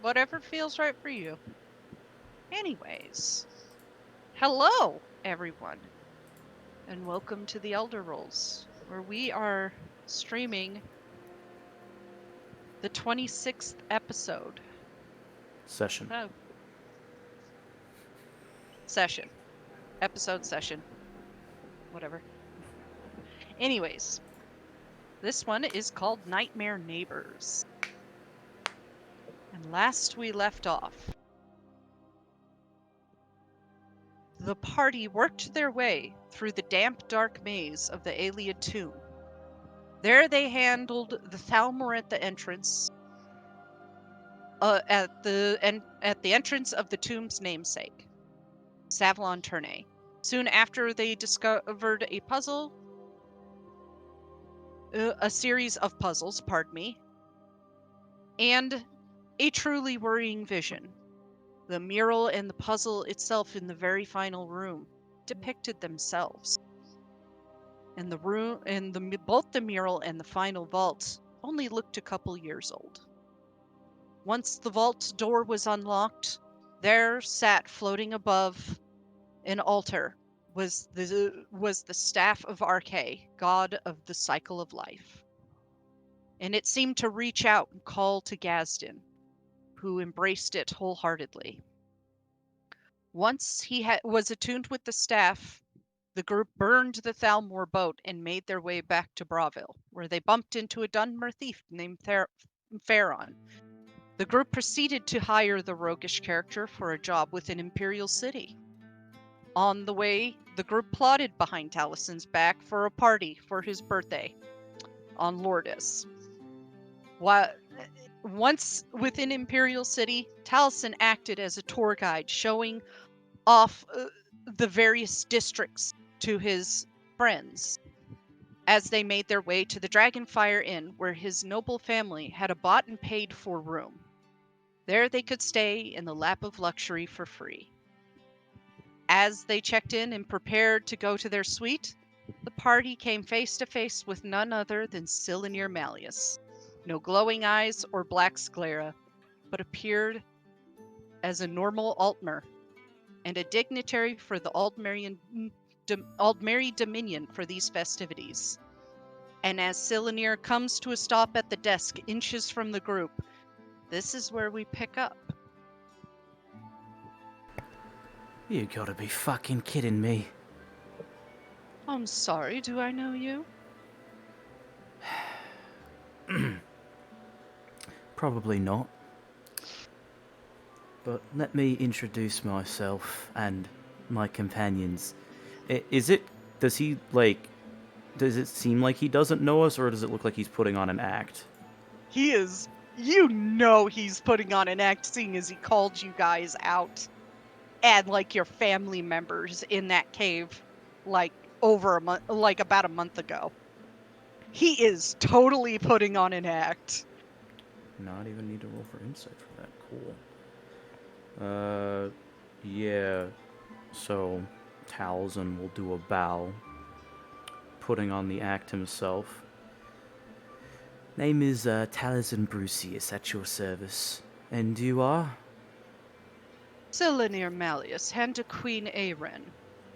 Whatever feels right for you. Anyways, hello, everyone, and welcome to the ElderRoles, where we are streaming the 26th episode. Session. Oh, session. Episode session. Whatever. Anyways, this one is called Nightmare Neighbors. And last we left off, the party worked their way through the damp, dark maze of the Aelia tomb. There they handled the Thalmorantha entrance at the entrance of the tomb's namesake, Savalon Tournay. Soon after, they discovered a series of puzzles, pardon me, and a truly worrying vision. The mural and the puzzle itself in the very final room depicted themselves. And both the mural and the final vault only looked a couple years old. Once the vault door was unlocked, there sat floating above an altar was the staff of Arkay, god of the cycle of life. And it seemed to reach out and call to Gazdin, who embraced it wholeheartedly. Once he was attuned with the staff, the group burned the Thalmor boat and made their way back to Braville, where they bumped into a Dunmer thief named Theron. The group proceeded to hire the roguish character for a job within Imperial City. On the way, the group plotted behind Talison's back for a party for his birthday on Lourdes. Once within Imperial City, Taliesin acted as a tour guide, showing off the various districts to his friends as they made their way to the Dragonfire Inn, where his noble family had a bought and paid for room. There they could stay in the lap of luxury for free. As they checked in and prepared to go to their suite, the party came face to face with none other than Silenir Malleus. No glowing eyes or black sclera, but appeared as a normal Altmer and a dignitary for the Aldmeri Dominion for these festivities. And as Silenir comes to a stop at the desk inches from the group, this is where we pick up. You gotta be fucking kidding me. I'm sorry, do I know you? Probably not. But let me introduce myself and my companions. Does it seem like he doesn't know us, or does it look like he's putting on an act? He is. You know he's putting on an act, seeing as he called you guys out. And like your family members in that cave, like about a month ago. He is totally putting on an act. Not even need to roll for insight for that. Cool. Yeah. So, Taliesin will do a bow, putting on the act himself. Name is Taliesin Brucius, at your service. And you are? Silenir Malleus, hand to Queen Aren.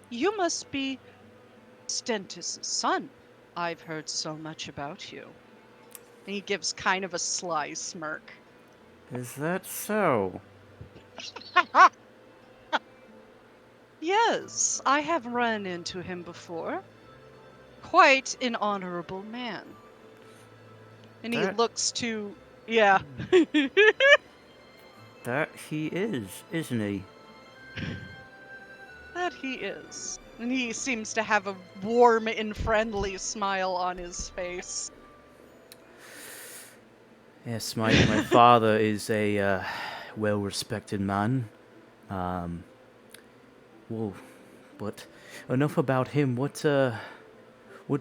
You must be Stentis' son. I've heard so much about you. And he gives kind of a sly smirk. Is that so? Yes, I have run into him before. Quite an honorable man. And he looks to... Yeah. That he is, isn't he? That he is. And he seems to have a warm and friendly smile on his face. Yes, my father is a well-respected man. Well, but enough about him. What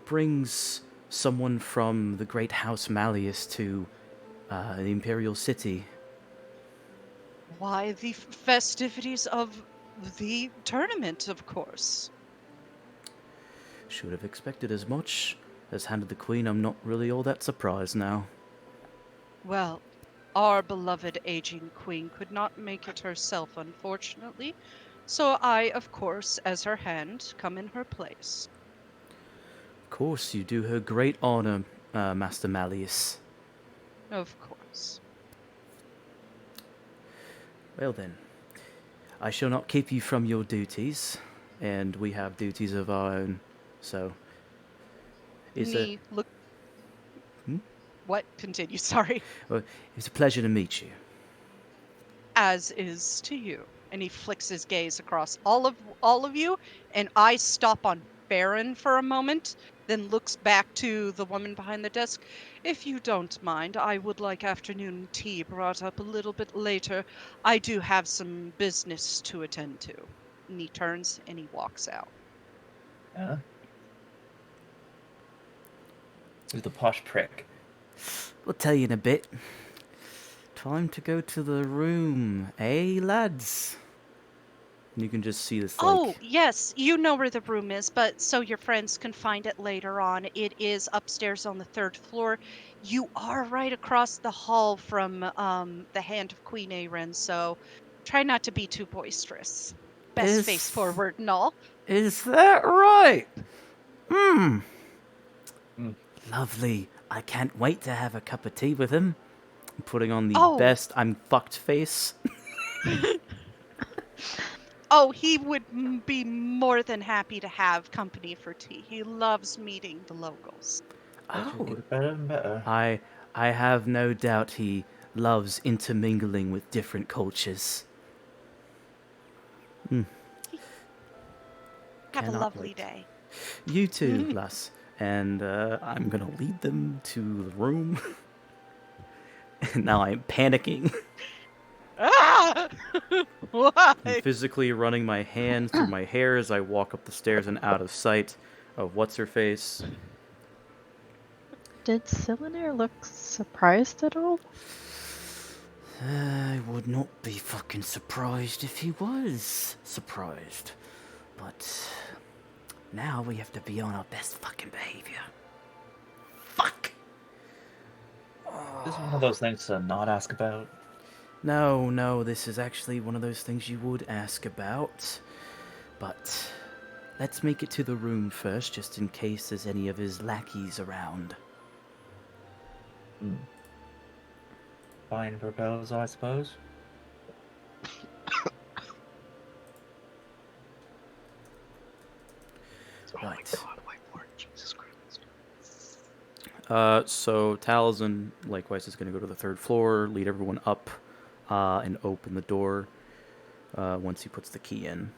brings someone from the great House Malleus to the Imperial City? Why, the festivities of the tournament, of course. Should have expected as much. As handed the Queen, I'm not really all that surprised now. Well, Our beloved aging queen could not make it herself, unfortunately, so I, of course, as her hand, come in her place. Of course, you do her great honor, Master Malleus. Of course. Well then, I shall not keep you from your duties, and we have duties of our own, so... Is a... Me look. Hmm? What? Continue. Sorry. Well, it's a pleasure to meet you. As is to you. And he flicks his gaze across all of you, and I stop on Farron for a moment, then looks back to the woman behind the desk. If you don't mind, I would like afternoon tea brought up a little bit later. I do have some business to attend to. And he turns and he walks out. Yeah. Who's the posh prick? We'll tell you in a bit. Time to go to the room, eh, lads? And you can just see this, like... Oh, yes, you know where the room is, but so your friends can find it later on. It is upstairs on the 3rd floor. You are right across the hall from the Hand of Queen Aren, so try not to be too boisterous. Best face forward and all. Is that right? Mm. Lovely. I can't wait to have a cup of tea with him. I'm putting on the Oh. best I'm fucked face. Oh, he would be more than happy to have company for tea. He loves meeting the locals. Oh, better and better. I have no doubt he loves intermingling with different cultures. Have Cannot a lovely wait. day. You too, Lass. And I'm gonna lead them to the room. And now I'm panicking. Ah! Why? I'm physically running my hand through my hair as I walk up the stairs and out of sight of what's-her-face. Did Cylinder look surprised at all? I would not be fucking surprised if he was surprised. But now we have to be on our best fucking behavior. Fuck! This is one of those things to not ask about. No, this is actually one of those things you would ask about. But let's make it to the room first, just in case there's any of his lackeys around. Fine proposal, I suppose. Right. Oh my God, whiteboard, Jesus Christ. So Taliesin likewise is going to go to the 3rd floor, lead everyone up, and open the door once he puts the key in.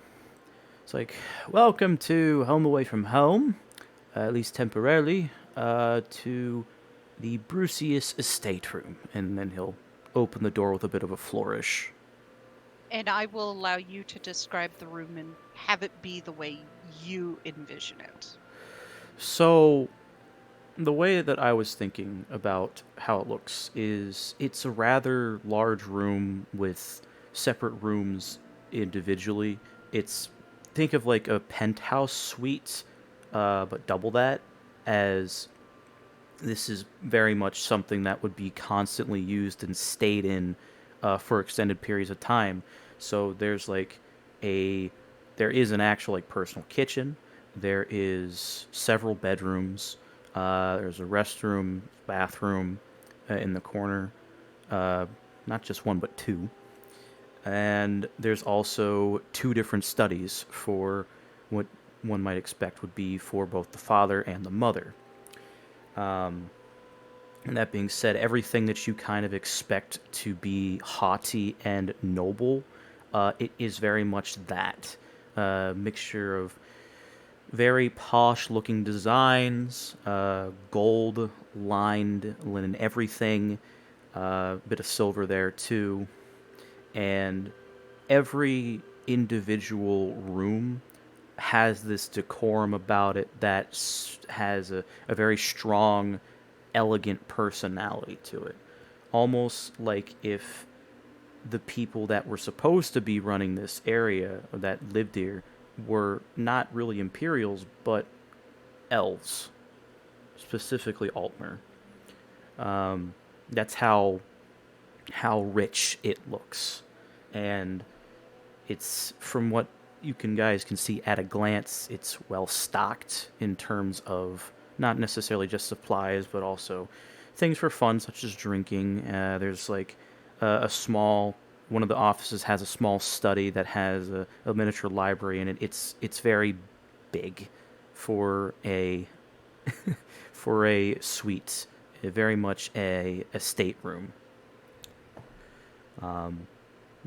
It's like, welcome to Home Away from Home, at least temporarily, to the Brucius Estate Room. And then he'll open the door with a bit of a flourish. And I will allow you to describe the room and have it be the way you envision it. So, the way that I was thinking about how it looks is it's a rather large room with separate rooms individually. Think of like a penthouse suite, but double that, as this is very much something that would be constantly used and stayed in for extended periods of time. So there is an actual like personal kitchen. There is several bedrooms. There's a restroom, bathroom in the corner. Not just one, but two. And there's also 2 different studies for what one might expect would be for both the father and the mother. And that being said, everything that you kind of expect to be haughty and noble, it is very much that. Mixture of very posh-looking designs, gold-lined linen everything, bit of silver there too. And every individual room has this decorum about it that has a very strong, elegant personality to it. Almost like if the people that were supposed to be running this area, or that lived here, were not really Imperials, but elves. Specifically Altmer. That's how how rich it looks. And it's, from what you guys can see at a glance, it's well stocked in terms of not necessarily just supplies, but also things for fun, such as drinking. There's like a small, one of the offices has a small study that has a miniature library in it. It's very big for a for a suite, very much a stateroom. And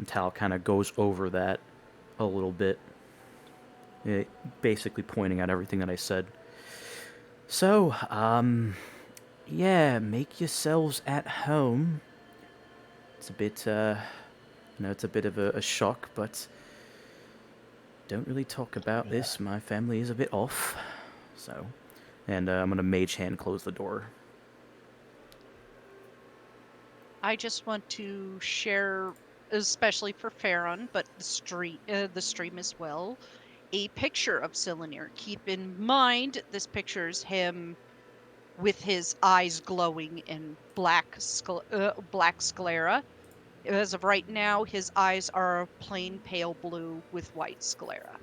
Tal kind of goes over that a little bit, basically pointing out everything that I said. So, yeah, make yourselves at home. It's a bit, it's a bit of a shock, but don't really talk about this. My family is a bit off, so, and I'm gonna mage hand close the door. I just want to share, especially for Farron, but the stream as well, a picture of Cylinder. Keep in mind, this picture's him with his eyes glowing in black sclera. As of right now, his eyes are plain pale blue with white sclera.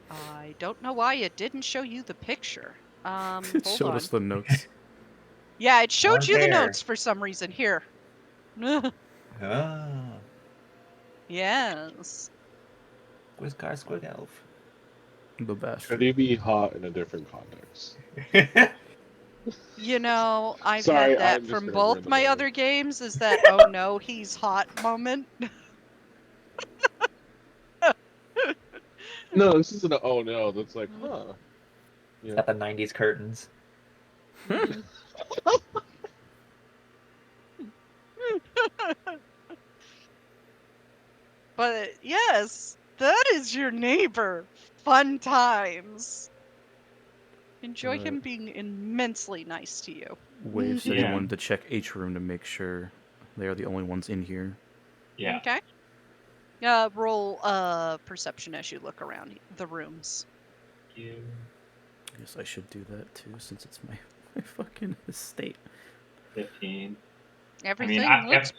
I don't know why it didn't show you the picture. It Hold showed on. us the notes. Yeah, it showed you the there. notes for some reason. Here. Ah, Yes. Squizgar Squig Elf. The best. Could he be hot in a different context? You know, I've Sorry, had that I'm just from gonna both random my it. other games, is that, oh no, he's hot moment. No, this isn't a oh no. That's like, huh. Yeah. Got the 90s curtains. But yes, that is your neighbor. Fun times. Enjoy him being immensely nice to you. Wave said Yeah. he wanted to check each room to make sure they are the only ones in here. Yeah. Okay. Roll perception as you look around the rooms. You. I guess I should do that too, since it's my fucking estate. 15. Everything I mean, looks.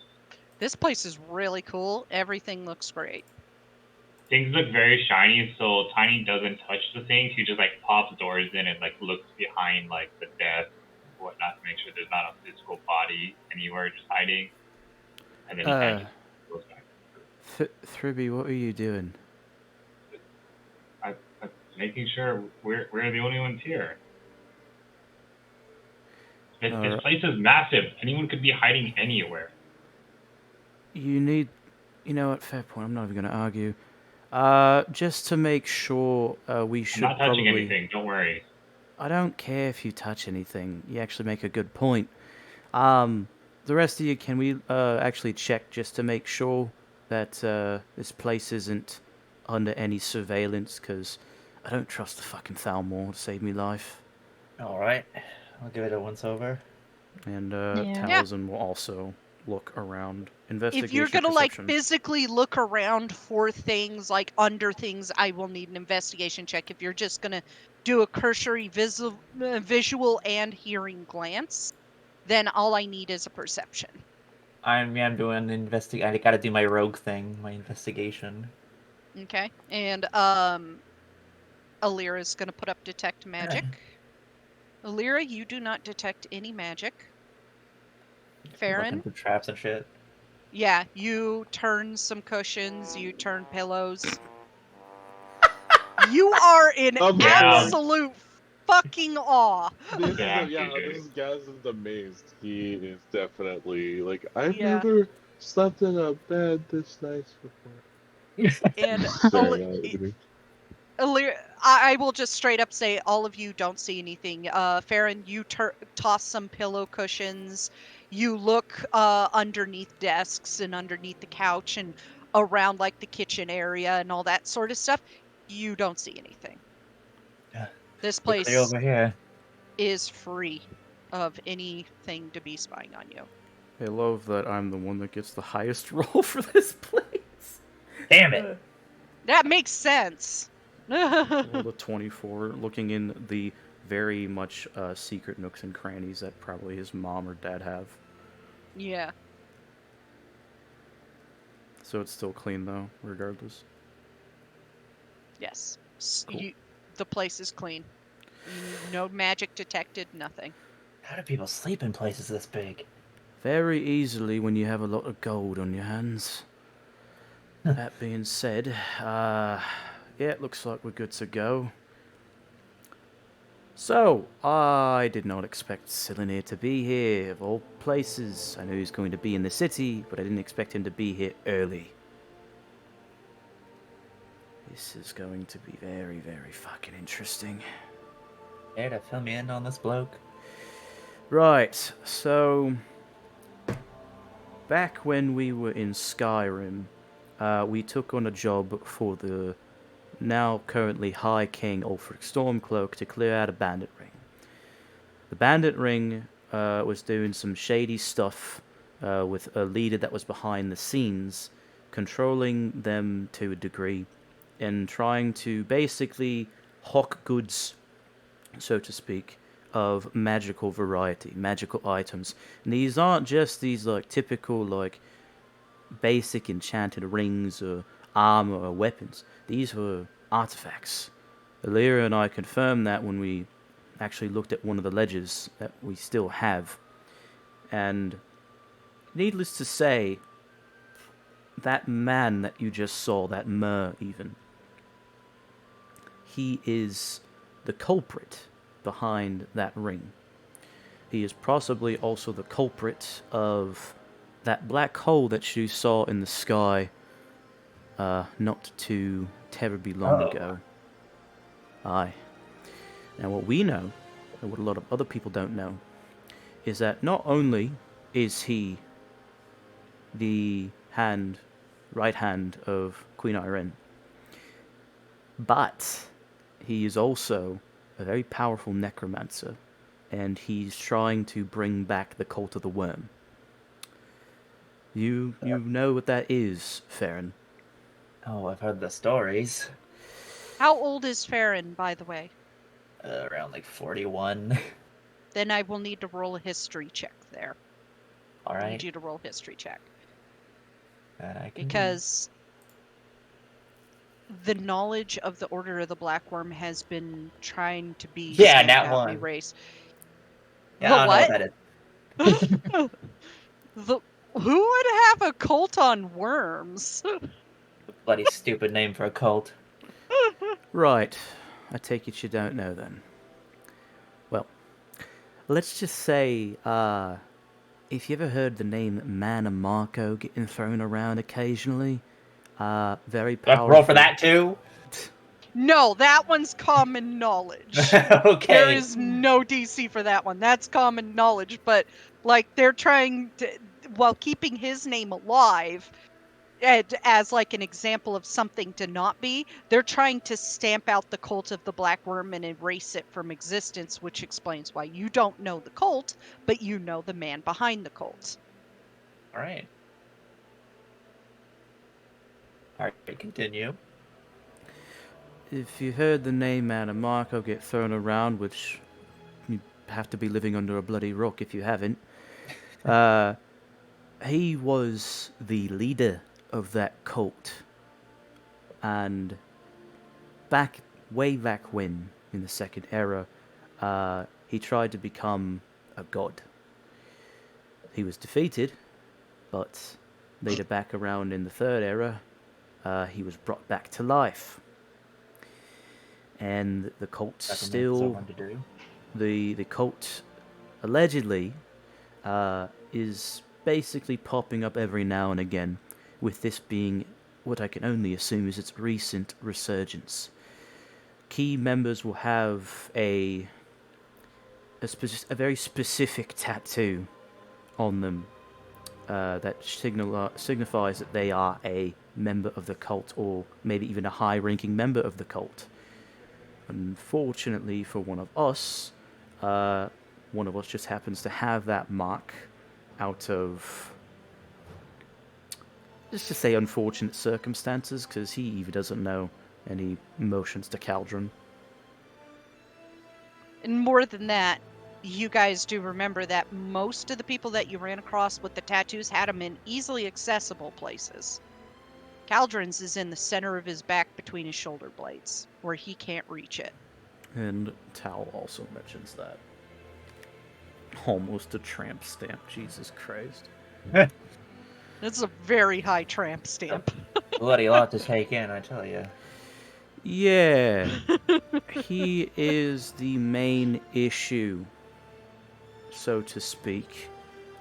This place is really cool. Everything looks great. things look very shiny, so Tiny doesn't touch the things. He just like pops doors in and like looks behind like the desk and whatnot to make sure there's not a physical body anywhere just hiding. And then he kind of just goes back. Thribby, what are you doing? I'm making sure we're the only ones here. This place is massive. Anyone could be hiding anywhere. You know what, fair point, I'm not even going to argue. Just to make sure, we should I'm not touching probably... anything, don't worry. I don't care if you touch anything. You actually make a good point. The rest of you, can we actually check just to make sure that this place isn't under any surveillance? Because I don't trust the fucking Thalmor to save me life. Alright, I'll give it a once over. And Yeah. Taliesin will also look around. Investigation, If you're gonna perception. like physically look around for things, like under things, I will need an investigation check. If you're just gonna do a cursory visual and hearing glance, then all I need is a perception. I'm doing I gotta do my rogue thing, my investigation. Okay. And Alira's gonna put up detect magic. Alira, you do not detect any magic. Farron? Looking for traps and shit. Yeah, you turn some cushions, you turn pillows. You are in absolute fucking awe. This Yeah, is Gaz is amazed. He is definitely like, I've Yeah. never slept in a bed this nice before. And Staring at it to me. Alira, I will just straight up say all of you don't see anything. Farron, you toss some pillow cushions. You look underneath desks and underneath the couch and around like the kitchen area and all that sort of stuff. You don't see anything. This place over here. is free of anything to be spying on you. I love that I'm the one that gets the highest roll for this place. Damn it! That makes sense. Rolled a 24, looking in the very much secret nooks and crannies that probably his mom or dad have. Yeah. So it's still clean though, regardless. Yes. Cool. The place is clean. No magic detected, nothing. How do people sleep in places this big? Very easily when you have a lot of gold on your hands. That being said, yeah, it looks like we're good to go. So, I did not expect Cylinir to be here, of all places. I knew he was going to be in the city, but I didn't expect him to be here early. This is going to be very, very fucking interesting. Care to fill me in on this bloke? Right, so... back when we were in Skyrim, we took on a job for the now currently High King Ulfric Stormcloak to clear out a bandit ring. The bandit ring was doing some shady stuff with a leader that was behind the scenes, controlling them to a degree, and trying to basically hawk goods, so to speak, of magical variety, magical items. And these aren't just these like typical like basic enchanted rings or armor or weapons. These were artifacts. Alira and I confirmed that when we actually looked at one of the ledgers that we still have. And needless to say, that man that you just saw, that Mer even, he is the culprit behind that ring. He is possibly also the culprit of that black hole that you saw in the sky not too terribly long ago. Aye. Now what we know, and what a lot of other people don't know, is that not only is he the right hand of Queen Irene, but he is also a very powerful necromancer, and he's trying to bring back the cult of the worm. You know what that is, Farron? Oh, I've heard the stories. How old is Farron, by the way? Around like 41. Then I will need to roll a history check there. All I right. need you to roll a history check. I can Because the knowledge of the Order of the Black Worm has been trying to be Yeah, stamped that out one. and erased. Yeah, I don't what? know what that is. Who would have a cult on worms? Bloody stupid name for a cult. Right. I take it you don't know then. Well, let's just say, if you ever heard the name Mana Marco getting thrown around occasionally, very Do I powerful. roll for that too? No, that one's common knowledge. Okay. There is no DC for that one. That's common knowledge, but like they're trying to, while keeping his name alive, as like an example of something to not be, they're trying to stamp out the cult of the Black Worm and erase it from existence, which explains why you don't know the cult, but you know the man behind the cult. All right. All right, continue. If you heard the name Mana Marco get thrown around, which you have to be living under a bloody rock if you haven't, he was the leader of that cult. And way back when, in the Second Era, he tried to become a god. He was defeated, but later back around in the Third Era, he was brought back to life. And the cult the cult allegedly is basically popping up every now and again, with this being what I can only assume is its recent resurgence. Key members will have a very specific tattoo on them that signifies that they are a member of the cult, or maybe even a high-ranking member of the cult. Unfortunately for one of us just happens to have that mark out of, let's just say, unfortunate circumstances, because he even doesn't know, and he motions to Caldron. And more than that, you guys do remember that most of the people that you ran across with the tattoos had them in easily accessible places. Caldron's is in the center of his back between his shoulder blades, where he can't reach it. And Tal also mentions that. Almost a tramp stamp, Jesus Christ. That's a very high tramp stamp. Bloody lot to take in, I tell you. Yeah, he is the main issue, so to speak,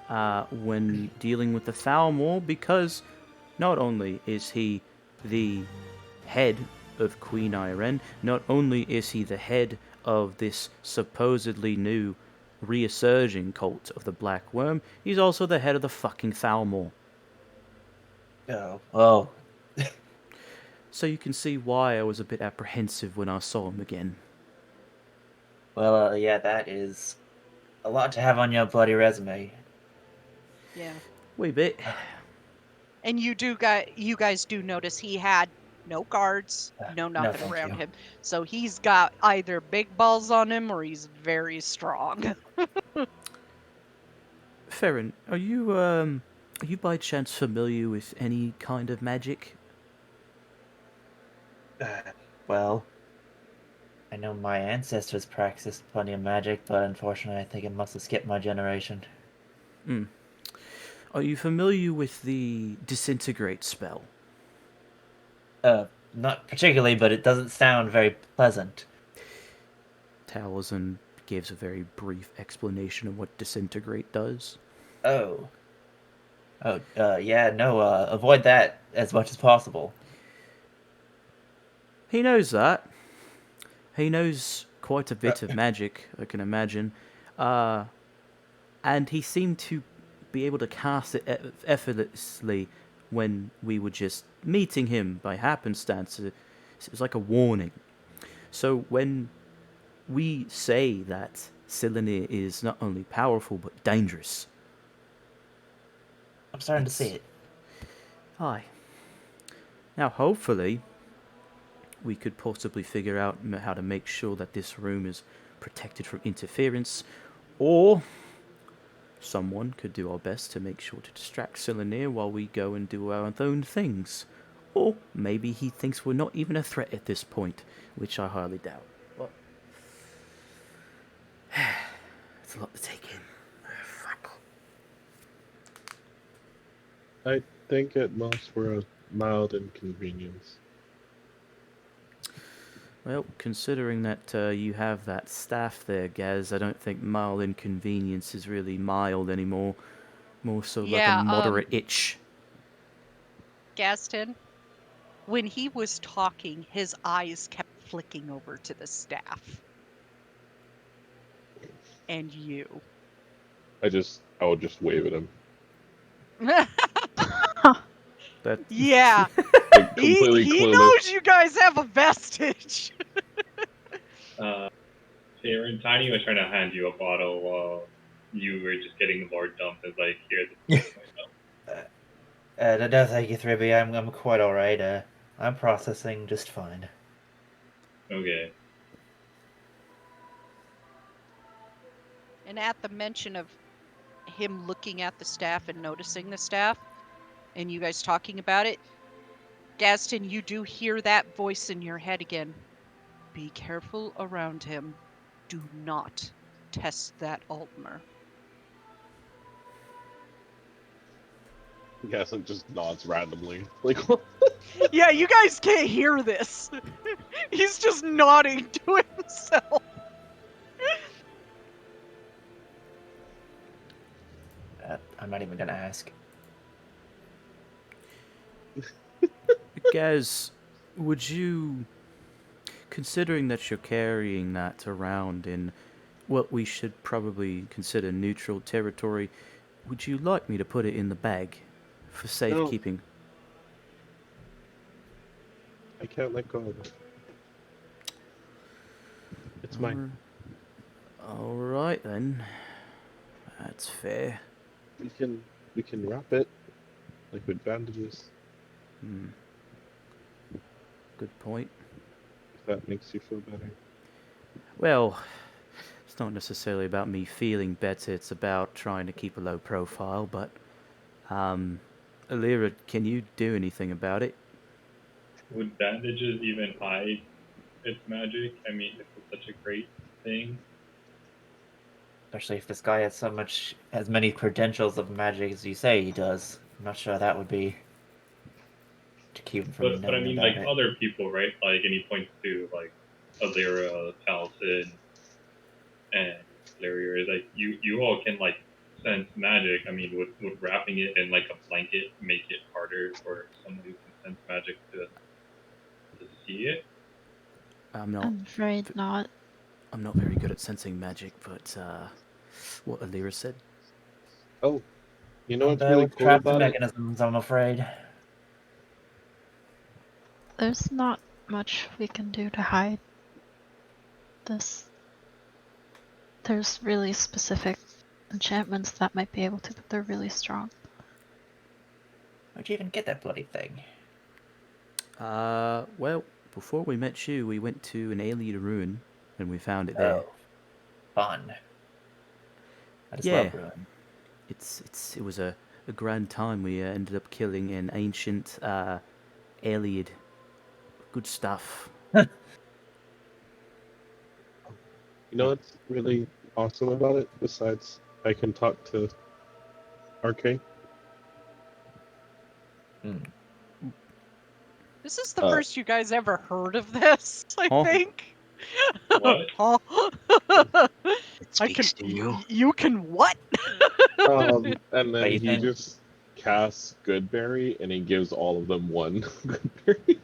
when dealing with the Thalmor, because not only is he the head of Queen Irene, not only is he the head of this supposedly new resurging cult of the Black Worm, he's also the head of the fucking Thalmor. Oh. So you can see why I was a bit apprehensive when I saw him again. Well, yeah, that is a lot to have on your bloody resume. Yeah. Wee bit. And you guys do notice he had no guards, no nothing thank around you. him. So he's got either big balls on him or he's very strong. Farron, are you by chance familiar with any kind of magic? Well, I know my ancestors practiced plenty of magic, but unfortunately I think it must have skipped my generation. Are you familiar with the disintegrate spell? Not particularly, but it doesn't sound very pleasant. Taliesin gives a very brief explanation of what disintegrate does. Yeah, no, avoid that as much as possible. He knows that. He knows quite a bit of magic, I can imagine. And he seemed to be able to cast it effortlessly when we were just meeting him by happenstance. It was like a warning. So when we say that Silenir is not only powerful but dangerous. I'm starting to see it. Aye. Now, hopefully, we could possibly figure out how to make sure that this room is protected from interference, or someone could do our best to make sure to distract Silenir while we go and do our own things. Or maybe he thinks we're not even a threat at this point, which I highly doubt. But it's a lot to take in. Fuck. I think at most we're a mild inconvenience. Well, considering that you have that staff there, Gaz, I don't think mild inconvenience is really mild anymore. More so like Yeah, a moderate itch. Gaston, when he was talking, his eyes kept flicking over to the staff. And you. I will just wave at him. That Yeah. Like, he completely clueless. knows you guys have a vestige. Sharon, Tiny was trying to hand you a bottle while you were just getting the board dumped. It's like, here's No, thank you, Thribby. I'm quite alright. I'm processing just fine. okay. And at the mention of him looking at the staff and noticing the staff, and you guys talking about it, Gaston, you do hear that voice in your head again. Be careful around him. Do not test that Altmer. Gaston just nods randomly. Like, what? Yeah, you guys can't hear this. He's just nodding to himself. I'm not even gonna ask. Gaz, would you, considering that you're carrying that around in what we should probably consider neutral territory, would you like me to put it in the bag for safekeeping? I can't let go of it. It's mine. Alright then. That's fair. We can wrap it like with bandages. Good point. If that makes you feel better. Well, it's not necessarily about me feeling better, it's about trying to keep a low profile, but, Alira, can you do anything about it? Would bandages even hide its magic? I mean, if it's such a great thing. Especially if this guy has many credentials of magic as you say he does. I'm not sure that would be to keep him from But I knowing mean, about like it. other people, right? Like, and he points to like Alira, Taliesin, and Laurier. Like, you all can like sense magic. I mean, would wrapping it in like a blanket make it harder for someone who can sense magic to see it? I'm not I'm afraid not. very good at sensing magic, but, what Alira said. Oh, you know Don't what's know really with cool traps and about it? mechanisms, I'm afraid. There's not much we can do to hide this. There's really specific enchantments that might be able to, but they're really strong. Where'd you even get that bloody thing? Well, before we met you, we went to an alien ruin, and we found it there. Oh, fun. I just Yeah. love ruin. It was a grand time. We ended up killing an ancient alien. Good stuff. You know what's really awesome about it? Besides, I can talk to RK. This is the first you guys ever heard of this, I Huh? think. What? Huh? It speaks to you. You can what? And then But you he think- just casts Goodberry, and he gives all of them one Goodberry.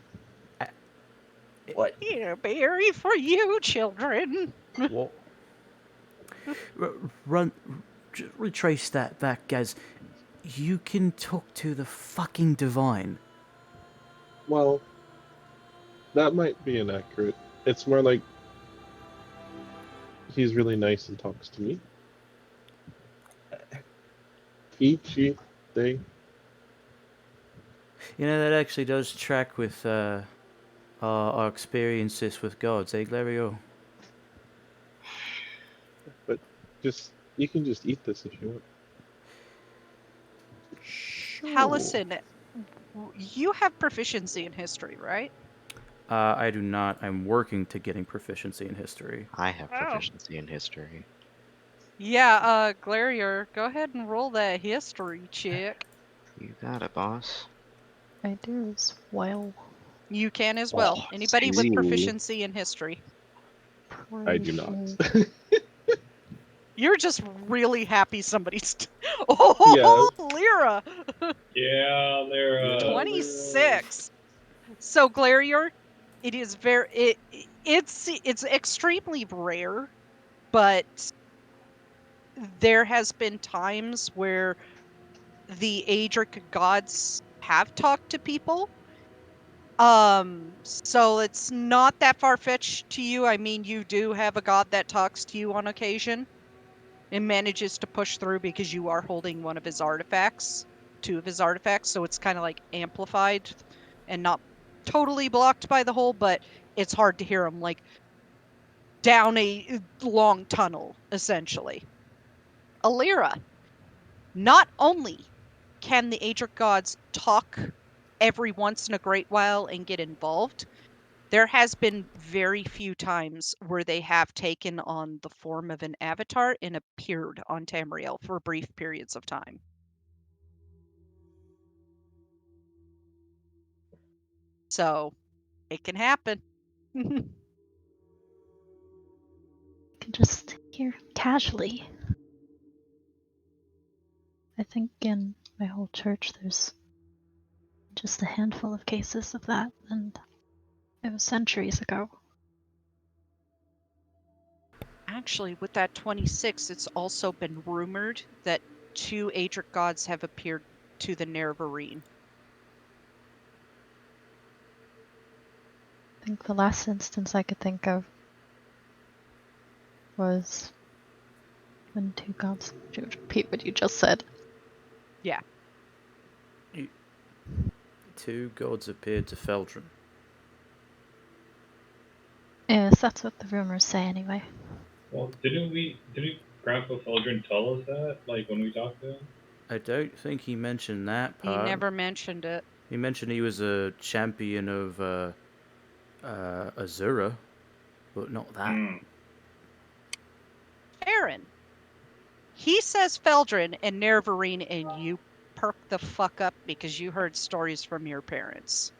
What? Here, berry for you, children. What? Run, retrace that back, guys. You can talk to the fucking divine. Well, that might be inaccurate. It's more like he's really nice and talks to me. Ichi, they. You know, that actually does track with our experiences with gods, eh, Glario? But you can just eat this if you want. Taliesin, you have proficiency in history, right? I do not. I'm working to getting proficiency in history. I have Oh. proficiency in history. Yeah, Glarier, go ahead and roll that history check. You got it, boss. I do as well. You can as well. Oh, Anybody with easy. proficiency in history. I do not. You're just really happy somebody's. Oh, Lyra! Yeah, they're 26. So, Glarier, it is it's extremely rare, but there has been times where the Adric gods have talked to people. So it's not that far-fetched to you. I mean, you do have a god that talks to you on occasion and manages to push through because you are holding one of his artifacts, two of his artifacts, so it's kind of like amplified and not totally blocked by the hole, but it's hard to hear him like down a long tunnel, essentially. Alira, not only can the Adric gods talk every once in a great while and get involved, there has been very few times where they have taken on the form of an avatar and appeared on Tamriel for brief periods of time. So, it can happen. You can just hear casually. I think in my whole church there's just a handful of cases of that, and it was centuries ago. Actually, with that 26, it's also been rumored that 2 Adric gods have appeared to the Nerevarine. I think the last instance I could think of was when 2 gods. Would you repeat what you just said? Yeah. 2 gods appeared to Feldrin. Yes, that's what the rumors say anyway. Well, didn't Grandpa Feldrin tell us that, like, when we talked to him? I don't think he mentioned that He part. never mentioned it. He mentioned he was a champion of Azura, but not that. Hmm. Aaron. He says Feldrin and Nervarine, and you perk the fuck up because you heard stories from your parents.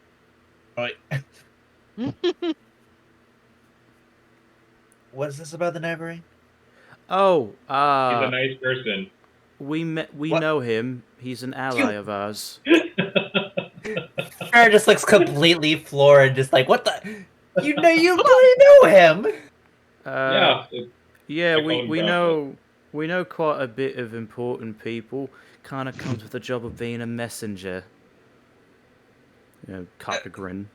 Right. What is this about the Neverine? Oh, He's a nice person. we What? know him. He's an ally of ours. Farrah just looks completely floored, just like, what the? You bloody know him! Yeah. Yeah, I call him we Grandpa. know quite a bit of important people. Kind of comes with the job of being a messenger. You know, cock a grin.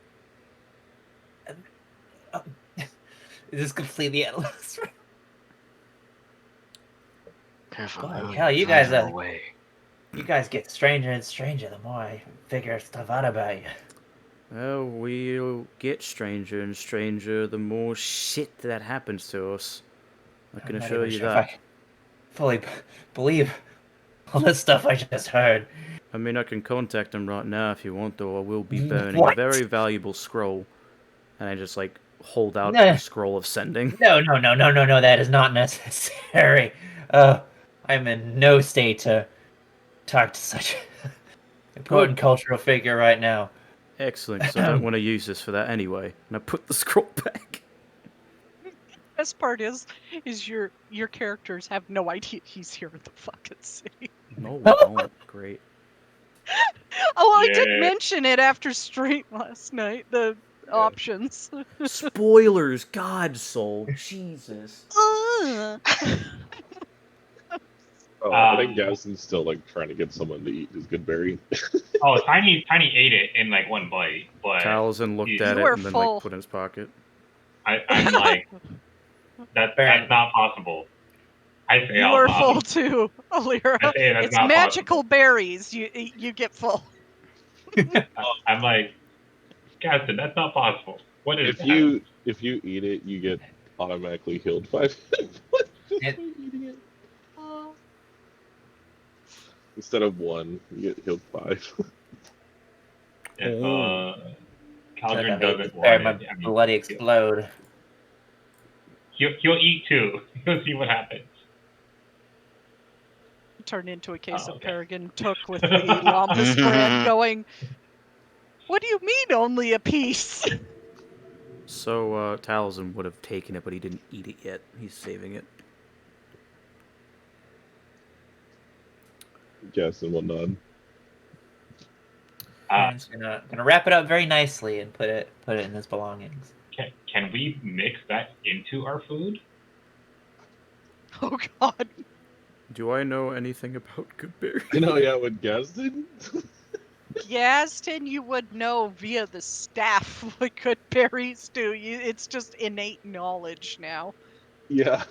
It is completely endless. Careful. Bloody now, hell, you drive guys her are- away. You guys get stranger and stranger the more I figure stuff out about you. Well, we'll get stranger and stranger the more shit that happens to us. I can I'm not assure even you sure that. if I fully believe all the stuff I just heard. I mean, I can contact him right now if you want, though. I will be burning a What? very valuable scroll. And I just, like, hold out No. the scroll of sending. No, that is not necessary. I'm in no state to talk to such important cultural figure right now. Excellent, because I don't want to use this for that anyway. And I put the scroll back. Best part is your characters have no idea he's here in the fucking city. No, we don't. Great. Oh, I did Yeah. mention it after stream last night. The options. Spoilers, God soul, Jesus. Oh, I think Gaston's still like trying to get someone to eat his good berry. Oh, Tiny ate it in like one bite, but Taliesin looked You at it were and then full. like put it in his pocket. I'm like, that's not possible. I say You out are loud. full too, Alira. I say that's It's not magical possible. berries. You get full. I'm like, Gaston, that's not possible. What is If you eat it, you get automatically healed 5 hit points just by eating it. Instead of 1, you get healed 5. If Caldron Sorry, doesn't my want it, I mean, bloody explode. he'll eat too. He'll see what happens. Turned into a case Oh, of okay. Peregrine took with the Lambus bread going, what do you mean only a piece? So, Taliesin would have taken it, but he didn't eat it yet. He's saving it. Gaston will nod. Uh, Aaron's gonna wrap it up very nicely and put it in his belongings. can we mix that into our food? Oh god. Do I know anything about good berries? I know, yeah, with Gaston? Gaston, you would know via the staff what good berries do. It's just innate knowledge now. Yeah.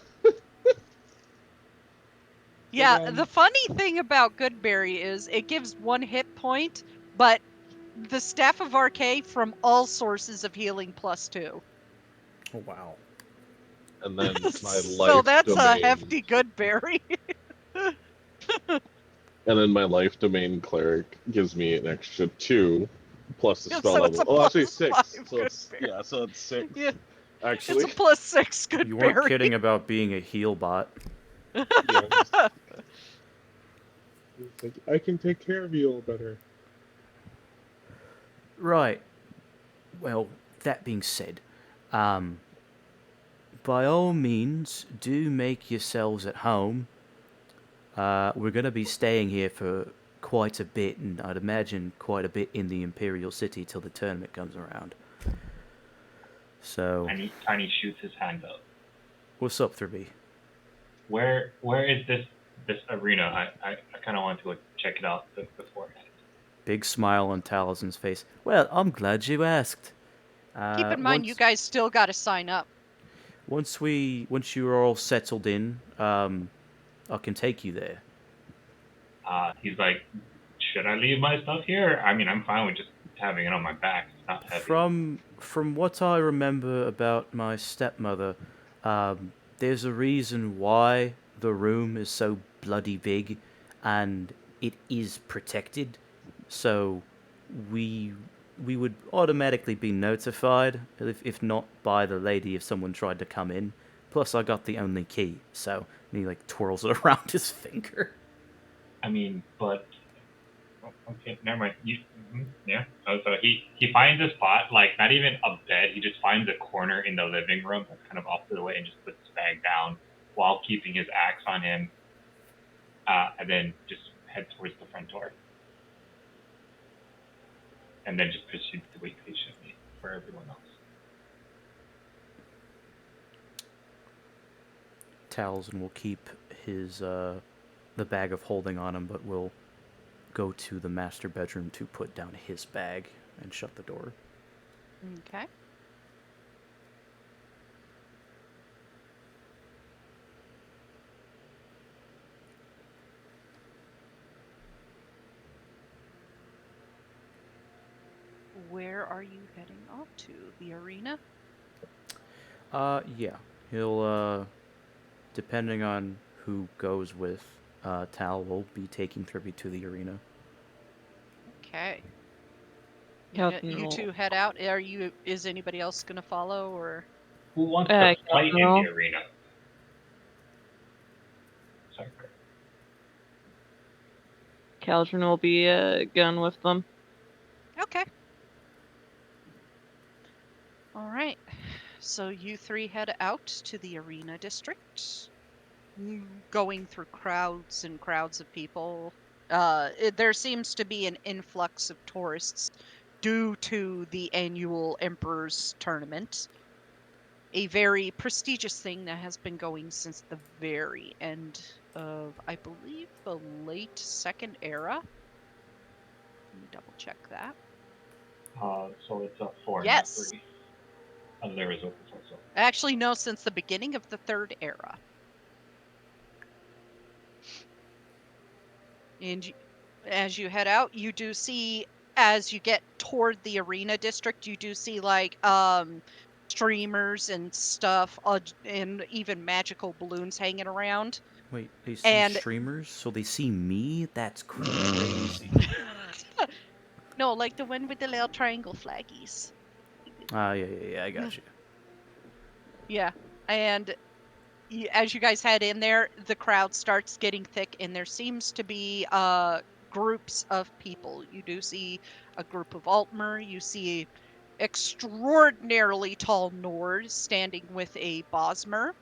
Yeah, the funny thing about Goodberry is it gives 1 hit point, but the Staff of Arcane from all sources of healing +2. Oh, wow. And then my life So that's domain, a hefty Goodberry. and then my life domain cleric gives me an extra 2 plus the Yeah, spell so it's level. a Oh, actually +5 6. So Goodberry. so it's 6. Yeah, Actually, it's a +6 Goodberry. You weren't kidding about being a heal bot. yeah, it's like, I can take care of you all better. Right. Well, that being said, by all means, do make yourselves at home. We're going to be staying here for quite a bit, and I'd imagine quite a bit in the Imperial City till the tournament comes around. So, Tiny shoots his hand up. what's up, 3B? Where is this arena? I kind of want to check it out beforehand. Big smile on Taliesin's face. Well, I'm glad you asked. Keep in mind, you guys still got to sign up. Once you're all settled in, I can take you there. He's like, should I leave my stuff here? I mean, I'm fine with just having it on my back. It's not heavy. From what I remember about my stepmother, there's a reason why the room is so bloody big, and it is protected. So we would automatically be notified, if not by the lady, if someone tried to come in. Plus, I got the only key, so and he like twirls it around his finger. I mean, but okay, never mind. Yeah. So he finds a spot, like not even a bed. He just finds a corner in the living room that's kind of off to the way, and just puts his bag down while keeping his axe on him, and then just head towards the front door, and then just proceeds to wait patiently for everyone else. Taliesin will keep his the bag of holding on him, but will go to the master bedroom to put down his bag and shut the door. Okay. Where are you heading off to? The arena? Yeah. He'll, depending on who goes with, Tal will be taking tribute to the arena. Okay. Calvin You will- two head out. Is anybody else gonna follow, or? Who wants to fight in no. the arena? Sorry. Caldron will be gun with them. Okay. All right. So you three head out to the arena district, going through crowds and crowds of people. There seems to be an influx of tourists due to the annual Emperor's Tournament, a very prestigious thing that has been going since the very end of, I believe, the late Second Era. Let me double check that. So it's a 4, Yes. not 3. There is open also. Actually, no, since the beginning of the Third Era. And as you head out, you do see, as you get toward the arena district, you do see like streamers and stuff, and even magical balloons hanging around. Wait, they see streamers? So they see me? That's crazy. No, like the one with the little triangle flaggies. Yeah, I got you. Yeah, and as you guys head in there, the crowd starts getting thick, and there seems to be groups of people. You do see a group of Altmer. You see extraordinarily tall Nord standing with a Bosmer.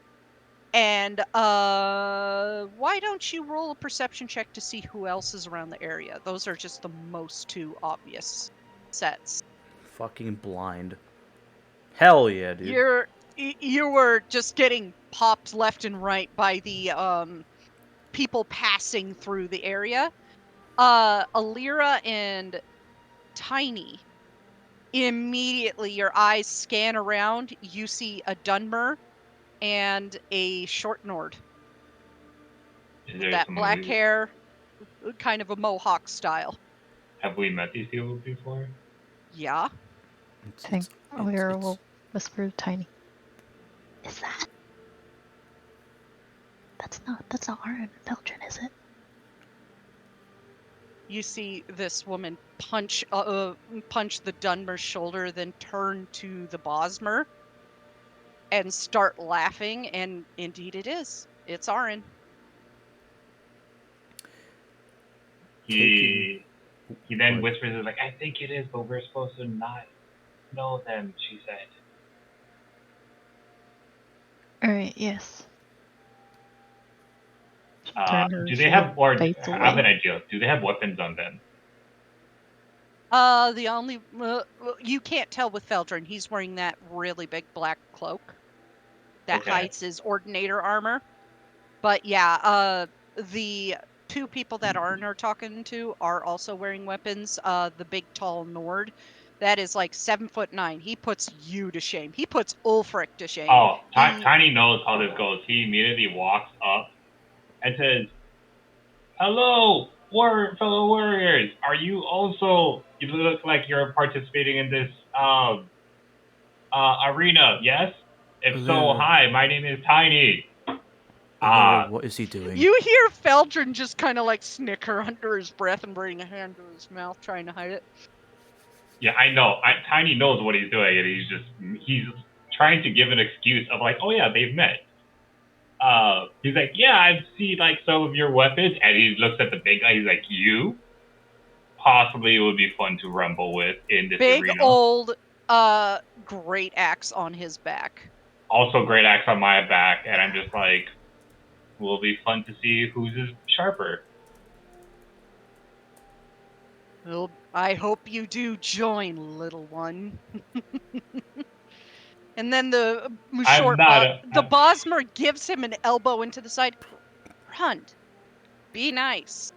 And why don't you roll a perception check to see who else is around the area? Those are just the most two obvious sets. Fucking blind. Hell yeah, dude. You were just getting popped left and right by the people passing through the area. Alira and Tiny, immediately your eyes scan around. You see a Dunmer and a short Nord. That black hair, kind of a mohawk style. Have we met these people before? Yeah. I think Alira will whisper to Tiny. Is that? That's not Aaron and Belgian, is it? You see this woman punch the Dunmer's shoulder, then turn to the Bosmer and start laughing, and indeed it is. It's Aaron. He then whispers, like, I think it is, but we're supposed to not know them, she said. Alright, yes. Do they have, or I have an idea, do they have weapons on them? The only, you can't tell with Feldrin. He's wearing that really big black cloak that hides his Ordinator armor. But yeah, the two people that Arn are talking to are also wearing weapons. The big tall Nord, that is like 7'9". He puts you to shame. He puts Ulfric to shame. Oh, Tiny knows how this goes. He immediately walks up and says, hello, fellow warriors. Are you also, you look like you're participating in this arena, yes? If so, hi, my name is Tiny. What is he doing? You hear Feldrin just kind of like snicker under his breath and bring a hand to his mouth, trying to hide it. Yeah, I know. Tiny knows what he's doing, and he's trying to give an excuse of like, oh yeah, they've met. He's like, yeah, I've seen like some of your weapons, and he looks at the big guy. He's like, you possibly it would be fun to rumble with in this Big arena. old great axe on his back. Also, great axe on my back, and I'm just like, will be fun to see who's sharper. Well, I hope you do join, little one. And then the Bosmer gives him an elbow into the side. Hunt, be nice.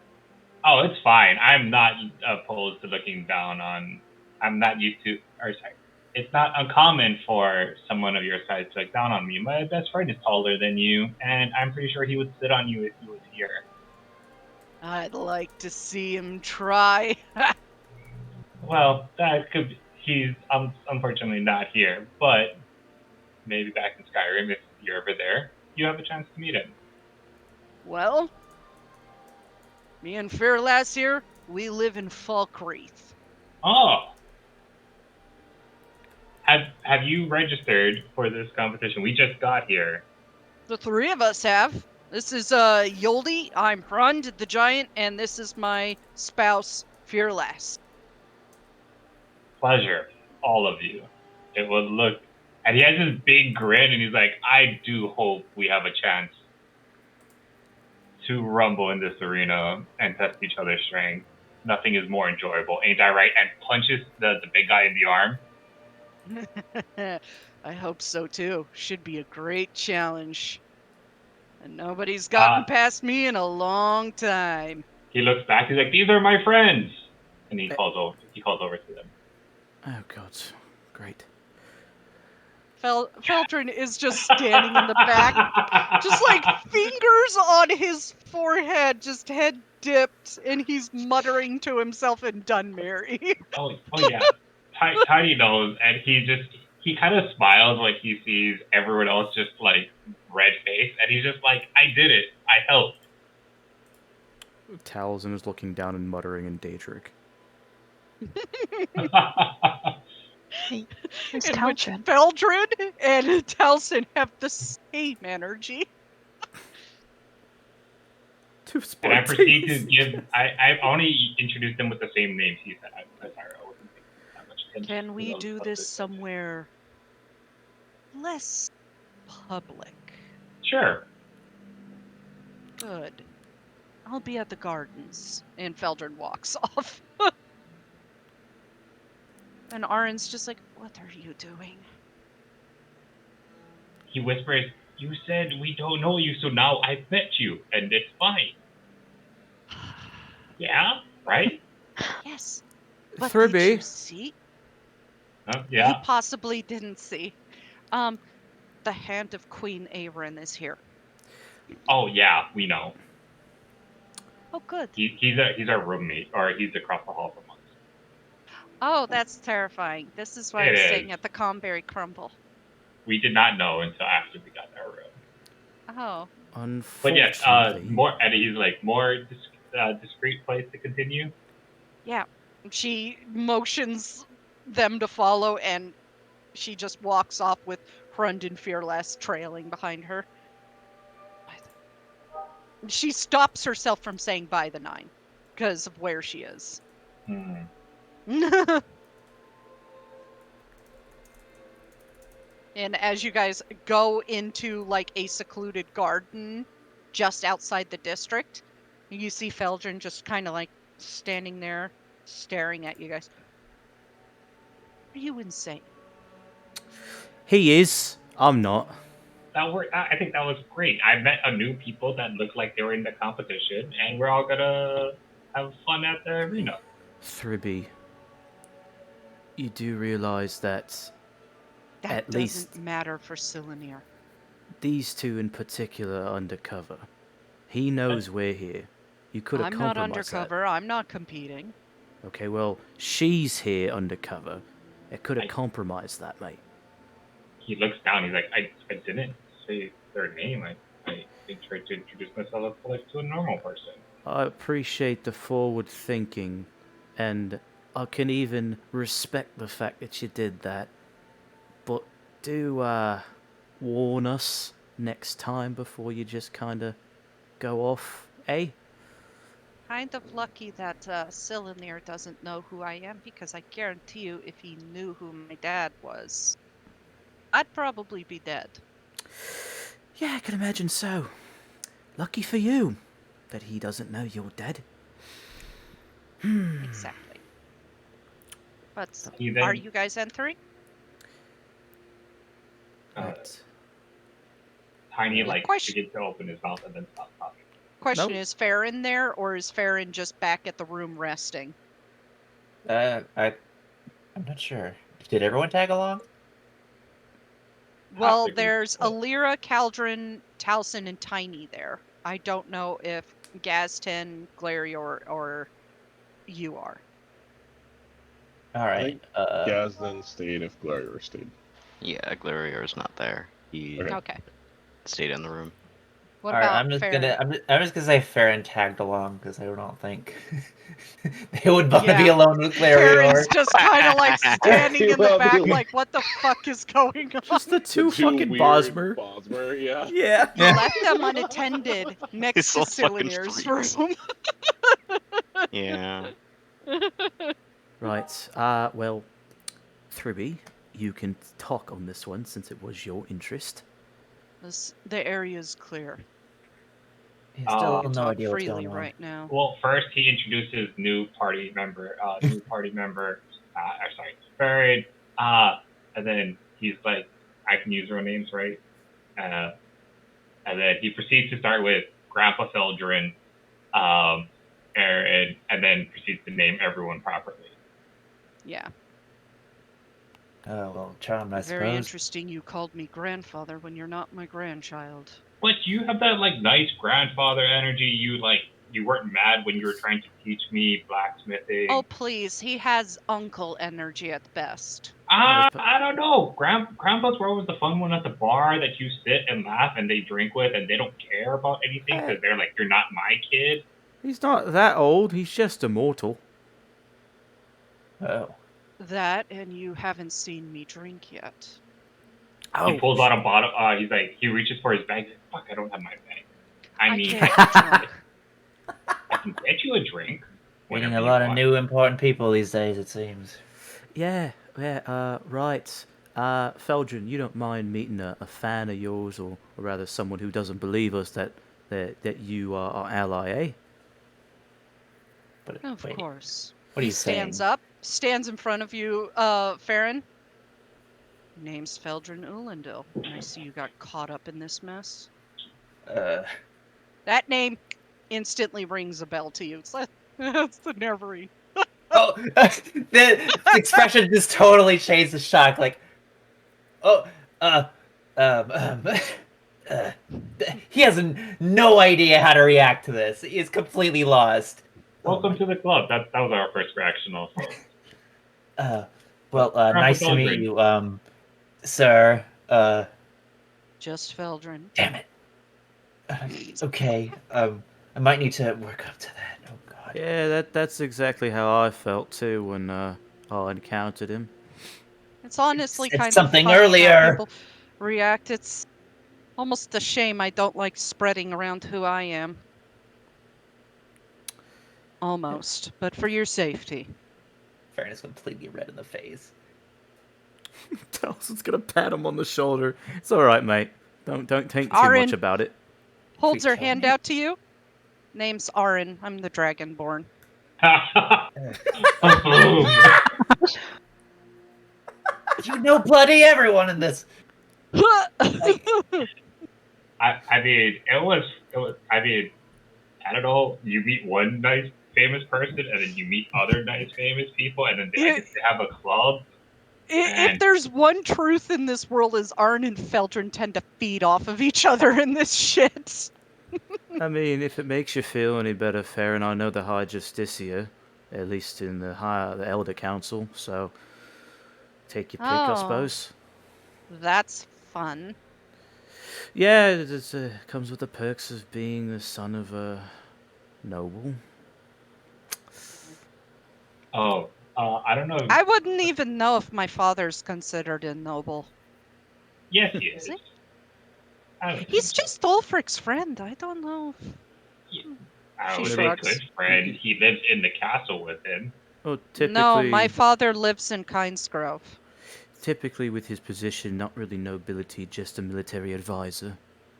Oh, it's fine. I'm not opposed to looking down on. I'm not used to. Or sorry, it's not uncommon for someone of your size to look down on me. My best friend is taller than you, and I'm pretty sure he would sit on you if he was here. I'd like to see him try. Well, that could be. He's unfortunately not here, but maybe back in Skyrim, if you're ever there, you have a chance to meet him. Well, me and Fairlass here, we live in Falkreath. Oh. Have you registered for this competition? We just got here. The three of us have. This is Yoldi, I'm Hrund the Giant, and this is my spouse, Fearlass. Pleasure, all of you. It would look, and he has this big grin, and he's like, I do hope we have a chance to rumble in this arena and test each other's strength. Nothing is more enjoyable, ain't I right? And punches the big guy in the arm. I hope so too. Should be a great challenge. And nobody's gotten past me in a long time. He looks back, he's like, these are my friends. And he calls over to them. Oh god, great. Feltrin is just standing in the back, just like fingers on his forehead, just head dipped, and he's muttering to himself in Dunmary. Oh yeah. Tiny knows, and he kind of smiles like he sees everyone else just like red face, and he's just like, I did it, I helped. Taliesin is looking down and muttering in Daedric. Hey, in which Feldrin and Taliesin have the same energy. And I proceed to give. I only introduced them with the same names he said. I'm sorry, I wasn't paying that much attention. Can we do this somewhere less public? Sure. Good. I'll be at the gardens. And Feldrin walks off. And Arin's just like, what are you doing? He whispers, you said we don't know you, so now I've met you, and it's fine. Yeah, right? Yes. But Thribby. did you see? Yeah. You possibly didn't see. The hand of Queen Aerin is here. Oh yeah, we know. Oh good. He's our roommate, or he's across the hall from us. Oh, that's terrifying. This is why I'm staying at the Comberry Crumble. We did not know until after we got our room. Oh. But yes, more, and he's like, more discreet place to continue. Yeah. She motions them to follow, and she just walks off with Hrund and Fearlass trailing behind her. She stops herself from saying by the 9 because of where she is. And as you guys go into like a secluded garden just outside the district, you see Feldrin just kind of like standing there staring at you guys. Are you insane? He is. I'm not. I think that was great. I met a new people that looked like they were in the competition, and we're all gonna have fun at the arena. Thribby, you do realize that at doesn't least matter for Silenir. These two in particular are undercover. He knows we're here. You could have compromised I'm not undercover. that. I'm not competing. Okay, well, she's here undercover. It could have compromised that, mate. he looks down. He's like, I didn't say their name. I tried to introduce myself like to a normal person. I appreciate the forward thinking, and I can even respect the fact that you did that. But do warn us next time before you just kind of go off, eh? Kind of lucky that Cylinder doesn't know who I am, because I guarantee you, if he knew who my dad was, I'd probably be dead. Yeah, I can imagine so. Lucky for you that he doesn't know you're dead. Exactly. But He then, are you guys entering? Right. Tiny The like question- begins to open his mouth and then stop talking. Question Nope. is Farron there, or is Farron just back at the room resting? I'm not sure. Did everyone tag along? Well, the group there's split. Alira, Caldron, Towson, and Tiny there. I don't know if Gazten, Glary, or you are. All I right. think Gaz then stayed if Gloria stayed. Yeah, Glarior's not there. He Okay. Okay. stayed in the room. What All right, about I'm just Farron? gonna say Farron tagged along because I don't think they would want to be Yeah. alone with Farron's Glarior. just kind of like standing in the Well, back, the- like, what the fuck is going on? Just the two fucking weird Bosmer. Bosmer, yeah. Yeah. You left them unattended next It's to all fucking Cylinder's freaks. room. Yeah. Right. Well, Thribby, you can talk on this one since it was your interest. The area's clear. He still Oh, no Talk idea what's freely going on. right now. Well, first he introduces new party member, Farron, and then he's like, I can use real names, right? And then he proceeds to start with Grandpa Feldrin, and then proceeds to name everyone properly. Yeah. Oh well, charmed, I Very suppose. interesting you called me grandfather when you're not my grandchild. But you have that like nice grandfather energy. You weren't mad when you were trying to teach me blacksmithing. Oh, please. He has uncle energy at best. I don't know. Grandpa's were always the fun one at the bar that you sit and laugh and they drink with and they don't care about anything because they're like, you're not my kid. He's not that old. He's just immortal. Oh, That, and you haven't seen me drink yet. He pulls out a bottle. He reaches for his bag. He's like, fuck, I don't have my bag. I mean, can't get drunk. I can get you a drink. meeting whenever a you lot of want. new important people these days, it seems. Yeah, right. Feldrin, you don't mind meeting a fan of yours, or rather someone who doesn't believe us that you are our ally, eh? But Of wait, course. what are He you stands saying? up, stands in front of you, Farron. Name's Feldrin Ulendil. I see you got caught up in this mess. That name instantly rings a bell to you. It's like, that's the Nevery. Oh, the expression just totally changed the shock. Like, he has no idea how to react to this. He is completely lost. Welcome to the club. That was our first reaction also. Nice to meet Feldrin. you, sir. Just Feldrin. Damn it. Okay. I might need to work up to that. Oh God. Yeah, that's exactly how I felt too when I encountered him. It's honestly Said kind of something funny how earlier. people react. It's almost a shame I don't like spreading around who I am. Almost, but for your safety. Farron is completely red in the face. Towson's gonna pat him on the shoulder. It's all right, mate. Don't think too Arin much about it. holds her Please tell hand me. out to you. Name's Arin. I'm the Dragonborn. You know bloody everyone in this. I mean, it was. I mean, I don't know. You meet one nice famous person, and then you meet other nice famous people, and then they have a club. If there's one truth in this world, is Arn and Feldrin tend to feed off of each other in this shit. I mean, if it makes you feel any better, Farron, I know the High Justicia, at least in the Elder Council, so take your pick, I Oh. suppose. That's fun. Yeah, it comes with the perks of being the son of a noble. Oh, I don't know. I wouldn't even know if my father's considered a noble. Yes, he Is is. he? I would He's think so. just Ulfric's friend. I don't know. I She would say shrugs. good friend. He lives in the castle with him. Oh, No, my father lives in Kinesgrove. typically with his position, not really nobility, just a military advisor.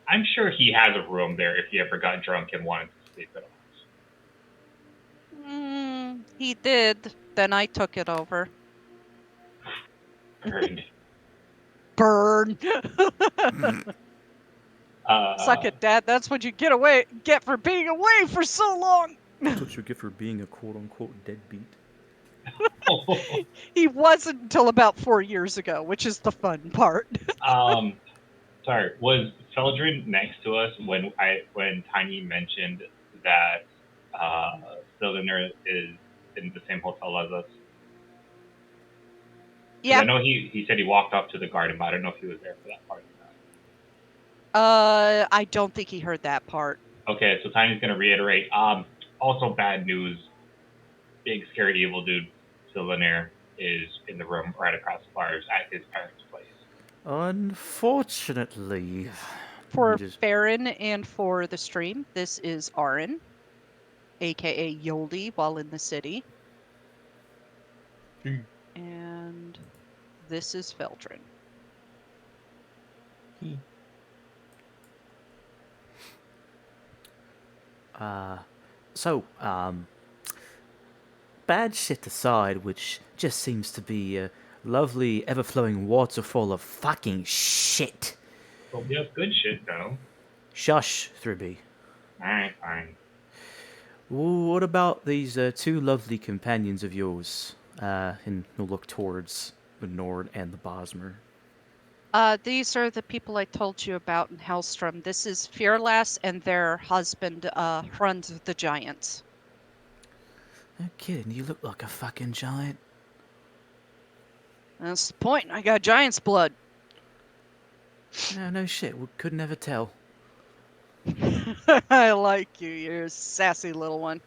I'm sure he has a room there if he ever got drunk and wanted to sleep at all. He did. Then I took it over. Burned. Burn. Suck it, Dad. That's what you get for being away for so long. That's what you get for being a quote-unquote deadbeat. He wasn't until about 4 years ago, which is the fun part. Sorry, was Feldrin next to us when Tiny mentioned that Cylinder is in the same hotel as us? 'Cause Yeah. I know he said he walked up to the garden, but I don't know if he was there for that part or not. I don't think he heard that part. Okay, so Tiny's gonna reiterate. Also bad news. Big scary evil dude, Cylinder, is in the room right across the bars at his parents' place. Unfortunately. For Farron and for the stream, this is Arin, aka Yoldi, while in the city. And this is Feldrin. Bad shit aside, which just seems to be a lovely, ever-flowing waterfall of fucking shit. Well, we have good shit, though. Shush, Thribby. Alright, fine. What about these two lovely companions of yours? And he'll look towards the Nord and the Bosmer. These are the people I told you about in Hellstrom. This is Fearlass and their husband, Hrund the Giant. No kidding, you look like a fucking giant. That's the point. I got giant's blood. No shit, we could never tell. I like you. You're a sassy little one.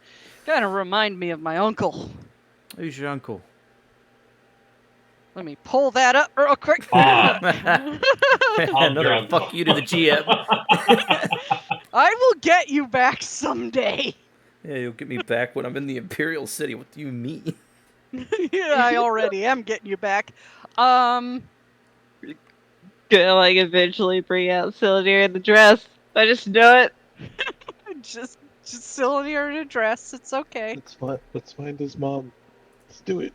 Kind of remind me of my uncle. Who's your uncle? Let me pull that up real quick. Another fuck you to the GM. I will get you back someday. Yeah, you'll get me back when I'm in the Imperial City. What do you mean? Yeah, I already am getting you back. Gonna like eventually bring out Cylinder in the dress. I just know it. just Cylinder in a dress. It's okay. Let's find his mom. Let's do it.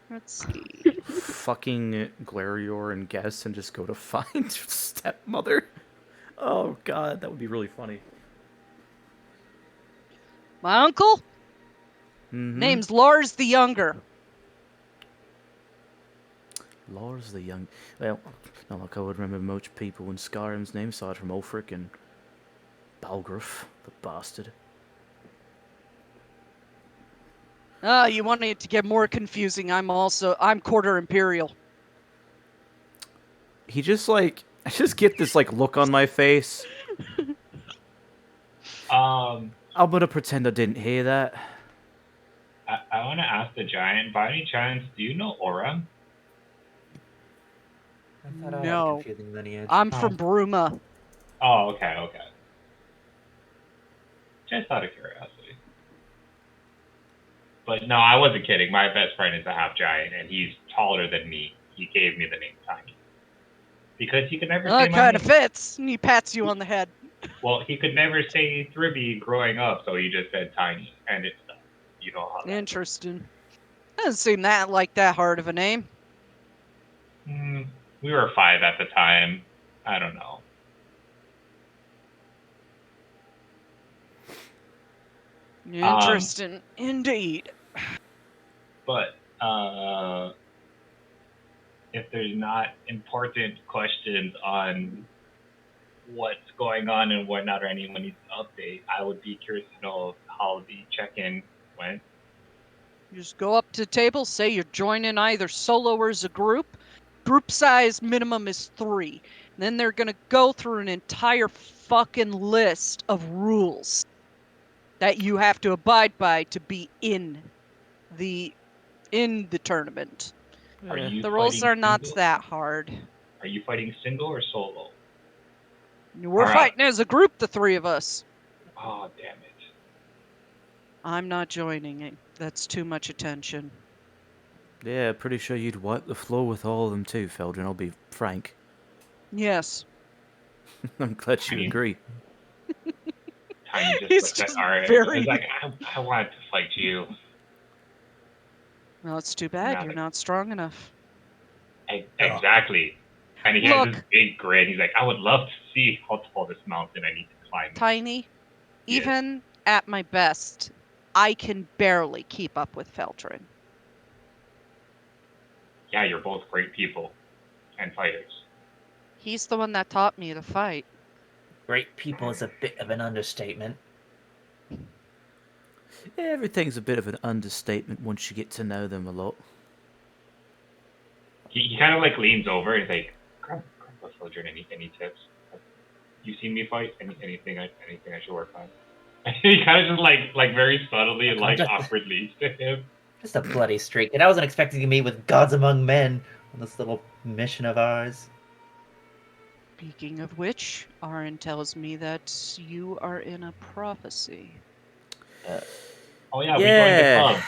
Let's see. Fucking Glarior and Guess and just go to find stepmother. Oh god, that would be really funny. My uncle? Mm-hmm. Name's Lars the Younger. Lars the Young. Well, not like I would remember much people in Skyrim's name aside from Ulfric and Balgruuf, the bastard. You want it to get more confusing. I'm quarter Imperial. He just I just get this look on my face. I'm gonna pretend I didn't hear that. I want to ask the giant, by any chance, do you know Aura? I thought I had a No. confusing lineage. I'm from Bruma. Oh, okay. Just out of curiosity. But no, I wasn't kidding. My best friend is a half giant, and he's taller than me. He gave me the name Tiny. Because he could never say my name. That kind of fits. And he pats you on the head. Well, he could never say Thribby growing up, so he just said Tiny, and it's stuck. You know how that Interesting. Doesn't seem that hard of a name. We were 5 at the time. I don't know. Interesting indeed. But if there's not important questions on what's going on and whatnot, or anyone needs to update, I would be curious to know how the check-in went. You just go up to the table, say you're joining either solo or as a group, group size minimum is 3. And then they're gonna go through an entire fucking list of rules that you have to abide by to be in the tournament. Are Yeah. you The rules fighting are not single? that hard. Are you fighting single or solo? We're Alright. fighting as a group, the 3 of us. Oh, damn it. I'm not joining it. That's too much attention. Yeah, pretty sure you'd wipe the floor with all of them too, Feldrin, I'll be frank. Yes. I'm glad you Tiny- agree. Tiny just He's looked at just Art very- and was like, I wanted to fight you. Well, it's too bad Not you're like- not strong enough. Exactly. And he has this big grin. He's like, I would love to see how tall this mountain I need to climb. Tiny, Yes. even at my best, I can barely keep up with Feltrin. Yeah, you're both great people and fighters. He's the one that taught me to fight. Great people is a bit of an understatement. Yeah, everything's a bit of an understatement once you get to know them a lot. He kind of like leans over and he's like, Grandpa Soldier, any tips? You seen me fight? Anything I should work on? He kind of just like very subtly and like awkwardly to him. Just a bloody streak, and I wasn't expecting to meet with gods among men on this little mission of ours. Speaking of which, Aaron tells me that you are in a prophecy. Oh yeah, we joined the Yeah. club.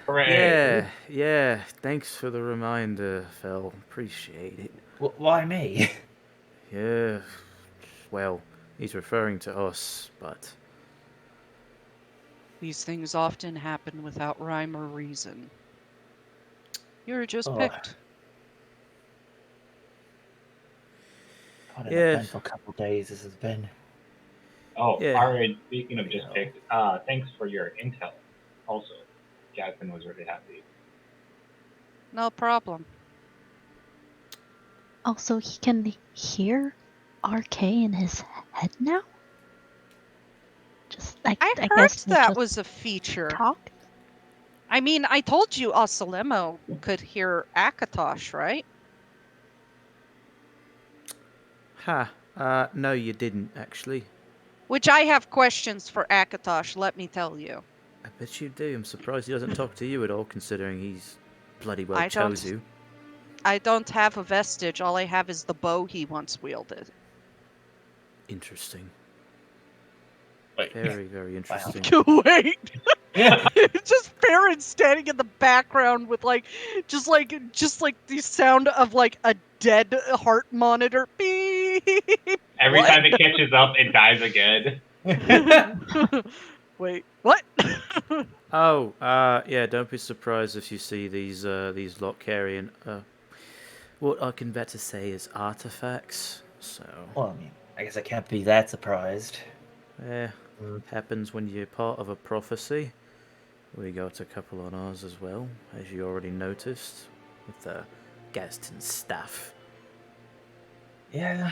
Hooray! Yeah. Thanks for the reminder, Fel. Appreciate it. Why me? Yeah. Well, he's referring to us, but These things often happen without rhyme or reason. You're just Oh. picked. What an Yeah. eventful couple days this has been. Oh, Yeah. Aaron, speaking of just picked, thanks for your intel. Also, Jasmine was really happy. No problem. Also, he can hear RK in his head now? Just, I heard guess he that just was a feature. talked? I mean, I told you Osalemo could hear Akatosh, right? no, you didn't actually. Which I have questions for Akatosh, let me tell you. I bet you do. I'm surprised he doesn't talk to you at all, considering he's bloody well I don't- chose you. I don't have a vestige. All I have is the bow he once wielded. Interesting. Wait. Very, very interesting. Wait. Just Farron standing in the background with just like the sound of like a dead heart monitor. Beep. Every What? time it catches up, it dies again. Wait, what? Oh, yeah, don't be surprised if you see these lot carrying, what I can better say is artifacts, so... Well, I mean, I guess I can't be that surprised. Yeah, happens when you're part of a prophecy. We got a couple on ours as well, as you already noticed, with the Gaston staff. Yeah,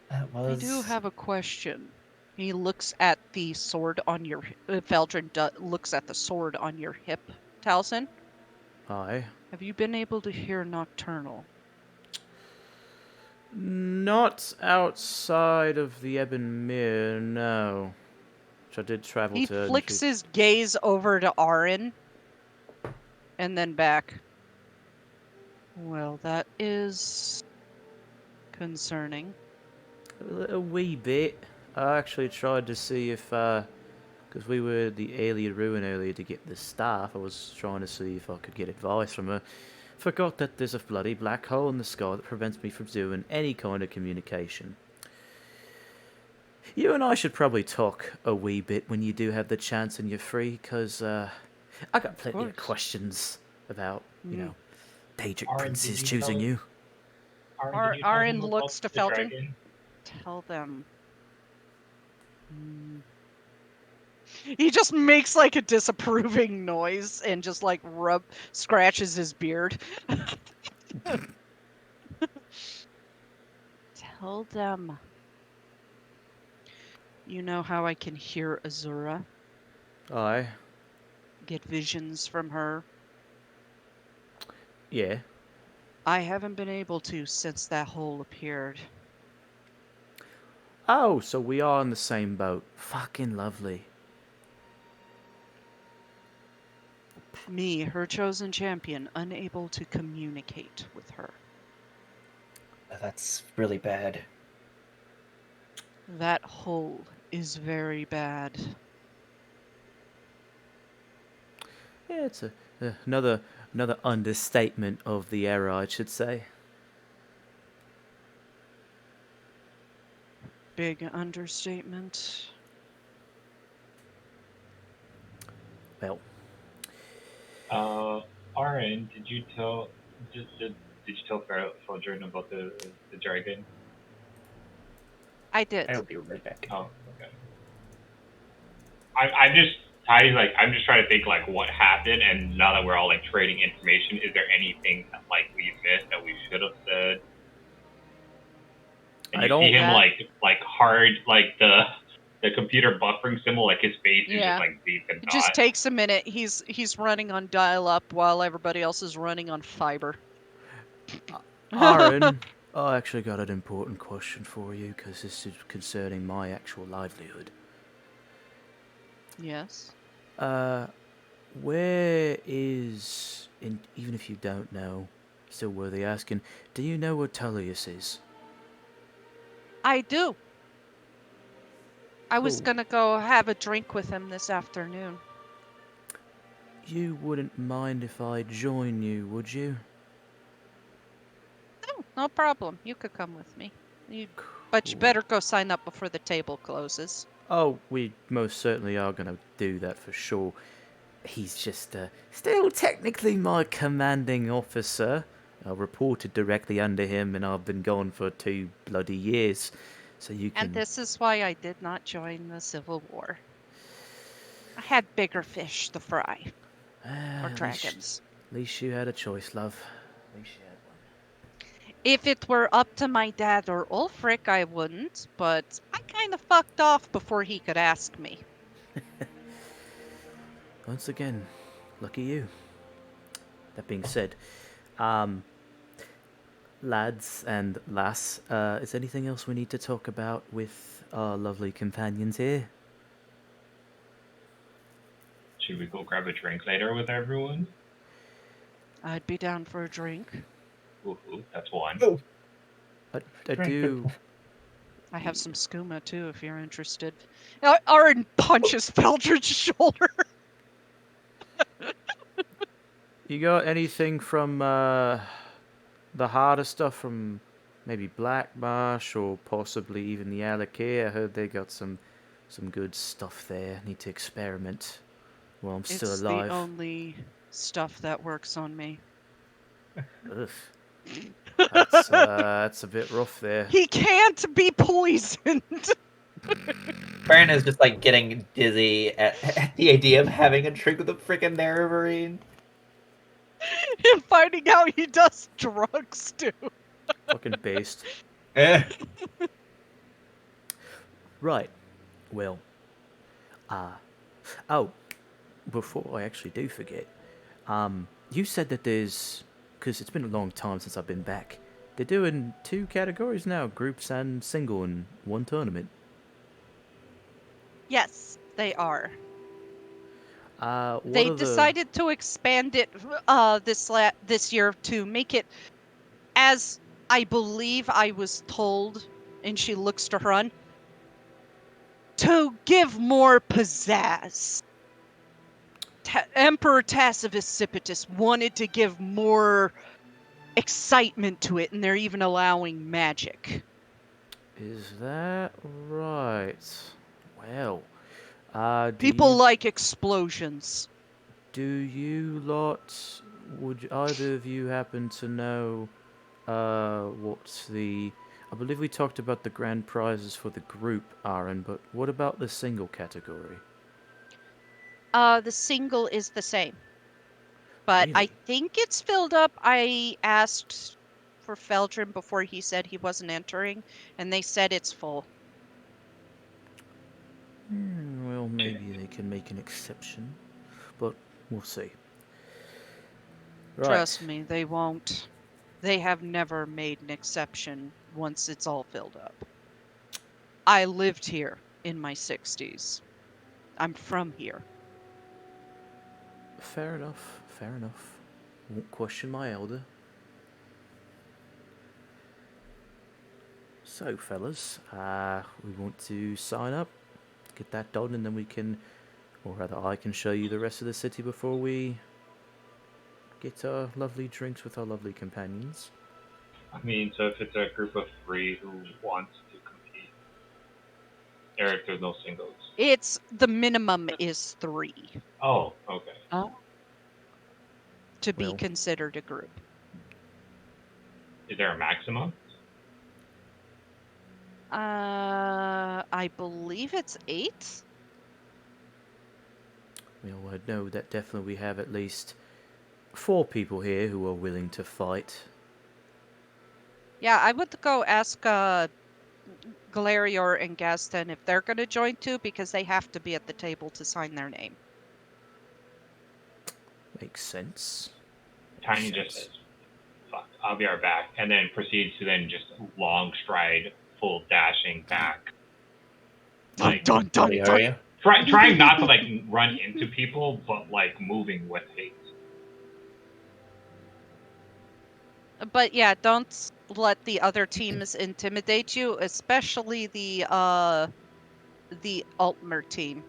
that I was... do have a question. He looks at the sword on your... Feldrin looks at the sword on your hip, Taliesin. Aye. Have you been able to hear Nocturnal? Not outside of the Ebon Mere, no. Which I did travel He to. flicks his gaze over to Aaron, and then back. Well, that is concerning. A wee bit. I actually tried to see if, because we were at the Alien Ruin earlier to get the staff, I was trying to see if I could get advice from her. Forgot that there's a bloody black hole in the sky that prevents me from doing any kind of communication. You and I should probably talk a wee bit when you do have the chance and you're free, because I got plenty of questions about, you know, Daedric Aaron, princes did you choosing tell- you. Aaron, did you tell Aaron him about looks to the Feldrin. dragon? Tell them. He just makes like a disapproving noise and just like scratches his beard. Tell them. You know how I can hear Azura? Aye. Get visions from her? Yeah. I haven't been able to since that hole appeared. Oh, so we are in the same boat. Fucking lovely. Me, her chosen champion, unable to communicate with her. That's really bad. That hole is very bad. Yeah, it's another understatement of the era, I should say. Big understatement. Well, Aaron, did you tell did you tell Feldrin about the dragon? I did. I'll be right back. Oh, okay. I'm just I'm just trying to think like what happened, and now that we're all like trading information, is there anything that like we missed that we should have said? And I you don't- see him Yeah. like hard like the computer buffering symbol, like his face is Yeah. just like deep in It thought. just takes a minute. He's running on dial-up while everybody else is running on fiber. Aaron, I actually got an important question for you because this is concerning my actual livelihood. Yes. Where is, and even if you don't know, still worthy asking, do you know what Tullius is? I do. I was Cool. gonna go have a drink with him this afternoon. You wouldn't mind if I join you, would you? Oh, no problem. You could come with me. But you better go sign up before the table closes. Oh, we most certainly are going to do that for sure. He's just still technically my commanding officer. I reported directly under him, and I've been gone for 2 bloody years. So you can. And this is why I did not join the Civil War. I had bigger fish to fry. Or At dragons. least you had a choice, love. At least you had one. If it were up to my dad or Ulfric, I wouldn't, but I kind of fucked off before he could ask me. Once again, lucky you. That being said, lads and lass, is there anything else we need to talk about with our lovely companions here? Should we go grab a drink later with everyone? I'd be down for a drink. Ooh, that's one. Oh. I do. I have some skooma too, if you're interested. Aaron punches Feldridge's shoulder. You got anything from the harder stuff from maybe Black Marsh or possibly even the Alakir? I heard they got some good stuff there. Need to experiment while I'm still It's alive. the only stuff that works on me. Ugh. That's a bit rough there. He can't be poisoned. Baron is just like getting dizzy at the idea of having a drink with a freaking Nerevarine. And finding out he does drugs too. Fucking based. Right. Well. Oh, before I actually do forget, you said that there's, because it's been a long time since I've been back, they're doing 2 categories now, groups and single in one tournament. Yes, they are. What They are decided to expand it this year to make it, as I believe I was told, and she looks to Hrun, to give more pizzazz. Emperor Tacitus wanted to give more excitement to it, and they're even allowing magic. Is that right? Well, People like explosions. Do you lot, would either of you happen to know what's the, I believe we talked about the grand prizes for the group, Aaron, but what about the single category? The single is the same. But I Really? think it's filled up. I asked for Feldrin before he said he wasn't entering, and they said it's full. Well, maybe they can make an exception, but we'll see. Right. Trust me, they won't. They have never made an exception once it's all filled up. I lived here in my 60s. I'm from here. Fair enough, fair enough. Won't question my elder. So, fellas, we want to sign up, get that done, and then we can, or rather I can show you the rest of the city before we get our lovely drinks with our lovely companions. I mean, so if it's a group of 3 who wants to compete, or if there's no singles. It's the minimum is 3 Oh, okay. to be Well. considered a group. Is there a maximum? I believe it's 8. Well, I know that definitely we have at least 4 people here who are willing to fight. Yeah, I would go ask Galerior and Gaston if they're going to join too, because they have to be at the table to sign their name. Makes sense. Tiny just says, fuck, I'll be right back, and then proceeds to then just long stride, full dashing back. Like, Dun, dun, Really, dun. are you? trying not to, like, run into people, but, like, moving with haste. But yeah, don't let the other teams intimidate you, especially the Altmer team.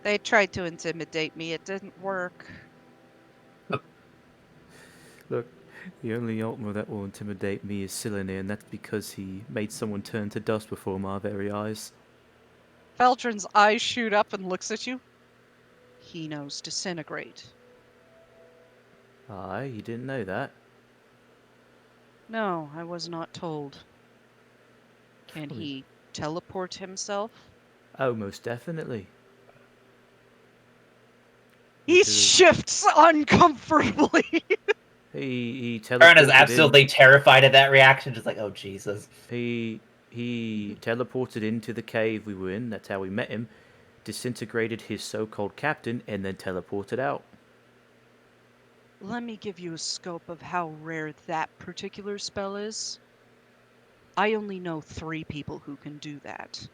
They tried to intimidate me. It didn't work. Look, the only Altmer that will intimidate me is Silenir, and that's because he made someone turn to dust before my very eyes. Feldrin's eyes shoot up and looks at you. He knows disintegrate. Aye, you didn't know that? No, I was not told. Can he teleport himself? Oh, most definitely. He shifts uncomfortably. He Aaron is teleported absolutely terrified at that reaction, just like, oh Jesus. He teleported into the cave we were in. That's how we met him. Disintegrated his so-called captain, and then teleported out. Let me give you a scope of how rare that particular spell is. I only know 3 people who can do that.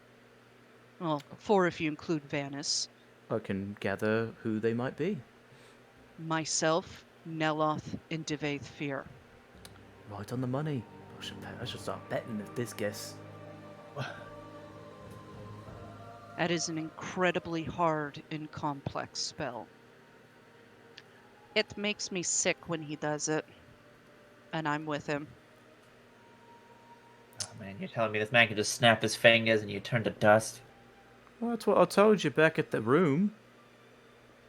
Well, 4 if you include Vanis. I can gather who they might be. Myself, Neloth, and Devaith Fear. Right on the money. I should start betting at this guess. That is an incredibly hard and complex spell. It makes me sick when he does it. And I'm with him. Oh man, you're telling me this man can just snap his fingers and you turn to dust? Well, that's what I told you back at the room.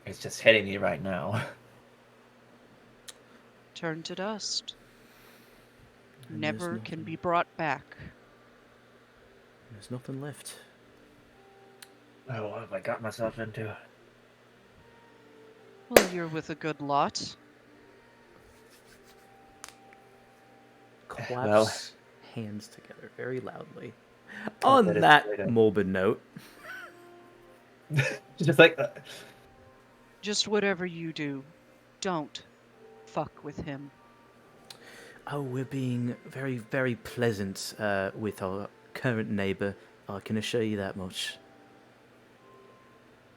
It's just hitting you right now. Turn to dust. And Never can be brought back. There's nothing left. Oh, what have I got myself into? Well, you're with a good lot. Claps hands together very loudly. Oh, On that right. morbid note. Just like... Just whatever you do, don't fuck with him. Oh, we're being very, very pleasant with our current neighbour. I can assure you that much.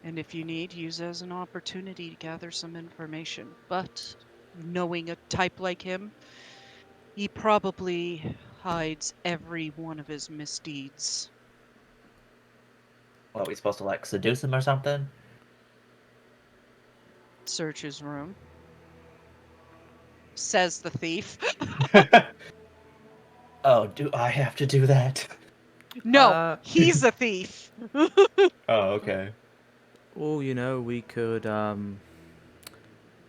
And if you need, use it as an opportunity to gather some information. But knowing a type like him, he probably hides every one of his misdeeds. What, are we supposed to, like, seduce him or something? Search his room. Says the thief. Oh, do I have to do that? No, he's a thief. Oh, okay. Or, you know, we could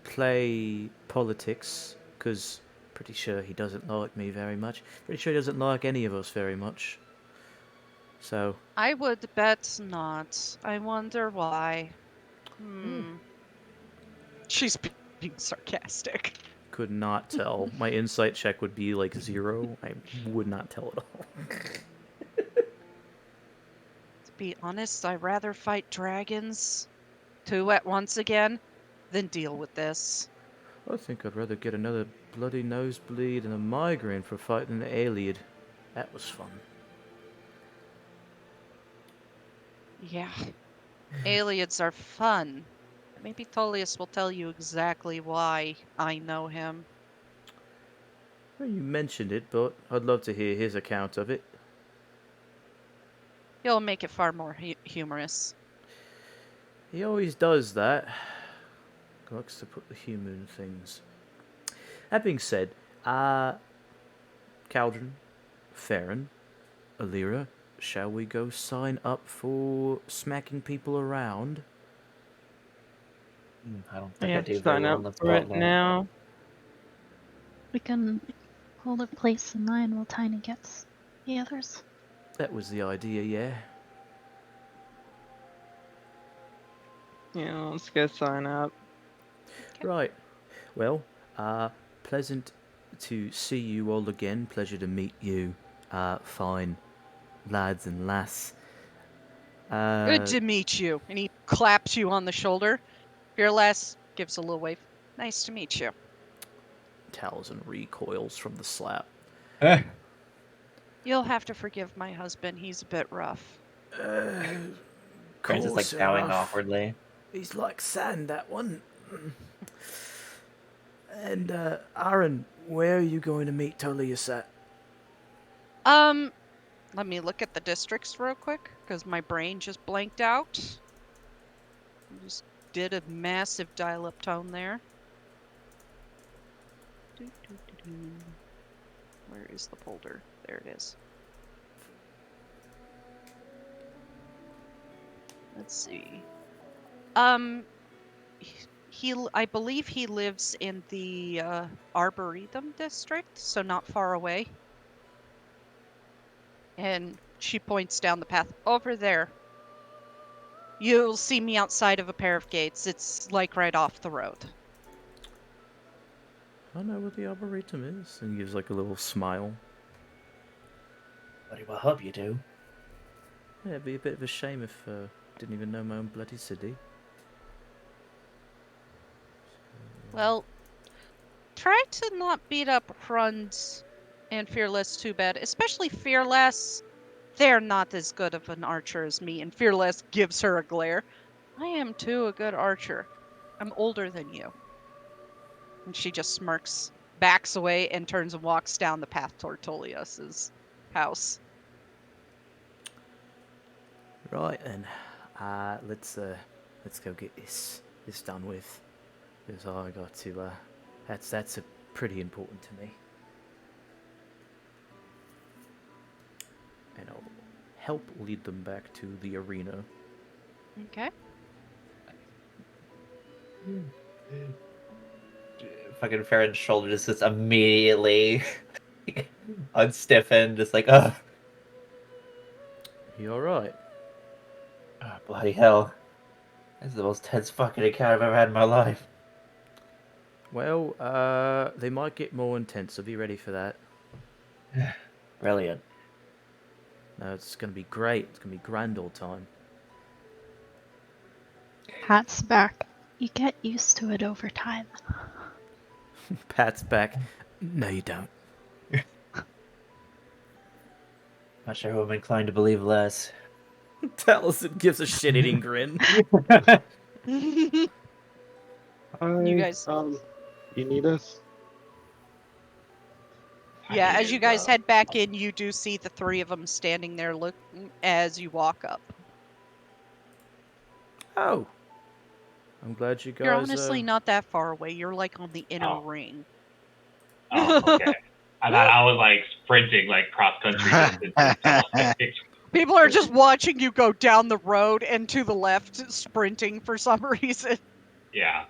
play politics, because pretty sure he doesn't like me very much. Pretty sure he doesn't like any of us very much. So... I would bet not. I wonder why. She's being sarcastic. Could not tell. My insight check would be like 0. I would not tell at all. To be honest, I'd rather fight dragons 2 at once again than deal with this. I think I'd rather get another bloody nosebleed and a migraine for fighting the Aliad. That was fun. Yeah. Aliens are fun. Maybe Tullius will tell you exactly why I know him. Well, you mentioned it, but I'd love to hear his account of it. He'll make it far more humorous. He always does that. Likes to put the humour in things. That being said, Caldron, Farron, Alira, shall we go sign up for smacking people around? I don't I think I have do to very sign well up in the for it spotlight. now. We can hold a place in line while Tiny gets the others. That was the idea, yeah. Yeah, let's go sign up. Right. Well, pleasant to see you all again. Pleasure to meet you, fine lads and lass. Good to meet you. And he claps you on the shoulder. Fearless gives a little wave. Nice to meet you. Taliesin recoils from the slap. You'll have to forgive my husband. He's a bit rough. Grant's just like bowing awkwardly. He's like sand, that one. And, Aaron, where are you going to meet Tullius at? Let me look at the districts real quick, because my brain just blanked out. I just did a massive dial-up tone there. Where is the folder? There it is. Let's see. I believe he lives in the Arboretum district, so not far away. And she points down the path over there. You'll see me outside of a pair of gates. It's like right off the road. I know what the Arboretum is. And he gives like a little smile. Bloody well hope you do. Yeah, it'd be a bit of a shame if didn't even know my own bloody city. Well, try to not beat up Hrund and Fearless too bad, especially Fearless. They're not as good of an archer as me, and Fearless gives her a glare. I am too a good archer. I'm older than you. And she just smirks, backs away, and turns and walks down the path toward Tullius's house. Right then, let's go get this done with, because I got to. That's pretty important to me. And I'll help lead them back to the arena. Okay. Fucking Farron's shoulder just immediately unstiffened, just like, ugh. You alright? Oh, bloody hell. This is the most tense fucking encounter I've ever had in my life. Well, they might get more intense, so be ready for that. Brilliant. No, it's gonna be great. It's gonna be grand old time. Pat's back. You get used to it over time. Pat's back. No, you don't. Not sure who I'm inclined to believe less. Taliesin gives a shit-eating grin. You guys. You need us? Yeah, as you guys head back in, you do see the three of them standing there looking as you walk up. Oh. I'm glad you guys... You're honestly not that far away. You're like on the inner ring. Oh, okay. I thought I was like sprinting like cross country distance. People are just watching you go down the road and to the left, sprinting for some reason. Yeah.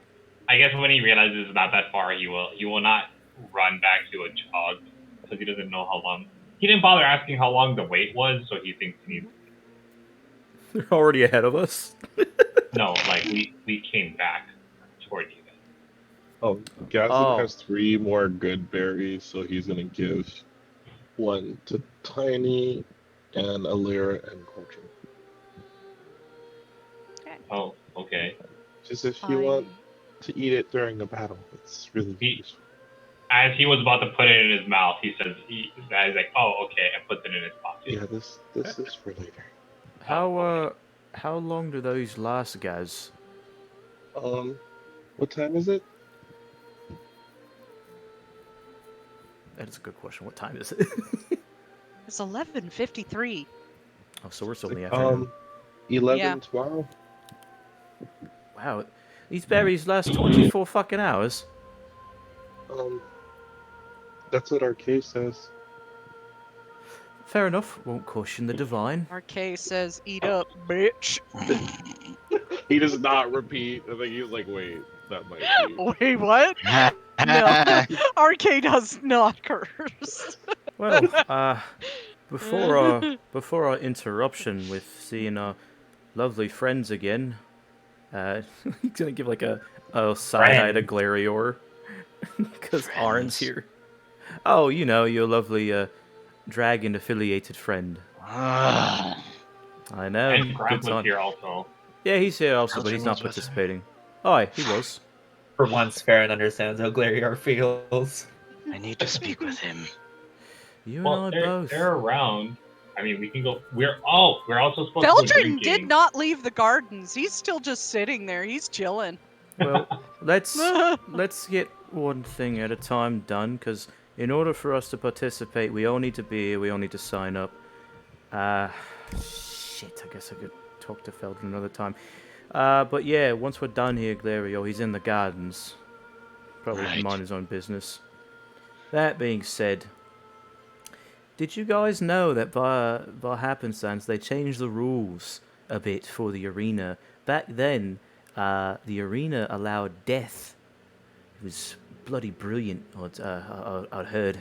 I guess when he realizes it's not that far, he will not run back to a jog because he doesn't know how long. He didn't bother asking how long the wait was, so he thinks he needs. They're already ahead of us. No, like we came back toward you guys. Oh, Gazin Oh. has 3 more good berries, so he's gonna give 1 to Tiny and Alira and Coltrane. Oh, okay. Just if you want to eat it during a battle. It's really useful. As he was about to put it in his mouth, he says, he's like, oh, okay, and puts it in his pocket. Yeah, this is for later. How long do those last, guys? What time is it? That is a good question. What time is it? It's 11:53. Oh, so we're still in the afternoon. 11, Yeah. 12. Wow, these berries last 24 fucking hours. That's what our case says. Fair enough. Won't caution the divine. RK says, "Eat up, bitch." He does not repeat. I think he's like, wait, that might be. Wait, what? No, RK does not curse. Well, before our interruption with seeing our lovely friends again, he's gonna give like a side eye to Glarior because Arn's here. Oh, you know, your lovely dragon affiliated friend. I know. And good Grant was time. here also. Yeah, he's here also, but he's not Elder's with her. participating. Oh, he was. For once, Farron understands how Glarior feels. I need to speak with him. You Well, and I both. they're around. I mean, we can go. We're also supposed to go Feldrin drinking. did not leave the gardens. He's still just sitting there. He's chilling. Well, let's get one thing at a time done, because in order for us to participate, we all need to be here. We all need to sign up. Shit. I guess I could talk to Feldrin another time. But yeah, once we're done here, Glario, he's in the gardens. Probably Right. mind his own business. That being said, did you guys know that by happenstance they changed the rules a bit for the arena? Back then, the arena allowed death. It was bloody brilliant, I'd heard.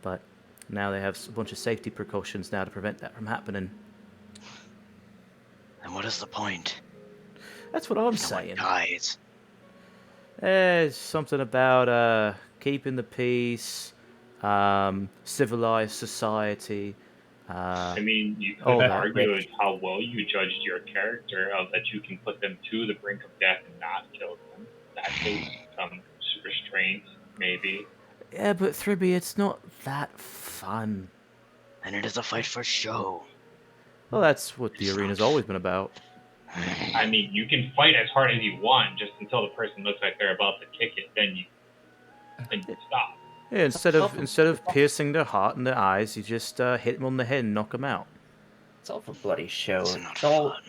But now they have a bunch of safety precautions now to prevent that from happening. And what is the point? That's what I'm No one saying. dies. Something about keeping the peace, civilized society. I mean, you Oh, could that argue rich. is how well you judged your character, of that you can put them to the brink of death and not kill them. That takes some restraint, maybe. Yeah, but Thribby, it's not that fun. And it is a fight for show. Well, that's what the arena's always been about. I mean, you can fight as hard as you want, just until the person looks like they're about to kick it, then you stop. Yeah, instead of piercing their heart and their eyes, you just hit them on the head and knock them out. It's all for bloody show. It's not It's all fun.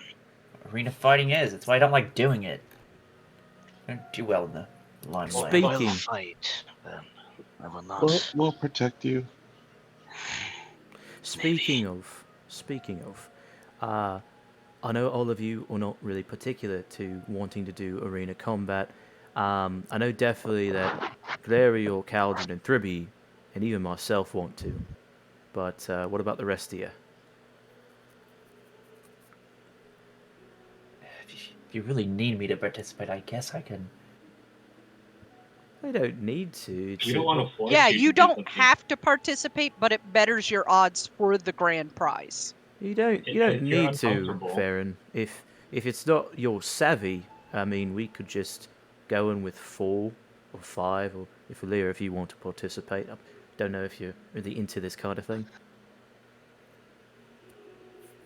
arena fighting is. It's why I don't like doing it. I don't do well in the limelight. Speak- If I will Speaking. fight, then I will not. We'll protect you. Speaking of, I know all of you are not really particular to wanting to do arena combat. I know definitely that Glario, Caldron, and Thribby, and even myself want to. But what about the rest of you? If you really need me to participate, I guess I can. I don't need to. It's We don't want to force Yeah, you you to do don't something. have to participate, but it betters your odds for the grand prize. You don't If you're need to, uncomfortable. Farron. If it's not your savvy, I mean, we could just go in with 4 or 5, or if you want to participate. I don't know if you're really into this kind of thing.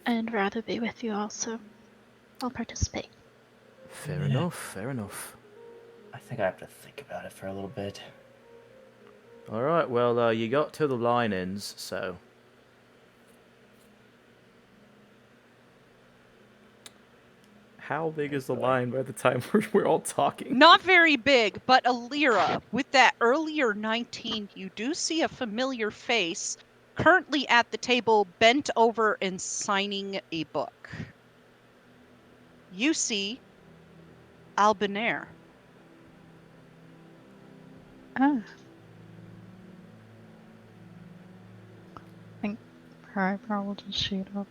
I'd rather be with you also. I'll participate. Fair Yeah. enough. Fair enough. I think I have to think about it for a little bit. All right. Well, you got till the line ends, so. How big is the line by the time we're all talking? Not very big, but Alira, with that earlier 19, you do see a familiar face currently at the table, bent over and signing a book. You see Albinair. Ah. I think her eyebrow will just shoot up.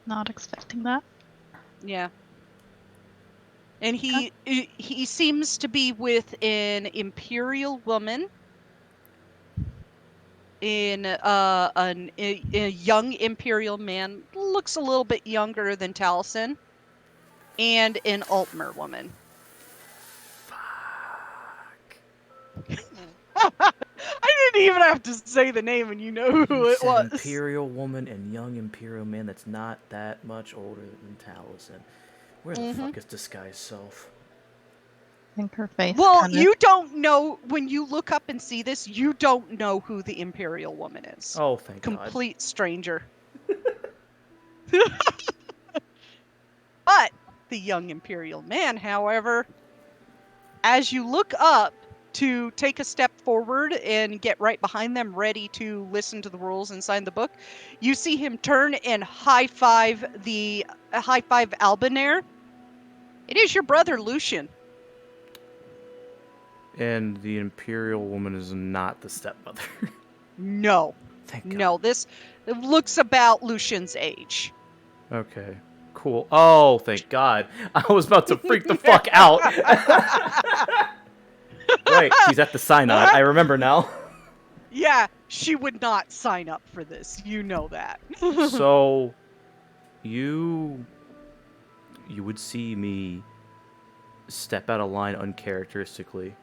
Not expecting that. Yeah. And he seems to be with an imperial woman, in a young imperial man, looks a little bit younger than Taliesin. and an Altmer woman. I didn't even have to say the name, and you know who You it said was. Imperial woman and young Imperial man that's not that much older than Taliesin. Where the fuck is this guy's self? I think her face Well, kinda... you don't know, when you look up and see this, you don't know who the Imperial woman is. Oh, thank God. Complete stranger. But the young Imperial man, however, as you look up to take a step forward and get right behind them, ready to listen to the rules and sign the book, you see him turn and high five Albinair. It is your brother, Lucian. And the Imperial woman is not the stepmother. No. Thank God. No, this looks about Lucian's age. Okay. Cool. Oh, thank God. I was about to freak the fuck out. Right, she's at the synod. I remember now. Yeah, she would not sign up for this. You know that. So, you would see me step out of line uncharacteristically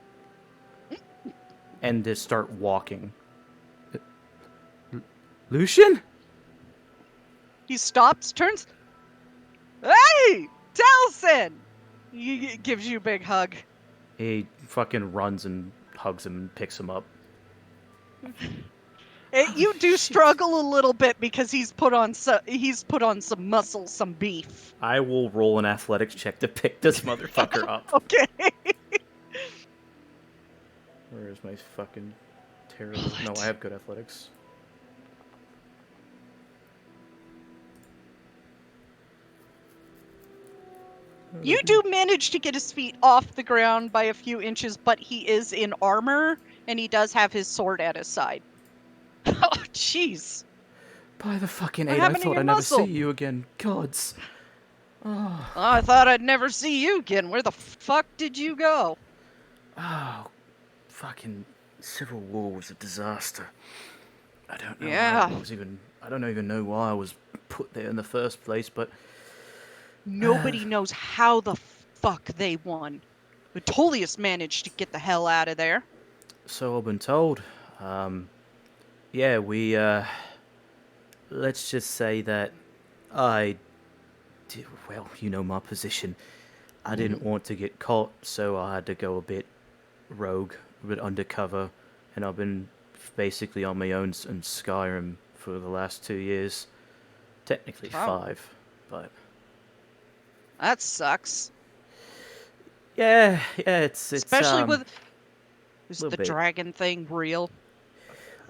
and just start walking. Lucian? He stops, turns. Hey, Taliesin! He gives you a big hug. He fucking runs and hugs him and picks him up. You do struggle a little bit because he's put on some muscle, some beef. I will roll an athletics check to pick this motherfucker up. Okay. Where is my fucking terrible... No, I have good athletics. You do manage to get his feet off the ground by a few inches, but he is in armor, and he does have his sword at his side. Oh, jeez. By the fucking What eight, I happened to thought your I'd never muscle? see you again. Gods. Oh. I thought I'd never see you again. Where the fuck did you go? Oh, fucking Civil War was a disaster. I don't know. Yeah. I don't even know why I was put there in the first place, but Nobody knows how the fuck they won. But Tullius managed to get the hell out of there. so I've been told. Yeah, we let's just say that I did, well, you know my position. I didn't want to get caught, so I had to go a bit rogue, a bit undercover, and I've been basically on my own in Skyrim for the last 2 years. Technically Wow. 5, but That sucks. yeah, it's Especially with... Is little the bit. dragon thing real?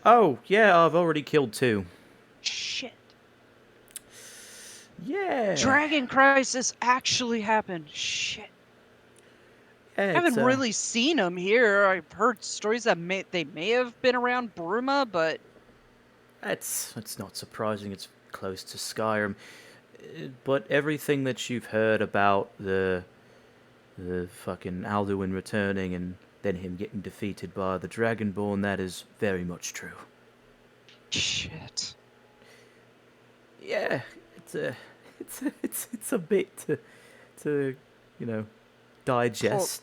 Oh, yeah, I've already killed 2. Shit. Yeah. Dragon Crisis actually happened. Shit. Yeah, I haven't really seen them here. I've heard stories that they may have been around Bruma, but It's not surprising. It's close to Skyrim, but everything that you've heard about the fucking Alduin returning and then him getting defeated by the Dragonborn, that is very much true. shit. Yeah, it's a bit to digest.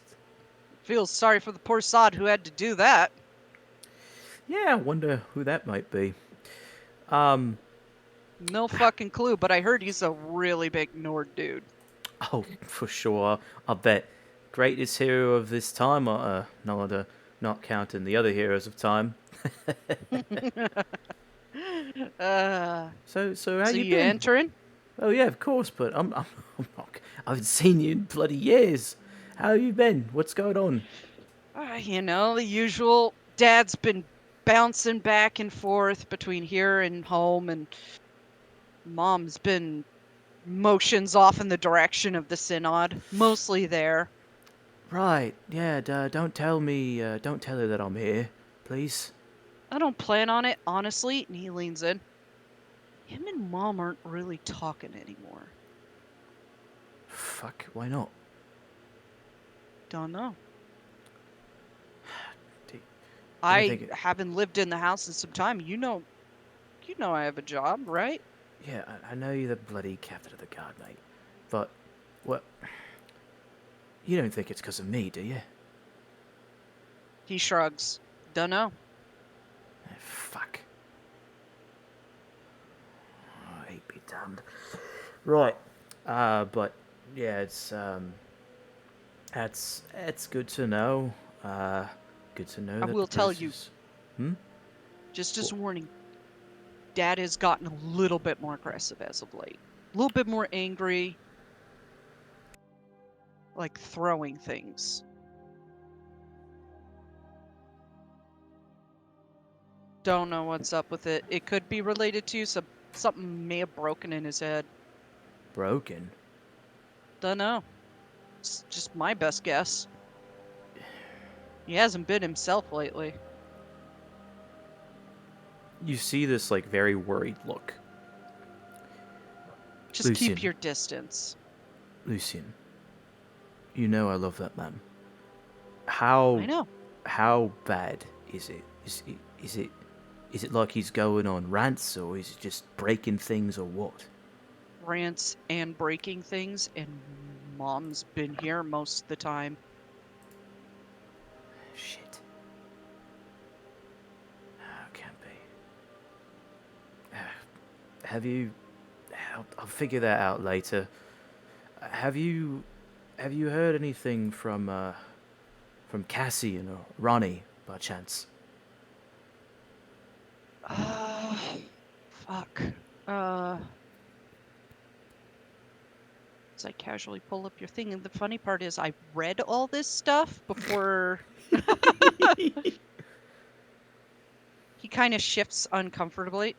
Feel sorry for the poor sod who had to do that. Yeah, I wonder who that might be. No fucking clue, but I heard he's a really big Nord dude. Oh, for sure. I bet. Greatest hero of this time, not counting the other heroes of time. So how So you you been? entering? Oh yeah, of course, but I'm not, I haven't seen you in bloody years. How have you been? What's going on? The usual. Dad's been bouncing back and forth between here and home, and Mom's been motions off in the direction of the synod, mostly there. Right, yeah, don't tell her that I'm here, please. I don't plan on it, honestly. And he leans in. Him and Mom aren't really talking anymore. Fuck, why not? Don't know. Do- I think it- haven't lived in the house in some time. You know I have a job, right? Yeah, I know you're the bloody captain of the guard, mate. But What? You don't think it's because of me, do you? He shrugs. Dunno. Fuck. Oh, hate be damned. Right. But yeah, it's that's good to know. Good to know I that will the tell Bruce you. is- Just as a warning, Dad has gotten a little bit more aggressive as of late. A little bit more angry. Like throwing things. Don't know what's up with it. It could be related to something may have broken in his head. broken. Dunno. It's just my best guess. He hasn't been himself lately. You see this like very worried look. Just keep Lucian. your distance. Lucian, you know I love that man. I know. How bad is it? Is it like he's going on rants, or is it just breaking things, or what? Rants and breaking things, and Mom's been here most of the time. Shit. Oh, can't be. Have you? I'll figure that out later. Have you heard anything from Cassian or Ronnie by chance? Fuck. As I casually pull up your thing, and the funny part is I read all this stuff before. He kind of shifts uncomfortably.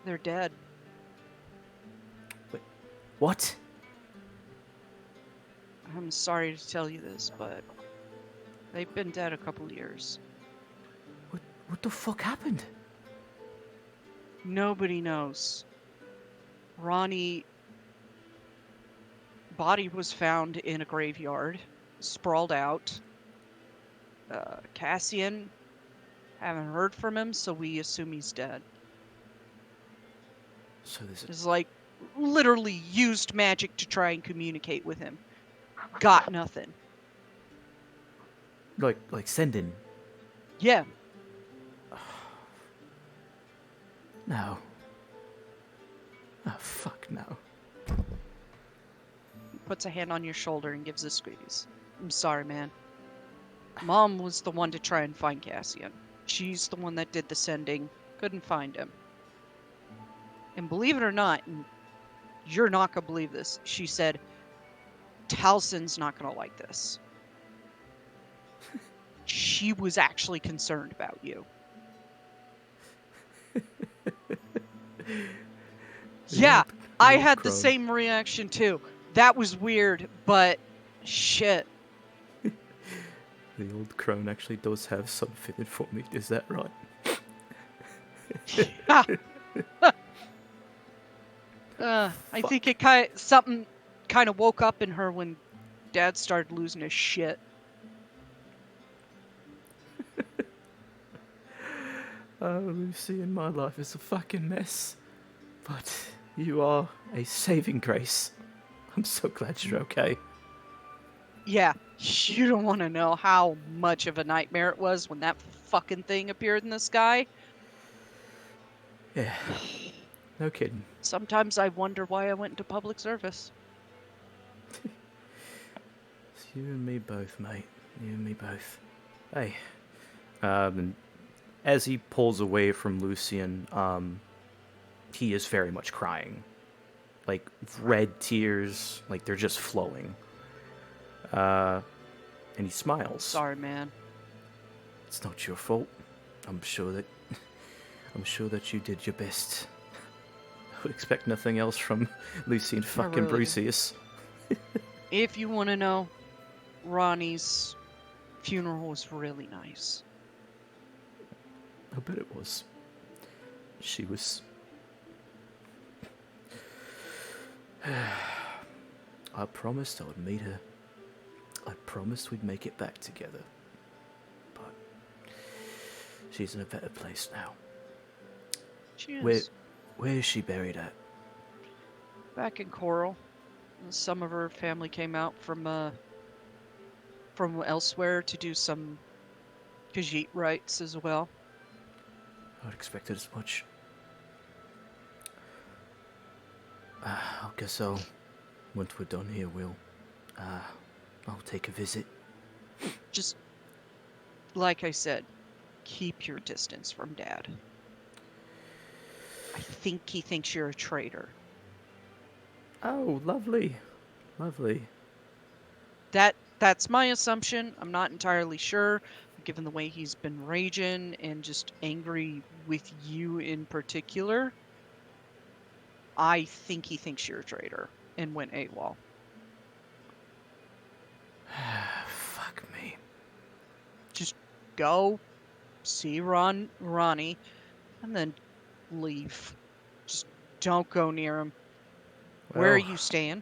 They're dead. What? I'm sorry to tell you this, but they've been dead a couple years. What the fuck happened? Nobody knows. Ronnie body was found in a graveyard, sprawled out. Cassian, haven't heard from him, so we assume he's dead. So there's It's like literally used magic to try and communicate with him. Got nothing. like sending. Yeah. No. Oh fuck no. Puts a hand on your shoulder and gives a squeeze. I'm sorry, man. Mom was the one to try and find Cassian. She's the one that did the sending. Couldn't find him. And believe it or not, and you're not gonna believe this, she said, Talson's not gonna like this. She was actually concerned about you. Yeah, I had the same reaction too. That was weird, but shit. The old crone actually does have something in for me, is that right? I think something kind of woke up in her when Dad started losing his shit. Oh, Lucy, in my life is a fucking mess. But you are a saving grace. I'm so glad you're okay. Yeah, you don't want to know how much of a nightmare it was when that fucking thing appeared in the sky. Yeah, no kidding. Sometimes I wonder why I went into public service. It's you and me both, mate. You and me both. Hey. And as he pulls away from Lucian, he is very much crying. Like, red tears, like they're just flowing. And he smiles. Sorry, man. It's not your fault. I'm sure that you did your best. I would expect nothing else from Lucian fucking really Brucius. If you want to know, Ronnie's funeral was really nice. I bet it was. She was... I promised I would meet her. I promised we'd make it back together. But she's in a better place now. She is. Where is she buried at? Back in Coral, some of her family came out from elsewhere to do some Khajiit rites as well. I would expect it as much. I guess once we're done here, I'll take a visit. Just like I said, keep your distance from Dad. I think he thinks you're a traitor. Oh, lovely. Lovely. That's my assumption. I'm not entirely sure, given the way he's been raging and just angry with you in particular. I think he thinks you're a traitor and went AWOL. Fuck me. Just go see Ronnie and then leave. Just don't go near him. Where are Well, you staying?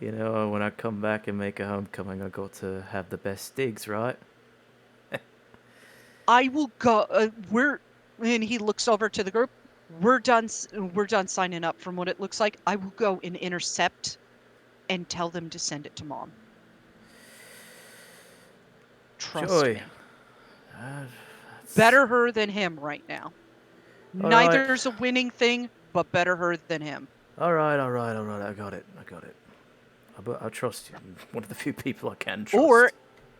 You know, when I come back and make a homecoming, I got to have the best digs, right? I will go. And he looks over to the group. We're done signing up. From what it looks like, I will go and intercept and tell them to send it to Mom. Trust Joy. me. That's- Better her than him right now. All Neither's a winning thing, but better her than him. All right. I got it. I trust you. One of the few people I can trust. Or,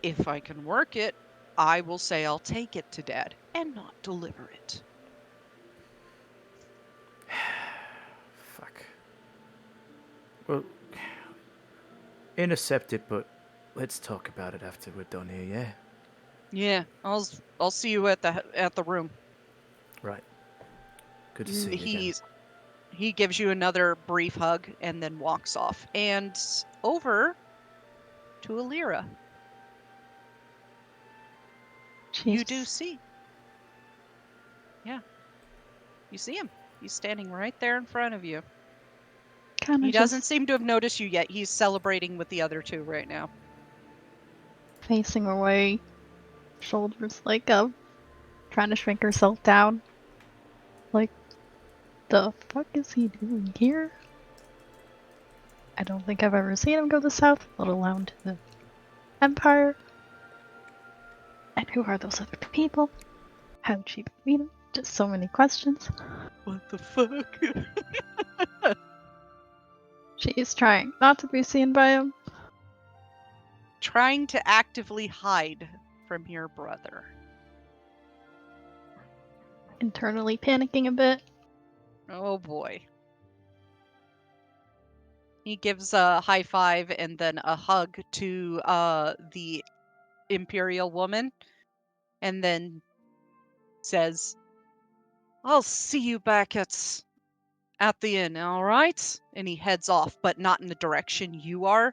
if I can work it, I will say I'll take it to Dad and not deliver it. Fuck. Well, intercept it, but let's talk about it after we're done here, yeah? Yeah, I'll see you at the room. Right. Good to see you again. He gives you another brief hug and then walks off. And over to Alira. You do see. Yeah. You see him. He's standing right there in front of you. Kinda He doesn't just seem to have noticed you yet. He's celebrating with the other two right now. facing away, shoulders like trying to shrink herself down. Like, the fuck is he doing here? I don't think I've ever seen him go to the south, let alone to the Empire. And who are those other people? How did she meet him? Just so many questions. What the fuck? She's trying not to be seen by him. Trying to actively hide from your brother. Internally panicking a bit. Oh boy. He gives a high five and then a hug to the Imperial woman and then says, I'll see you back at the inn, all right? And he heads off, but not in the direction you are,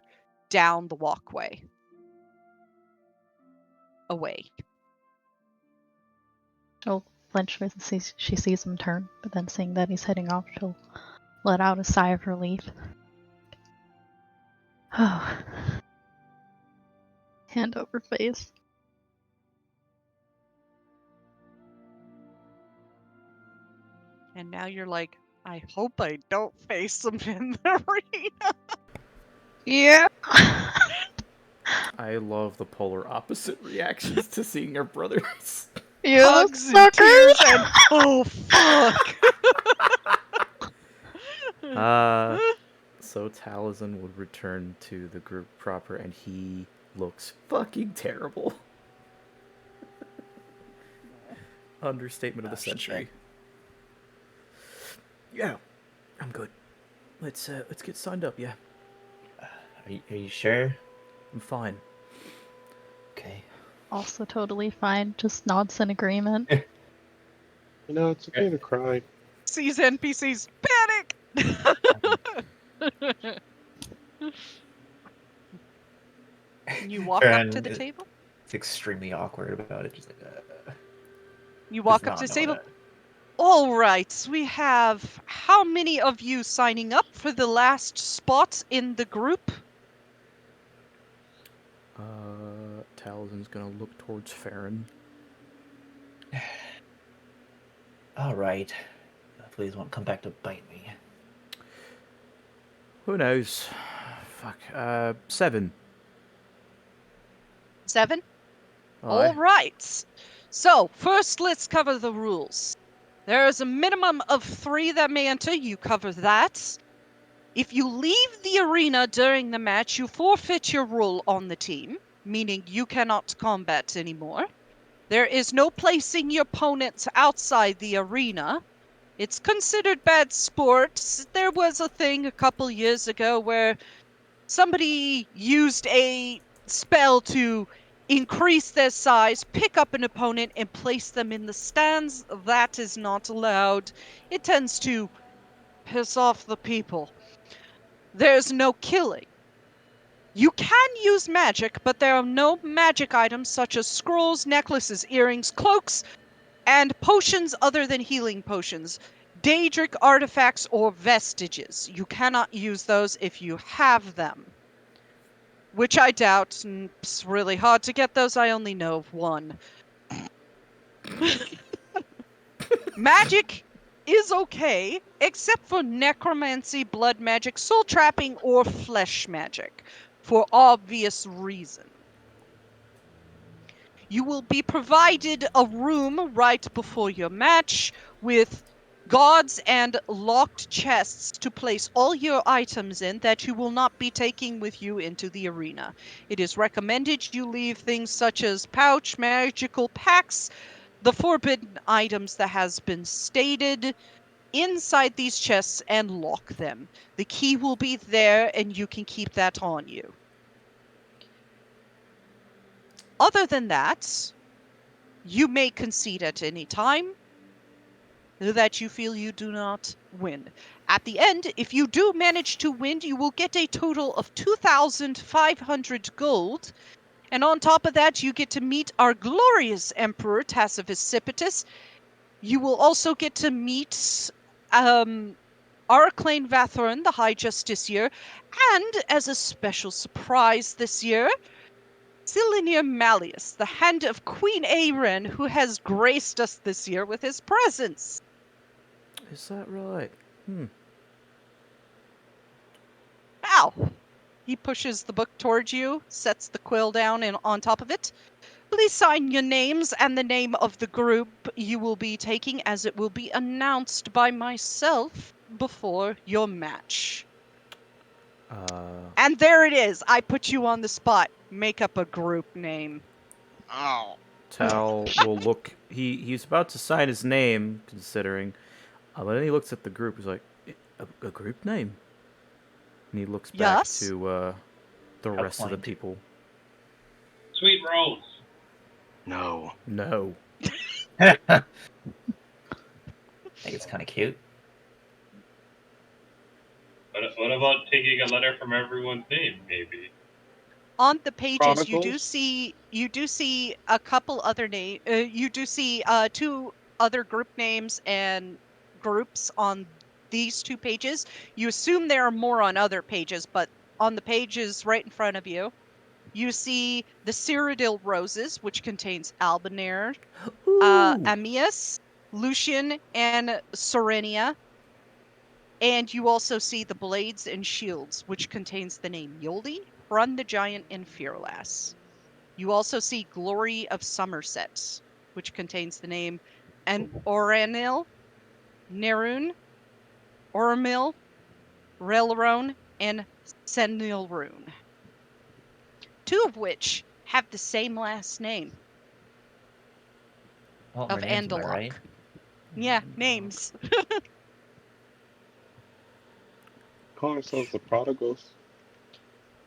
down the walkway. Away. She'll flinch when she sees him turn, but then seeing that he's heading off, she'll let out a sigh of relief. Oh. Hand over face. And now you're like, I hope I don't face him in the arena. Yeah. I love the polar opposite reactions to seeing your brothers. You Hugs and suckers! tears and oh fuck. So Taliesin would return to the group proper, and he looks fucking terrible. Understatement of the century. Shit. Yeah, I'm good. Let's get signed up. Yeah, Are you sure? I'm fine. Okay. Also totally fine, just nods in agreement. You know, it's okay to cry. Sees NPCs panic. You walk up to the table. It's extremely awkward about it. Just like, You walk up to the table. All right, we have how many of you signing up for the last spot in the group? Taliesin's gonna look towards Farron. All right. Hopefully, these won't come back to bite me. Who knows? Fuck. 7. 7? Aye. All right. So, first let's cover the rules. There is a minimum of 3 that may enter. You cover that. If you leave the arena during the match, you forfeit your role on the team, meaning you cannot combat anymore. There is no placing your opponents outside the arena. It's considered bad sport. There was a thing a couple years ago where somebody used a spell to increase their size, pick up an opponent, and place them in the stands. That is not allowed. It tends to piss off the people. There's no killing. You can use magic, but there are no magic items such as scrolls, necklaces, earrings, cloaks, and potions other than healing potions. Daedric artifacts or vestiges. You cannot use those if you have them. Which I doubt. It's really hard to get those. I only know of one. Magic is okay, except for necromancy, blood magic, soul trapping, or flesh magic, for obvious reasons. You will be provided a room right before your match with guards and locked chests to place all your items in that you will not be taking with you into the arena. It is recommended you leave things such as pouch, magical packs, the forbidden items that has been stated inside these chests and lock them. The key will be there and you can keep that on you. Other than that, you may concede at any time that you feel you do not win. At the end, if you do manage to win, you will get a total of 2,500 gold. And on top of that, you get to meet our glorious Emperor, Tacitus. You will also get to meet Arclane Vathorn, the High Justiciar, and as a special surprise this year, Silenier Malleus, the hand of Queen Aeren, who has graced us this year with his presence. Is that right? Ow! He pushes the book towards you, sets the quill down and on top of it. Please sign your names and the name of the group you will be taking, as it will be announced by myself before your match. And there it is. I put you on the spot. Make up a group name. Oh. Tal will look. He's about to sign his name, considering. But then he looks at the group. He's like, a group name? And he looks back Yes? to the rest of the people. Sweet Rose. No. No. I think it's kind of cute. What about taking a letter from everyone's name, maybe? On the pages, you do Chronicles? see a couple other names. You do see 2 other group names and groups on these 2 pages. You assume there are more on other pages, but on the pages right in front of you, you see the Cyrodiil Roses, which contains Albinair, Ammius, Lucian, and Serenia. And you also see the Blades and Shields, which contains the name Yoldi, Hrun the Giant, and Fearlass. You also see Glory of Somerset, which contains the name Oranil, Nerun, Ormil, Relrone, and Senilrune. 2 of which have the same last name Well, of their names, am I Andalok. right? Yeah, names. Call ourselves the Prodigals.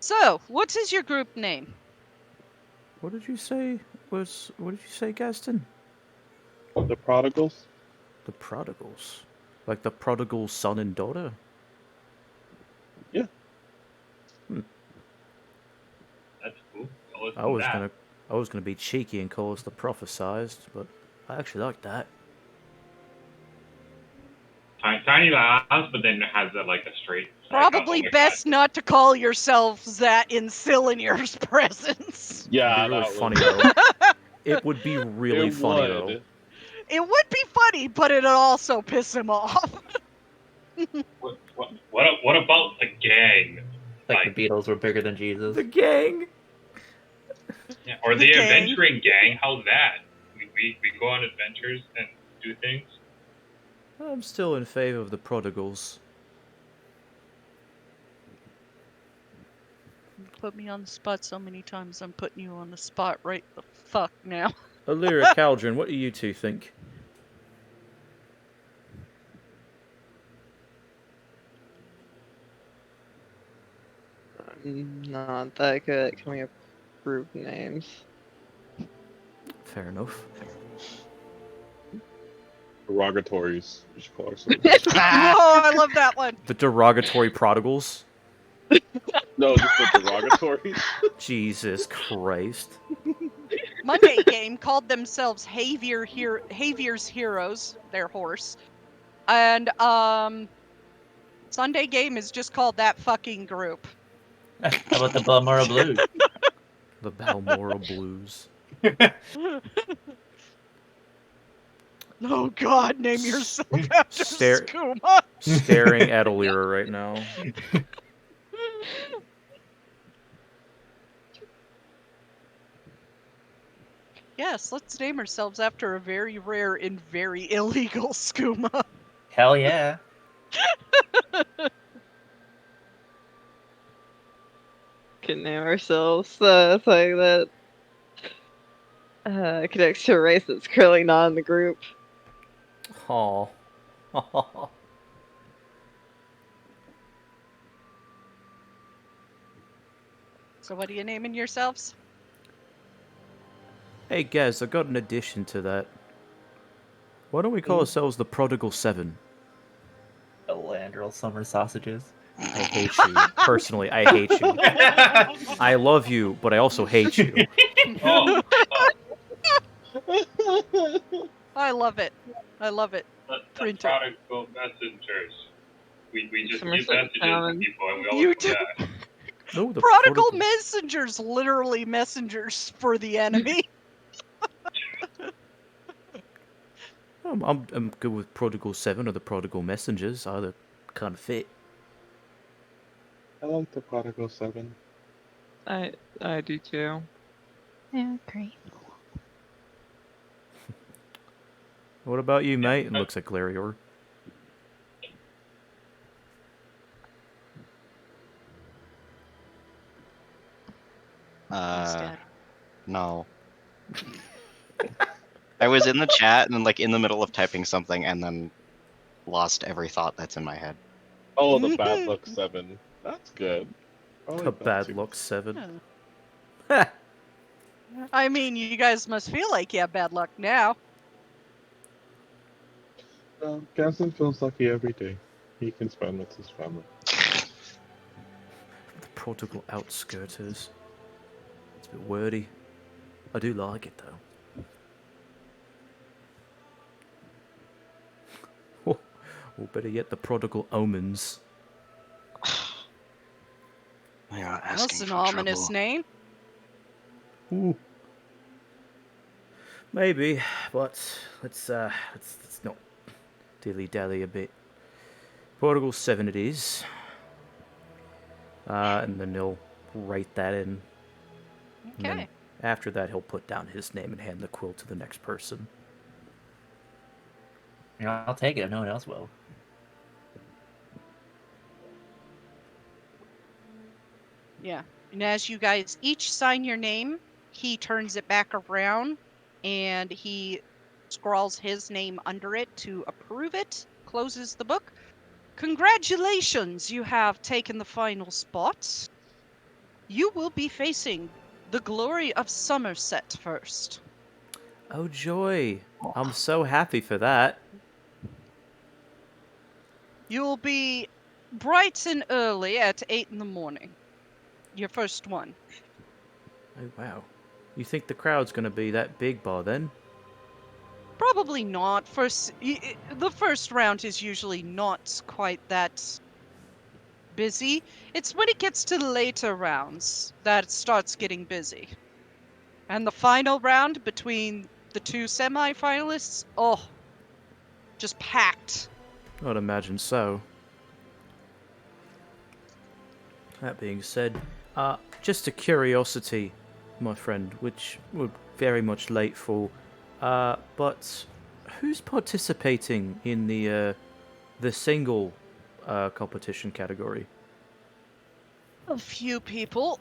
So, what is your group name? What did you say? What did you say, Gaston? The Prodigals? The Prodigals, like the prodigal son and daughter. Yeah. That's cool. I'll listen I to was that. gonna be cheeky and call us the prophesized, but I actually like that. Tiny laughs, but then has like a straight. Probably oh my best God. not to call yourselves that in Cylinier's presence. Yeah, It'd be really that funny was... though. It would be really It funny would. though. It would be funny, but it'd also piss him off. What about the gang? Like the Beatles were bigger than Jesus. The gang. Yeah, or The the gang. adventuring gang? How's that? We go on adventures and do things. I'm still in favor of the prodigals. You put me on the spot so many times, I'm putting you on the spot right the fuck now. Alira, Caldron, what do you two think? I'm not that good at coming up with group names. Fair enough. Derogatories. You should call ourselves. Oh, I love that one. The derogatory prodigals. No, just the derogatories. Jesus Christ. Monday game called themselves Havier's Heroes, their horse. And Sunday game is just called that fucking group. How about the Balmoral Blues? The Balmoral Blues. Oh god, name yourself after Stare- Skooma. Staring at Alira right now. Yes, let's name ourselves after a very rare and very illegal skooma. Hell yeah. Can name ourselves something that connects to a race that's currently not in the group. Aw. So what are you naming yourselves? Hey guys, I got an addition to that. Why don't we call ourselves the Prodigal Seven? Elandril summer sausages. I hate you. Personally, I hate you. I love you, but I also hate you. Oh, I love it. I love it. the Print it. prodigal messengers. We just Somerset use messages to Town. people and we all You do that. No, the Prodigal messengers, literally messengers for the enemy. I'm good with Prodigal 7 or the Prodigal Messengers. Either kind of fit. I like the Prodigal 7. I do too. Yeah, great. What about you, mate? It looks like Glarior. No. I was in the chat and like in the middle of typing something and then lost every thought that's in my head. Oh, the Bad Luck 7. That's good. I like The that Bad too. Luck 7. Yeah. I mean, you guys must feel like you have bad luck now. Gadsden feels lucky every day he can spend with his family. The Prodigal Outskirters. It's a bit wordy. I do like it though. Or better yet, the Prodigal Omens. They are asking That's an for ominous trouble. name. Ooh. Maybe, but let's not dilly-dally a bit. Prodigal 7 it is. And then he'll write that in. And then Okay. after that, he'll put down his name and hand the quill to the next person. You know, I'll take it if no one else will. Yeah. And as you guys each sign your name, he turns it back around and he scrawls his name under it to approve it, closes the book. Congratulations, you have taken the final spot. You will be facing the glory of Somerset first. Oh joy! I'm so happy for that. You'll be bright and early at 8 in the morning. Your first one. Oh wow. You think the crowd's gonna be that big by then? Probably not. The first round is usually not quite that busy. It's when it gets to the later rounds that it starts getting busy. And the final round between the 2 semi-finalists, just packed. I'd imagine so. That being said, just a curiosity, my friend, which we're very much late for, but who's participating in the single competition category? A few people.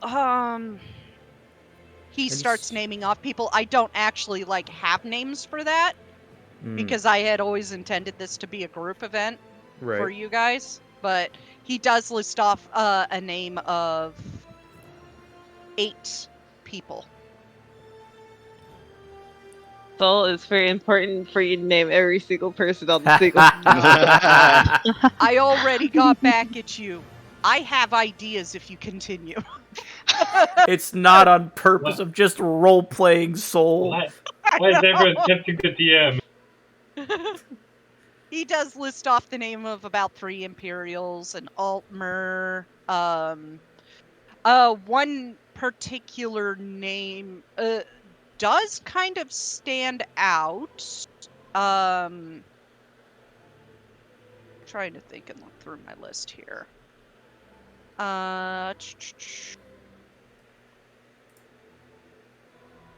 He And starts s- naming off people. I don't actually have names for that because I had always intended this to be a group event for you guys. But he does list off a name of 8 people. Soul, it's very important for you to name every single person on the single. I already got back at you. I have ideas if you continue. It's not on purpose of just role-playing Soul. Why is everyone tempting the DM? He does list off the name of about 3 Imperials, an Altmer, one particular name does kind of stand out. Trying to think and look through my list here.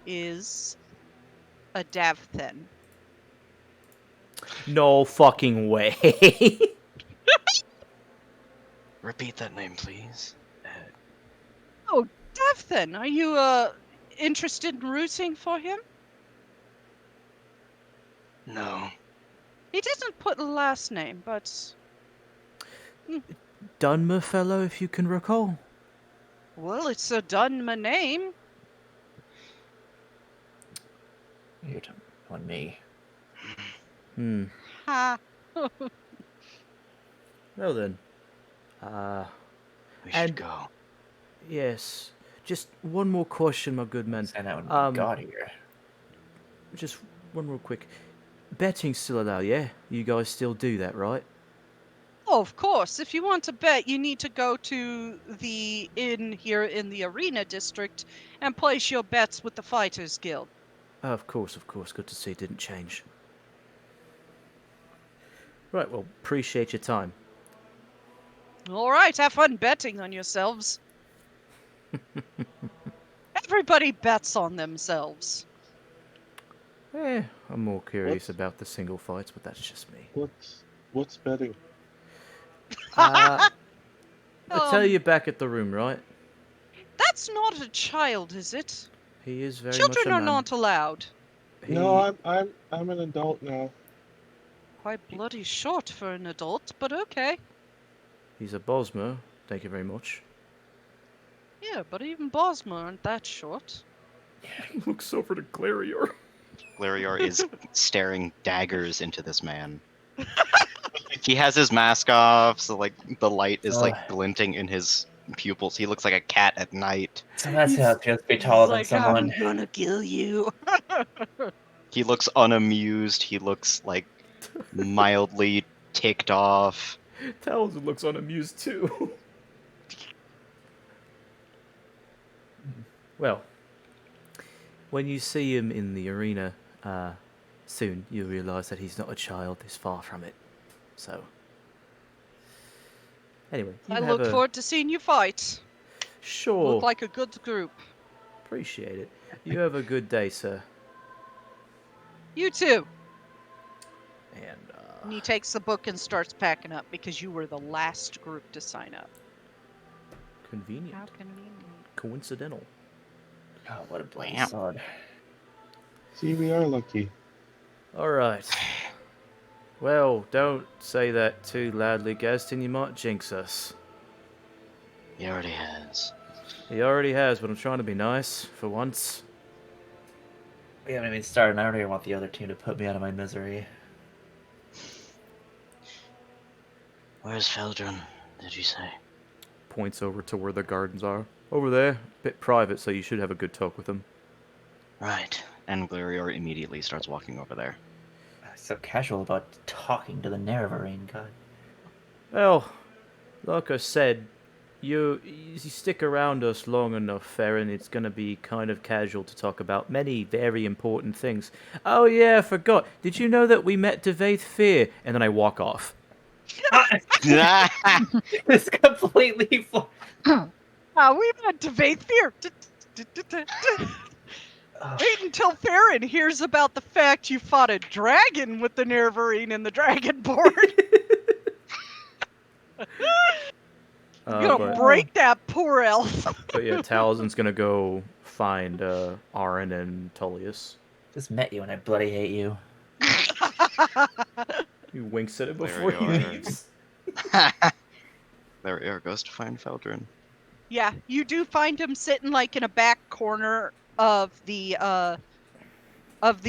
Is a Davthin. No fucking way. Repeat that name, please. Oh, Davthin, are you interested in rooting for him? No. He didn't put a last name, but Dunmer fellow, if you can recall. well, it's a Dunmer name. You're on me. Ha. Well then. We And- should go. Yes. Just one more question, my good man. And that would be God here. Just one real quick. Betting's still allowed, yeah? You guys still do that, right? Oh, of course. If you want to bet, you need to go to the inn here in the Arena District and place your bets with the Fighters Guild. Of course. Good to see it didn't change. Right, well, appreciate your time. All right, have fun betting on yourselves. Everybody bets on themselves. I'm more curious What's- about the single fights, but that's just me. What's betting? I'll tell Um, you back at the room, right? That's not a child, is it? He is very Children much a are man. not allowed. No, I'm an adult now. Quite bloody short for an adult, but okay. He's a Bosmer. Thank you very much. Yeah, but even Bosmer aren't that short. Looks over to Glarior. Glarior is staring daggers into this man. He has his mask off, so the light is glinting in his pupils. He looks like a cat at night. So that's how it feels to be taller than Like, someone. I'm gonna kill you. He looks unamused. He looks mildly ticked off. Taliesin looks unamused too. Well, when you see him in the arena soon, you'll realise that he's not a child. He's far from it. So, anyway, I look forward to seeing you fight. Sure. Look like a good group. Appreciate it. You have a good day, sir. You too. And And he takes the book and starts packing up because you were the last group to sign up. convenient, How convenient. coincidental. Oh, what a bloody Wow. sword. See, we are lucky. All right. Well, don't say that too loudly, Gaston. You might jinx us. He already has. He already has, but I'm trying to be nice for once. We haven't even started, and I don't even want the other team to put me out of my misery. Where's Feldron, did you say? Points over to where the gardens are. Over there. Bit private, so you should have a good talk with him. Right. And Glarior immediately starts walking over there. So casual about talking to the Nerevarine god. Well, like I said, you stick around us long enough, Farron, it's gonna be kind of casual to talk about many very important things. Oh yeah, I forgot. Did you know that we met TheVoidProphecy? And then I walk off. It's completely. We've had debate fear. Wait until Farron hears about the fact you fought a dragon with the Nervarine and the Dragonborn. You're gonna But break that poor elf. yeah, Talzin's gonna go find Aaron and Tullius. Just met you and I bloody hate you. He winks at it There before you he are. leaves. There Air goes to find Feldrin. Yeah, you do find him sitting like in a back corner of the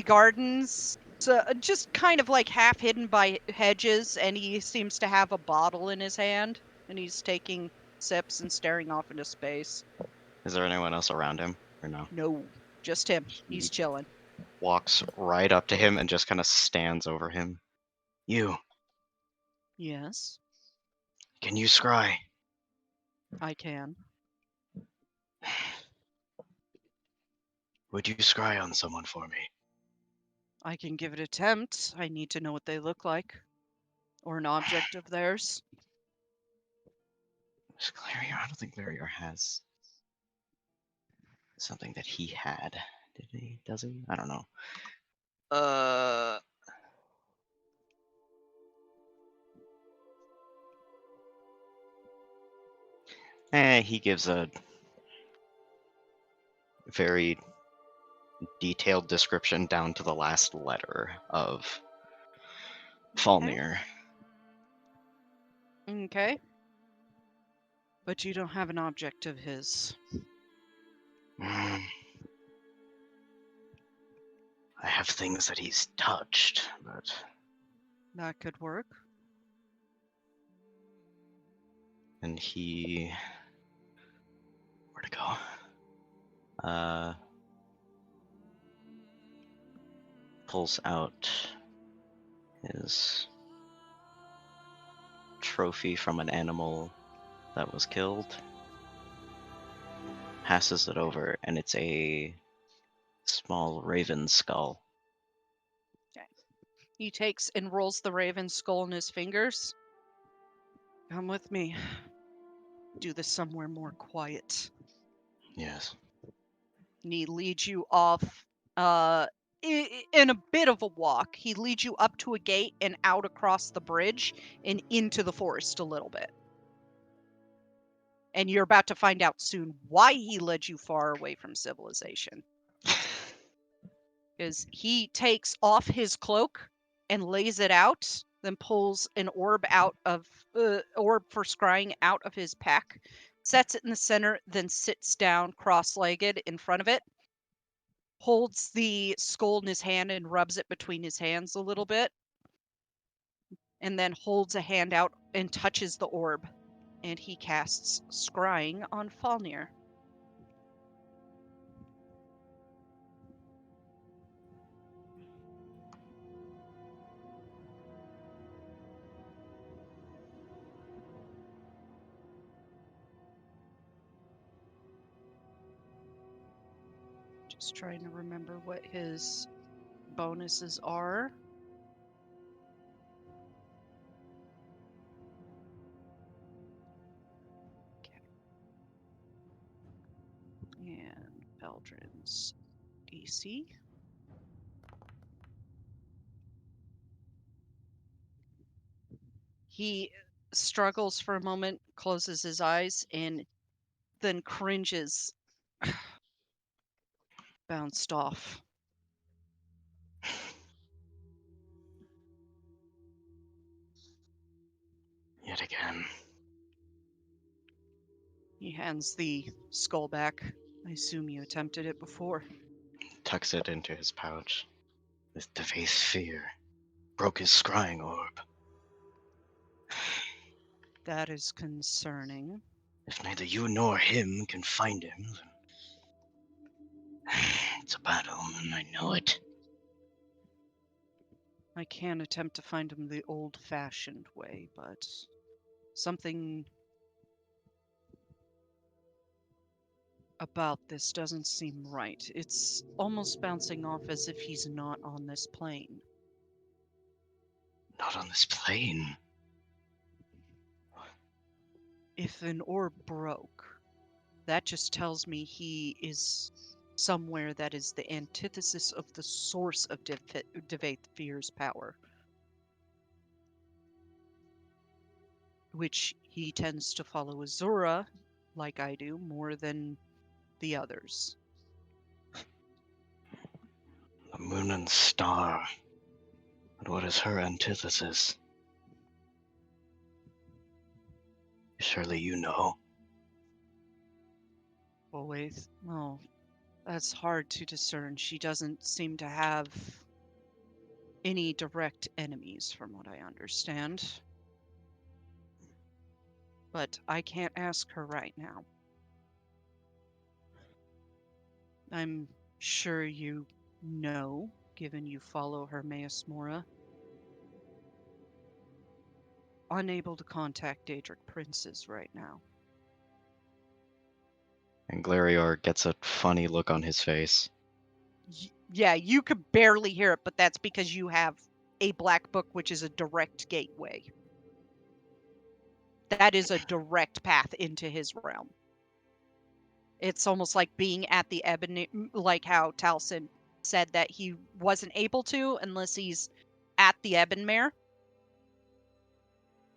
gardens, so just kind of like half hidden by hedges, and he seems to have a bottle in his hand, and he's taking sips and staring off into space. Is there anyone else around him or no? No, just him. He's chilling. Walks right up to him and just kind of stands over him. You, Yes, can you scry? I can. Would you scry on someone for me? I can give it an attempt. I need to know what they look like, or an object of theirs. Clarior, I don't think Clarior has something that he had. Did he? Does he? I don't know. He gives a very detailed description down to the last letter of Falnir. Okay. But you don't have an object of his. I have things that he's touched, but That could work. and he where'd it go? Pulls out his trophy from an animal that was killed, passes it over, and it's a small raven skull. He takes and rolls the raven skull in his fingers. Come with me. Do this somewhere more quiet. Yes. And he leads you off in a bit of a walk. He leads you up to a gate and out across the bridge and into the forest a little bit. And you're about to find out soon why he led you far away from civilization. Is he takes off his cloak and lays it out, then pulls an orb out of orb for scrying out of his pack, sets it in the center, then sits down cross-legged in front of it, holds the skull in his hand and rubs it between his hands a little bit, and then holds a hand out and touches the orb, and he casts scrying on Falnir. Just trying to remember what his bonuses are. Okay. And Feldrin's DC. He struggles for a moment, closes his eyes, and then cringes. Bounced off. Yet again. He hands the skull back. I assume you attempted it before. Tucks it into his pouch. With the face fear. Broke his scrying orb. That is concerning. If neither you nor him can find him, then it's a battle, and I know it. I can attempt to find him the old-fashioned way, but something about this doesn't seem right. It's almost bouncing off as if he's not on this plane. Not on this plane. If an orb broke, that just tells me he is somewhere that is the antithesis of the source of Fear's power, which he tends to follow Azura, like I do, more than the others. The moon and star. But what is her antithesis? Surely you know. Well, that's hard to discern. She doesn't seem to have any direct enemies, from what I understand. But I can't ask her right now. I'm sure you know, given you follow Hermaeus Mora. Unable to contact Daedric princes right now. And Glarior gets a funny look on his face. Yeah, you could barely hear it, but that's because you have a black book, which is a direct gateway. That is a direct path into his realm. It's almost like being at the Ebony, like how Taliesin said that he wasn't able to unless he's at the Ebonmere.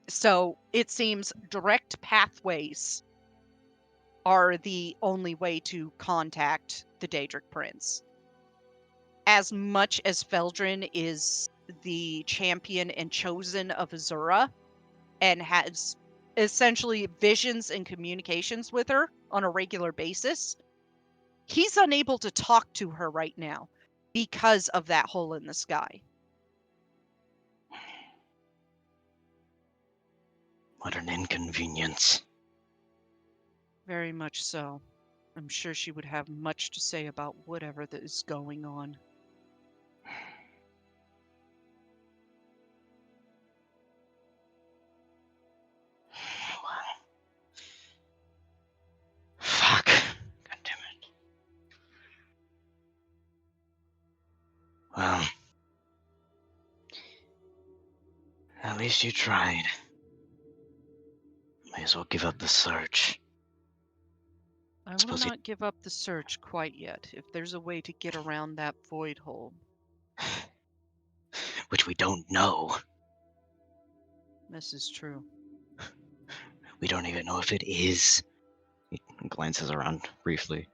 So it seems direct pathways are the only way to contact the Daedric Prince. As much as Feldrin is the champion and chosen of Azura and has essentially visions and communications with her on a regular basis, he's unable to talk to her right now because of that hole in the sky. What an inconvenience. Very much so. I'm sure she would have much to say about whatever that is going on. Fuck. God damn it. Well, at least you tried. May as well give up the search. I will Suppose you- not give up the search quite yet, if there's a way to get around that void hole. Which we don't know. This is true. We don't even know if it is. He glances around briefly.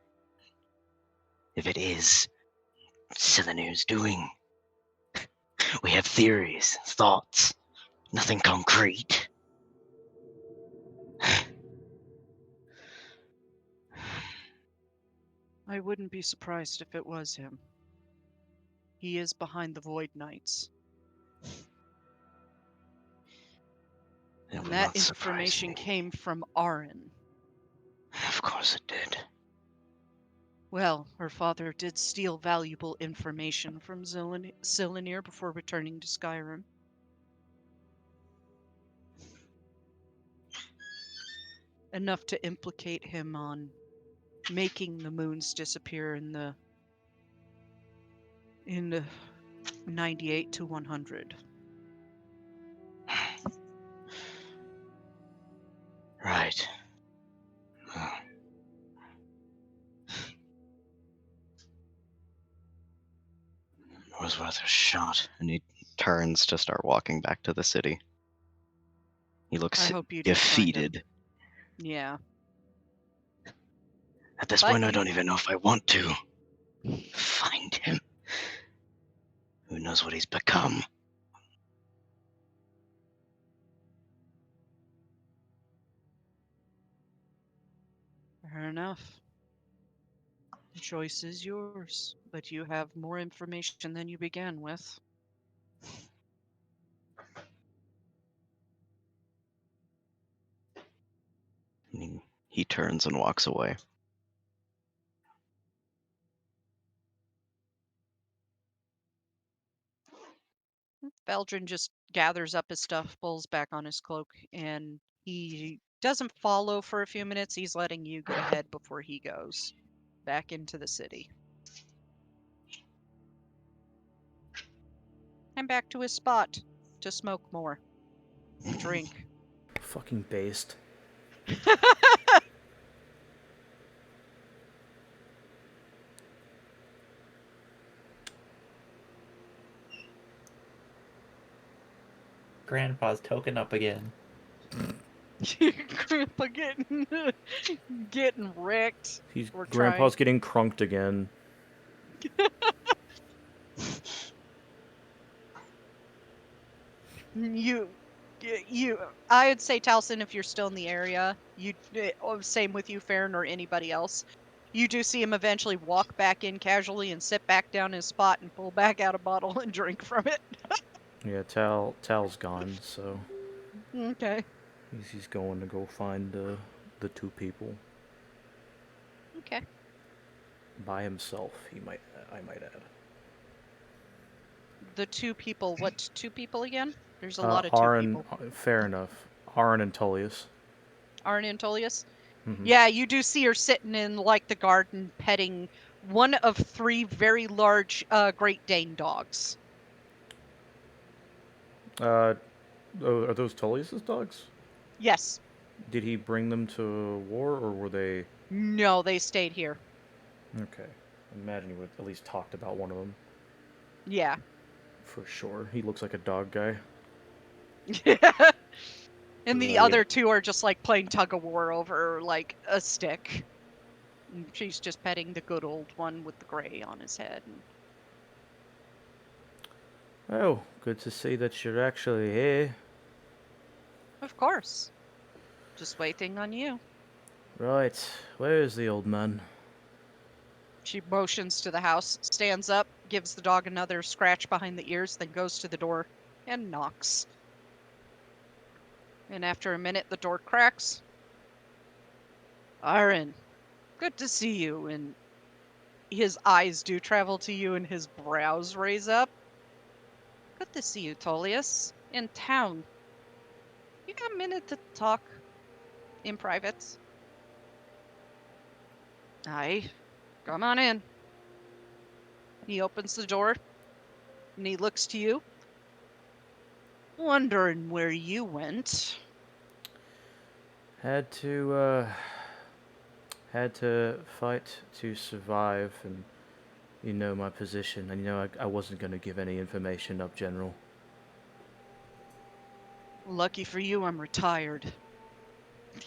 If it is, Silanir's doing. We have theories, thoughts, nothing concrete. I wouldn't be surprised if it was him. He is behind the Void Knights. It And will that not surprise information me. came from Arin. Of course it did. Well, her father did steal valuable information from Silanir before returning to Skyrim. Enough to implicate him on making the moons disappear in the 98 to 100. Right. It was worth a shot. And he turns to start walking back to the city. He looks I hope you do find him. defeated. Yeah. At this But point, I you- don't even know if I want to find him. Who knows what he's become? Fair enough. The choice is yours, but you have more information than you began with. He turns and walks away. Feldrin just gathers up his stuff, pulls back on his cloak, and he doesn't follow for a few minutes. He's letting you get ahead before he goes. back into the city. And back to his spot to smoke more. Drink. Fucking based. Grandpa's token up again. Grandpa getting wrecked. We're Grandpa's getting crunked again. I'd say, Taliesin, if you're still in the area, same with you, Farron, or anybody else. You do see him eventually walk back in casually and sit back down in his spot and pull back out a bottle and drink from it. Yeah, Tal's gone, so Okay. he's going to go find the two people Okay. by himself. I might add. The two people. What two people again? There's a lot of Arin, two people. fair enough. Arin and Tullius. Arin and Tullius? Mhm. Yeah, you do see her sitting in like the garden petting one of 3 very large Great Dane dogs. Are those Tullius's dogs? Yes. Did he bring them to war, or were they... No, they stayed here. Okay. I imagine he would have at least talked about one of them. Yeah. For sure. He looks like a dog guy. And the other 2 are just like playing tug of war over like a stick. And she's just petting the good old one with the gray on his head. Oh, good to see that you're actually here. Of course. Just waiting on you. Right, where is the old man? She motions to the house, stands up, gives the dog another scratch behind the ears, then goes to the door and knocks. And after a minute, the door cracks. Arin, good to see you. And his eyes do travel to you and his brows raise up. Good to see you, Tullius. In town. You got a minute to talk in private? Aye. Come on in. He opens the door and he looks to you. Wondering where you went. Had to fight to survive, and you know my position, and you know I wasn't going to give any information up, General. Lucky for you, I'm retired.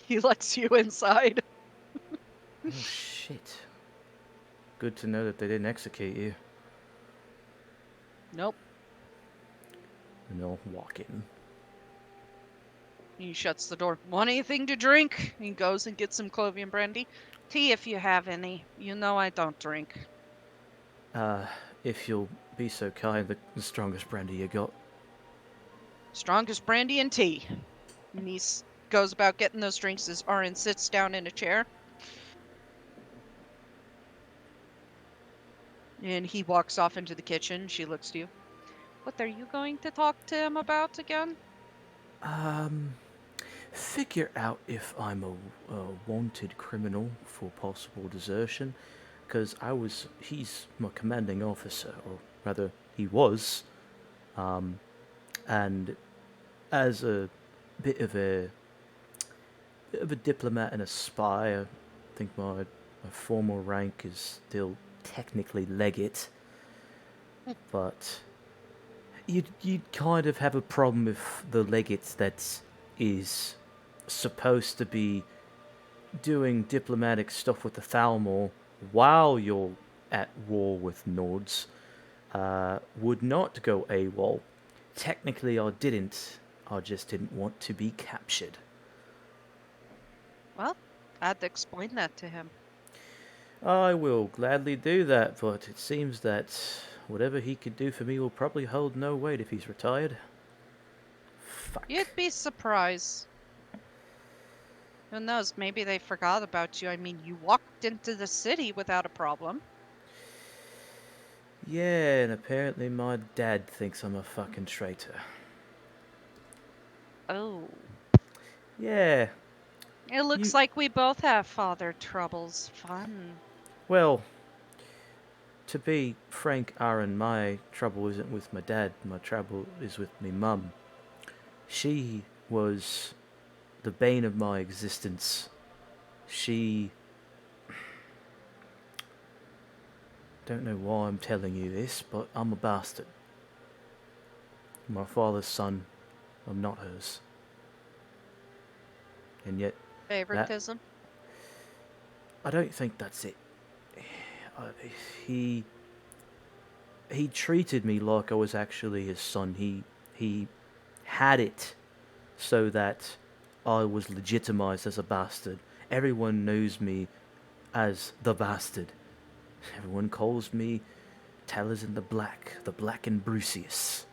He lets you inside. Oh, shit. Good to know that they didn't execute you. Nope. And they'll walk in. He shuts the door. Want anything to drink? He goes and gets some Clovian brandy. Tea if you have any. You know I don't drink. If you'll be so kind, the strongest brandy you got. Strongest brandy and tea. And he goes about getting those drinks as Arin sits down in a chair. And he walks off into the kitchen. She looks to you. What are you going to talk to him about again? Figure out if I'm a wanted criminal for possible desertion, because he's my commanding officer, or rather, he was, and as a bit of a diplomat and a spy, I think my formal rank is still technically legate, but you'd kind of have a problem if the legate that is supposed to be doing diplomatic stuff with the Thalmor while you're at war with Nords would not go AWOL. Technically I didn't. I just didn't want to be captured. Well, I had to explain that to him. I will gladly do that, but it seems that whatever he could do for me will probably hold no weight if he's retired. Fuck. You'd be surprised. Who knows, maybe they forgot about you. I mean, you walked into the city without a problem. Yeah, and apparently my dad thinks I'm a fucking traitor. Oh. Yeah. It looks like we both have father troubles. Fun. Well, to be frank, Aaron, my trouble isn't with my dad. My trouble is with me mum. She was the bane of my existence. She... Don't know why I'm telling you this, but I'm a bastard. My father's son. I'm not hers. And yet, Favoritism? I don't think that's it. He treated me like I was actually his son. He had it so that I was legitimized as a bastard. Everyone knows me as the bastard. Everyone calls me Taliesin the Black and Brucius.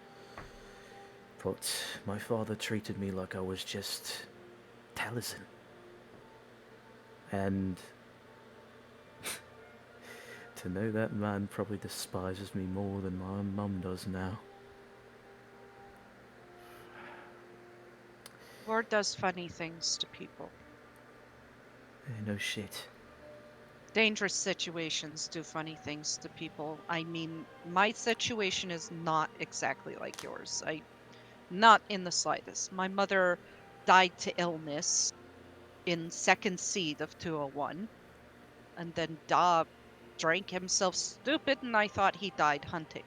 But my father treated me like I was just Taliesin. And to know that man probably despises me more than my mum does now. Lord does funny things to people. No shit. Dangerous situations do funny things to people. I mean, my situation is not exactly like yours. Not in the slightest. My mother died to illness in second seed of 201, and then Da drank himself stupid, and I thought he died hunting.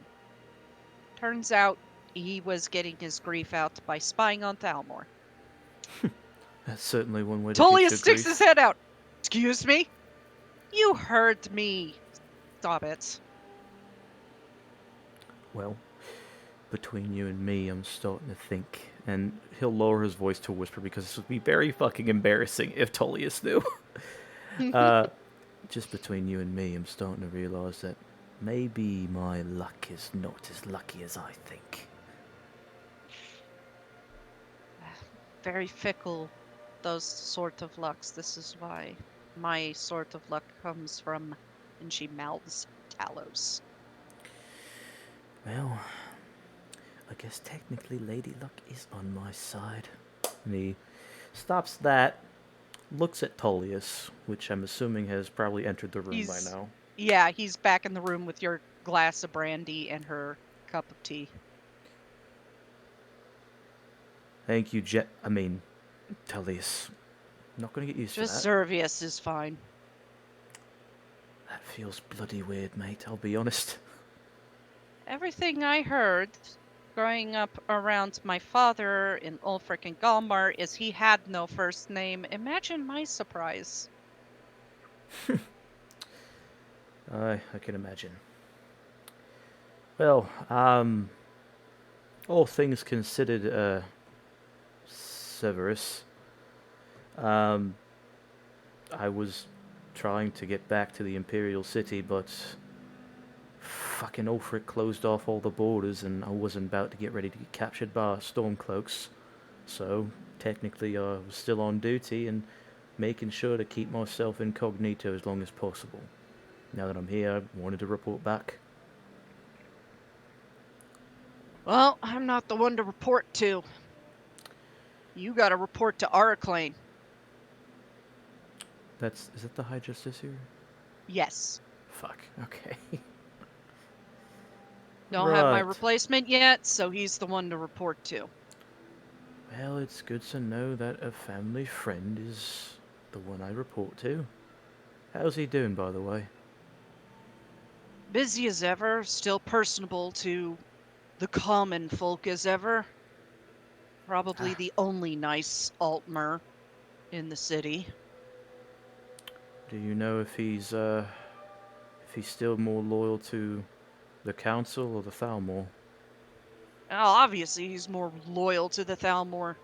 Turns out he was getting his grief out by spying on Thalmor. That's certainly one way to Tolia get your sticks grief. his head out. Excuse me? You heard me. Stop it. Well, between you and me, I'm starting to think, and he'll lower his voice to a whisper because this would be very fucking embarrassing if Tullius knew. Just between you and me, I'm starting to realize that maybe my luck is not as lucky as I think. Very fickle, those sort of lucks. This is why my sort of luck comes from, and she mouths, Talos. Well, I guess technically Lady Luck is on my side. And he stops that, looks at Tullius, which I'm assuming has probably entered the room by now. Yeah, he's back in the room with your glass of brandy and her cup of tea. Thank you, Tullius. I'm not going to get used Just to that. Servius is fine. That feels bloody weird, mate, I'll be honest. Everything I heard growing up around my father in Ulfric and Galmar is he had no first name. Imagine my surprise. I can imagine. Well, all things considered, Severus, I was trying to get back to the Imperial City, but fucking Ulfric closed off all the borders, and I wasn't about to get ready to get captured by Stormcloaks. So, technically, I was still on duty and making sure to keep myself incognito as long as possible. Now that I'm here, I wanted to report back. Well, I'm not the one to report to. You gotta report to Araclane. Is that the High Justice here? Yes. Fuck, okay. Don't have my Right. replacement yet, so he's the one to report to. Well, it's good to know that a family friend is the one I report to. How's he doing, by the way? Busy as ever, still personable to the common folk as ever. Probably the only nice Altmer in the city. Do you know if he's still more loyal to the Council or the Thalmor? Well, obviously he's more loyal to the Thalmor.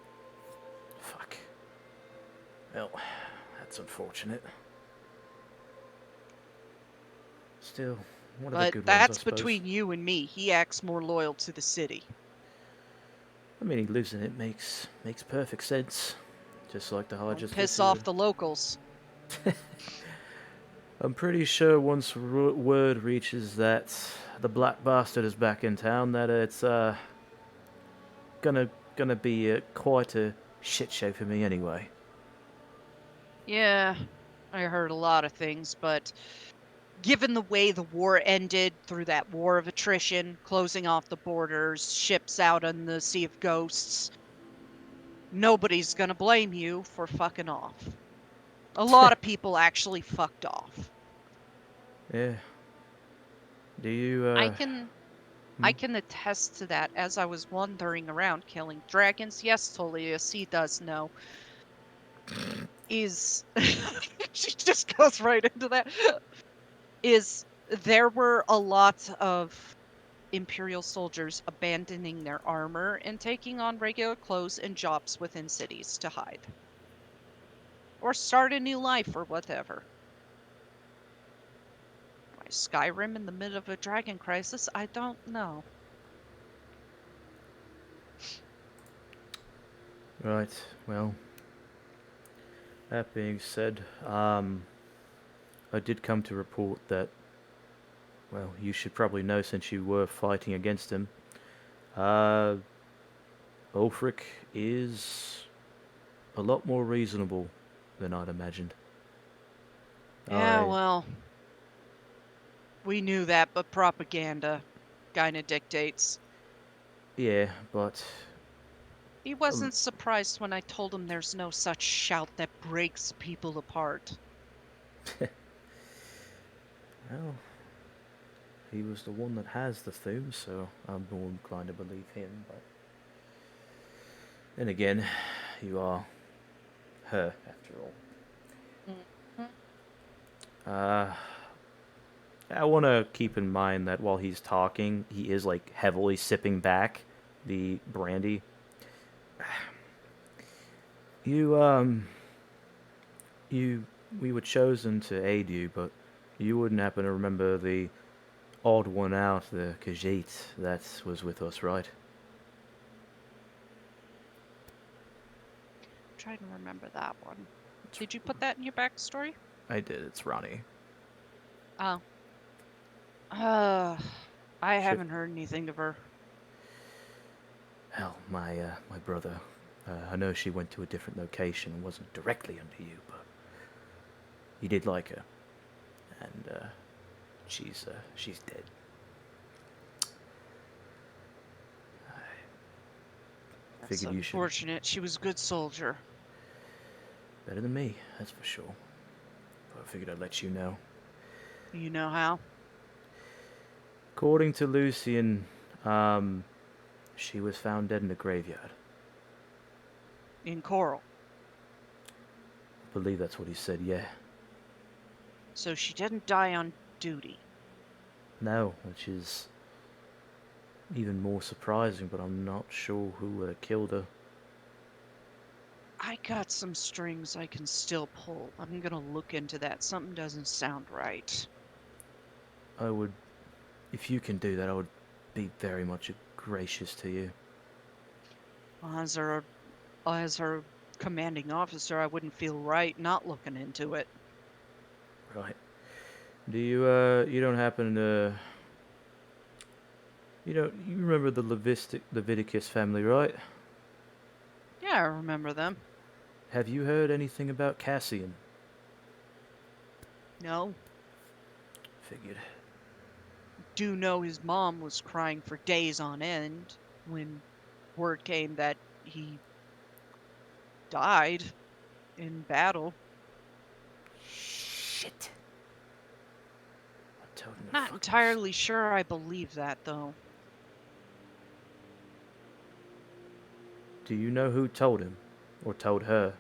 Fuck. Well, that's unfortunate. Still, one of the But good that's ones, I suppose. between you and me. He acts more loyal to the city. I mean, he lives in it, makes perfect sense. Just like the High Don't Justice. piss off the locals. I'm pretty sure once word reaches that the Black Bastard is back in town, that it's gonna be quite a shit show for me anyway. Yeah, I heard a lot of things, but given the way the war ended through that war of attrition, closing off the borders, ships out on the Sea of Ghosts, nobody's gonna blame you for fucking off. A lot of people actually fucked off. Yeah. Do you, I can attest to that as I was wandering around killing dragons. Yes, Tullius, he does know. Is she just goes right into that? Is there were a lot of Imperial soldiers abandoning their armor and taking on regular clothes and jobs within cities to hide. Or start a new life or whatever. Why Skyrim in the middle of a dragon crisis? I don't know. Right, well, that being said, I did come to report that, well, you should probably know since you were fighting against him. Ulfric is a lot more reasonable than I'd imagined. Yeah, well, we knew that, but propaganda kinda dictates. Yeah, but He wasn't surprised when I told him there's no such shout that breaks people apart. well, he was the one that has the theme, so I'm more inclined to believe him, but then again, you are her, after all. I want to keep in mind that while he's talking, he is, like, heavily sipping back the brandy. We were chosen to aid you, but you wouldn't happen to remember the odd one out, the Khajiit that was with us, right? I'm trying to remember that one. Did you put that in your backstory? I did, it's Ronnie. Oh. I haven't heard anything of her. Hell, my brother. I know she went to a different location and wasn't directly under you, but he did like her, and she's dead. That's Figured you should. unfortunate. She was a good soldier. Better than me, that's for sure. But I figured I'd let you know. You know how? According to Lucian, she was found dead in a graveyard. In Coral. I believe that's what he said, yeah. So she didn't die on duty. No, which is even more surprising, but I'm not sure who would have killed her. I got some strings I can still pull. I'm gonna look into that. Something doesn't sound right. I would, if you can do that, I would be very much gracious to you. As her commanding officer, I wouldn't feel right not looking into it. Right. Do you, you don't happen to... You remember the Leviticus family, right? Yeah, I remember them. Have you heard anything about Cassian? No. Figured. Do know his mom was crying for days on end when word came that he died in battle. Shit. Not entirely sure I believe that, though. Do you know who told him? Or told her?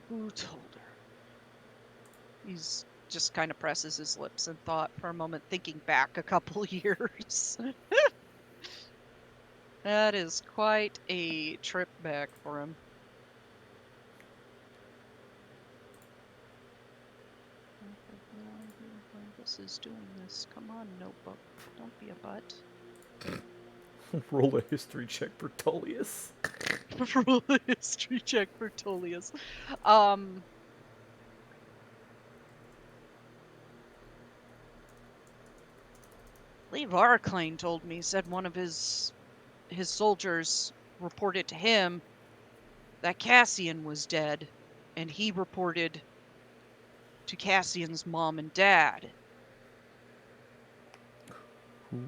Who told her? He's just kind of presses his lips in thought for a moment, thinking back a couple years. That is quite a trip back for him. This is doing this. Come on, notebook. Don't be a butt. Roll a history check for Tullius. Roll a history check for Tullius. Leave Arclane told me, said one of his soldiers reported to him that Cassian was dead and he reported to Cassian's mom and dad. Who?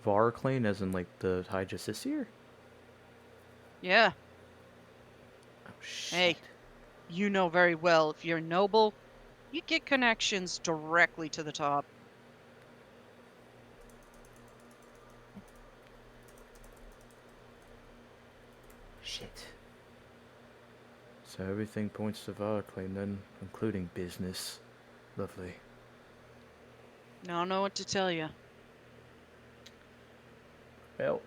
Varclane, as in like the High Justiciar? Yeah, Oh hey, shit. you know very well if you're noble, you get connections directly to the top. Shit. So everything points to Varclane then, including business. Lovely. I don't know what to tell you. Well,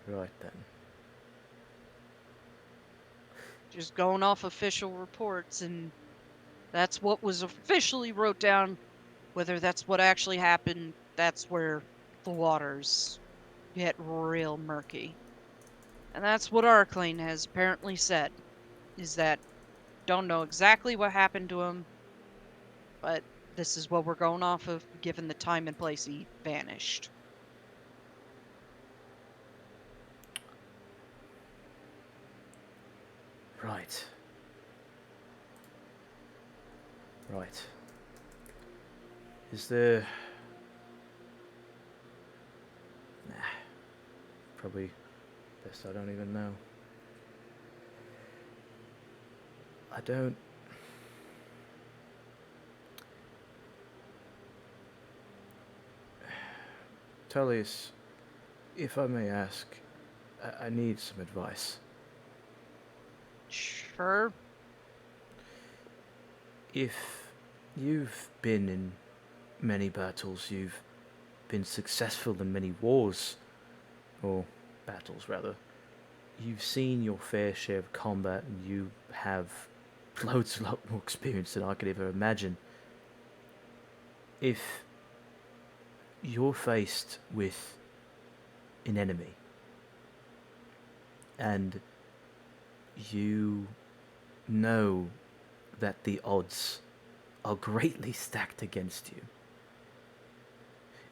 right then. Just going off official reports, and that's what was officially wrote down. Whether that's what actually happened, that's where the waters get real murky. And that's what Arclane has apparently said, is that don't know exactly what happened to him, but this is what we're going off of, given the time and place he vanished. Right. Right. Is there... Nah. Probably best I don't even know. I don't... Tullius, if I may ask, I need some advice. Sure. If you've been in many battles, you've been successful in many wars, or battles rather, you've seen your fair share of combat and you have loads a lot more experience than I could ever imagine. If you're faced with an enemy and you know that the odds are greatly stacked against you,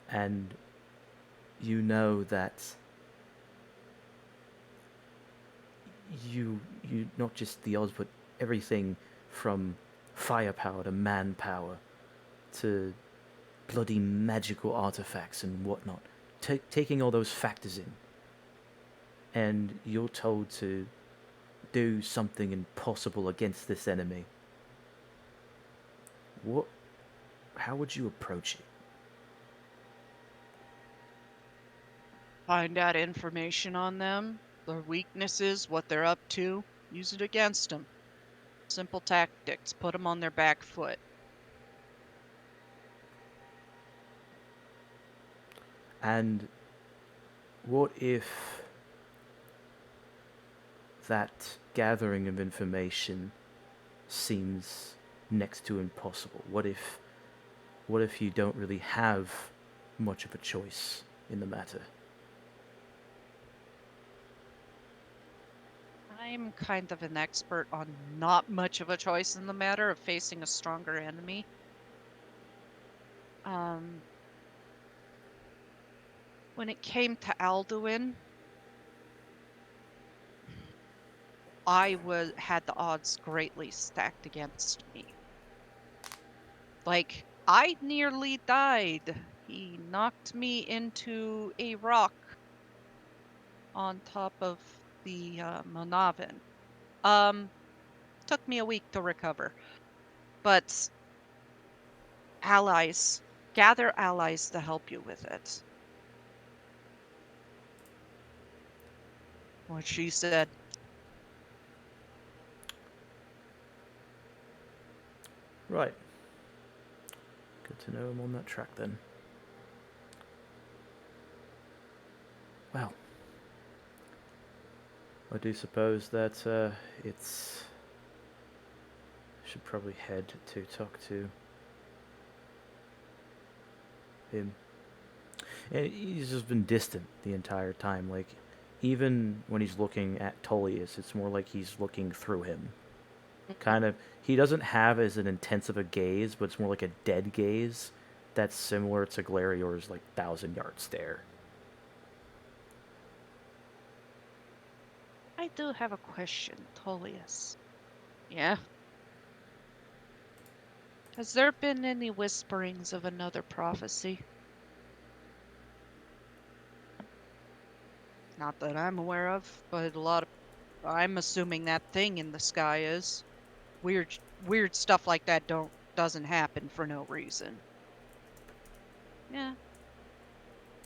and you know that you not just the odds, but everything from firepower to manpower to bloody magical artifacts and whatnot, taking all those factors in, and you're told to do something impossible against this enemy, how would you approach it? Find out information on them, their weaknesses, what they're up to, use it against them. Simple tactics, put them on their back foot. And what if that gathering of information seems next to impossible? What if you don't really have much of a choice in the matter? I'm kind of an expert on not much of a choice in the matter of facing a stronger enemy. When it came to Alduin, I had the odds greatly stacked against me. Like, I nearly died. He knocked me into a rock on top of the Monavin. Took me a week to recover. But gather allies to help you with it. What she said. Right. Good to know I'm on that track then. Well, I do suppose that it's... I should probably head to talk to him. And he's just been distant the entire time. Like, even when he's looking at Tullius, it's more like he's looking through him. Kind of, he doesn't have as an intense of a gaze, but it's more like a dead gaze that's similar to Glarior's, like, 1,000-yard stare. I do have a question, Tullius. Yeah? Has there been any whisperings of another prophecy? Not that I'm aware of, but I'm assuming that thing in the sky is. Weird stuff like that doesn't happen for no reason. Yeah.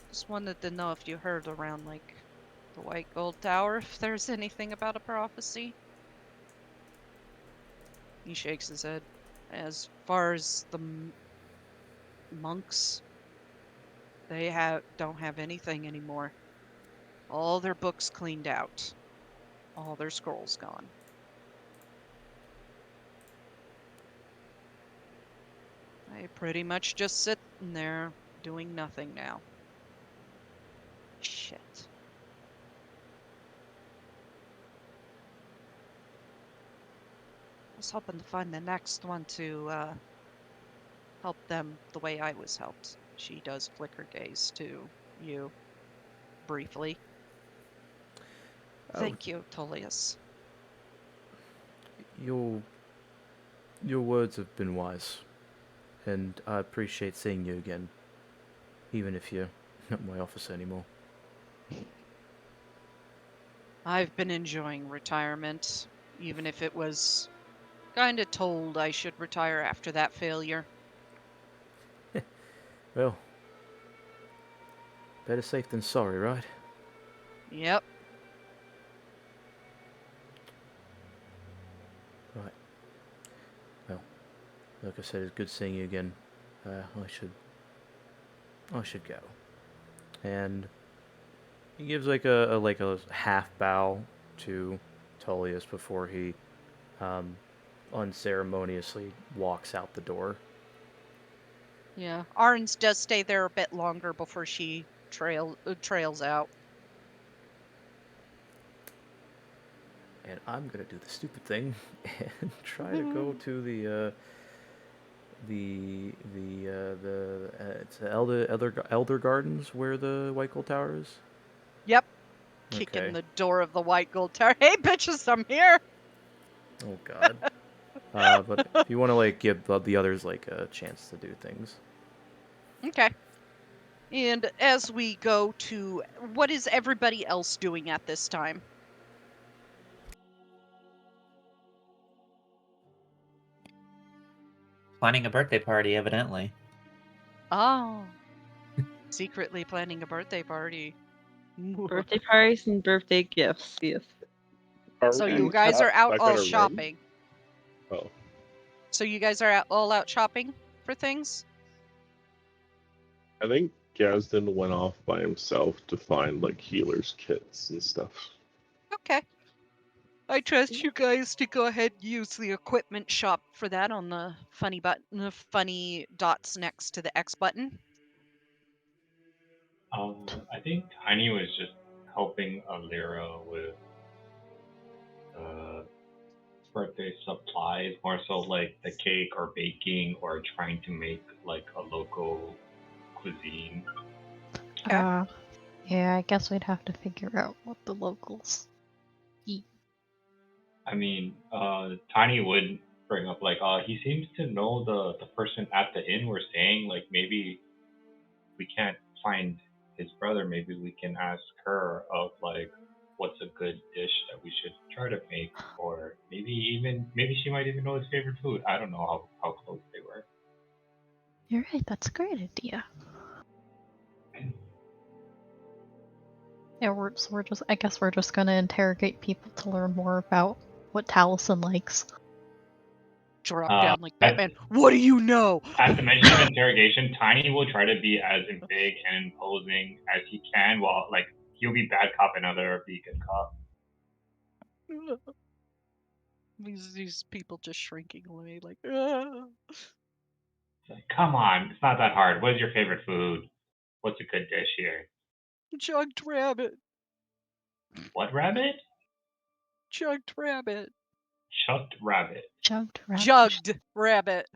Just wanted to know if you heard around, like, the White Gold Tower, if there's anything about a prophecy. He shakes his head. As far as the monks, they don't have anything anymore. All their books cleaned out. All their scrolls gone. They pretty much just sitting there doing nothing now. Shit. I was hoping to find the next one to help them the way I was helped. She does flick her gaze to you briefly. Thank you, Tullius. Your words have been wise, and I appreciate seeing you again, even if you're not my officer anymore. I've been enjoying retirement, even if it was kinda told I should retire after that failure. Well, better safe than sorry, right? Yep. Right. Well, like I said, it's good seeing you again. I should go. And he gives like a half bow to Tullius before he unceremoniously walks out the door. Yeah. Arns does stay there a bit longer before she trails out. And I'm gonna do the stupid thing and try to go to it's Elder Gardens where the White Gold Tower is. Yep. Kicking Okay. the door of the White Gold Tower. Hey, bitches, I'm here. Oh God. But if you want to like give the others like a chance to do things. Okay. And as we go to, what is everybody else doing at this time? Planning a birthday party, evidently. Oh. Secretly planning a birthday party. Birthday parties and birthday gifts, yes. So you guys are out all shopping. Oh. So you guys are all out shopping for things? I think Gazdin went off by himself to find like healer's kits and stuff. Okay. I trust you guys to go ahead and use the equipment shop for that on the funny button, the funny dots next to the X button. I think Tiny was just helping Alira with birthday supplies, more so like the cake or baking or trying to make like a local cuisine. Okay. Yeah, I guess we'd have to figure out what the locals eat. I mean, Tiny would bring up like, he seems to know the person at the inn we're staying. Like maybe we can't find his brother. Maybe we can ask her of like what's a good dish that we should try to make, or maybe she might even know his favorite food. I don't know how close they were. You're right, that's a great idea. Yeah, I guess we're just gonna interrogate people to learn more about what Taliesin likes. Drop down like Batman. What do you know? At the mention of interrogation, Tiny will try to be as big and imposing as he can, while like he'll be bad cop and other be good cop. These people just shrinking away like. Ah. It's like, come on, it's not that hard. What is your favorite food? What's a good dish here? Chugged rabbit. What rabbit? Chugged rabbit. Chucked rabbit. Jugged rabbit. Jugged rabbit.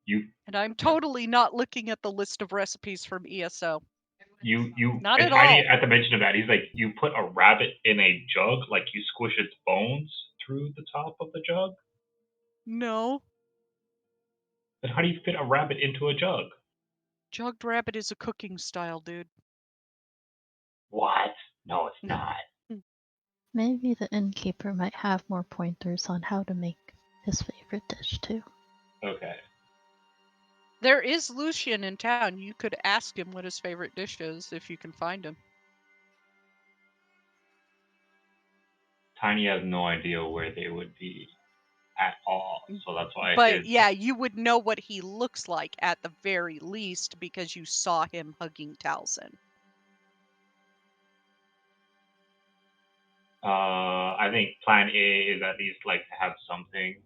You. And I'm totally not looking at the list of recipes from ESO. Not and at Tiny all. at the mention of that, he's like, you put a rabbit in a jug, like you squish its bones through the top of the jug. No. Then how do you fit a rabbit into a jug? Jugged rabbit is a cooking style, dude. What? No, it's not. Maybe the innkeeper might have more pointers on how to make his favorite dish too. Okay. There is Lucian in town. You could ask him what his favorite dish is if you can find him. Tiny has no idea where they would be at all, so that's why But yeah, you would know what he looks like at the very least because you saw him hugging Taliesin. I think plan A is at least like to have something.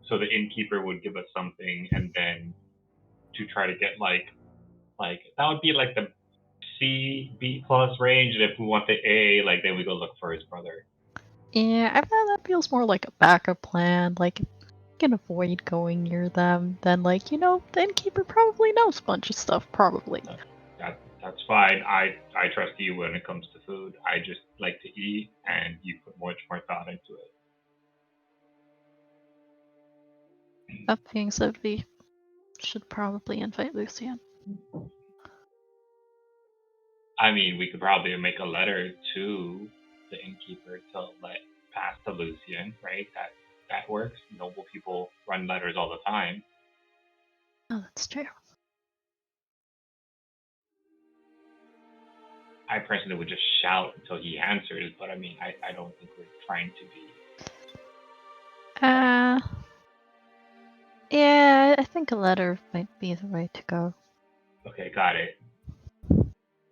So the innkeeper would give us something, and then to try to get like that would be like the C, B plus range, and if we want the A, like then we go look for his brother. Yeah, I found that feels more like a backup plan. Like, if you can avoid going near them, then, like, you know, the innkeeper probably knows a bunch of stuff, probably. That's fine. I trust you when it comes to food. I just like to eat, and you put much more thought into it. That being said, we should probably invite Lucian. I mean, we could probably make a letter to the innkeeper to let pass to Lucian, right? That works. Noble people run letters all the time. Oh, that's true. I personally would just shout until he answers, but I mean, I don't think we're trying to be. Yeah, I think a letter might be the way to go. Okay, got it.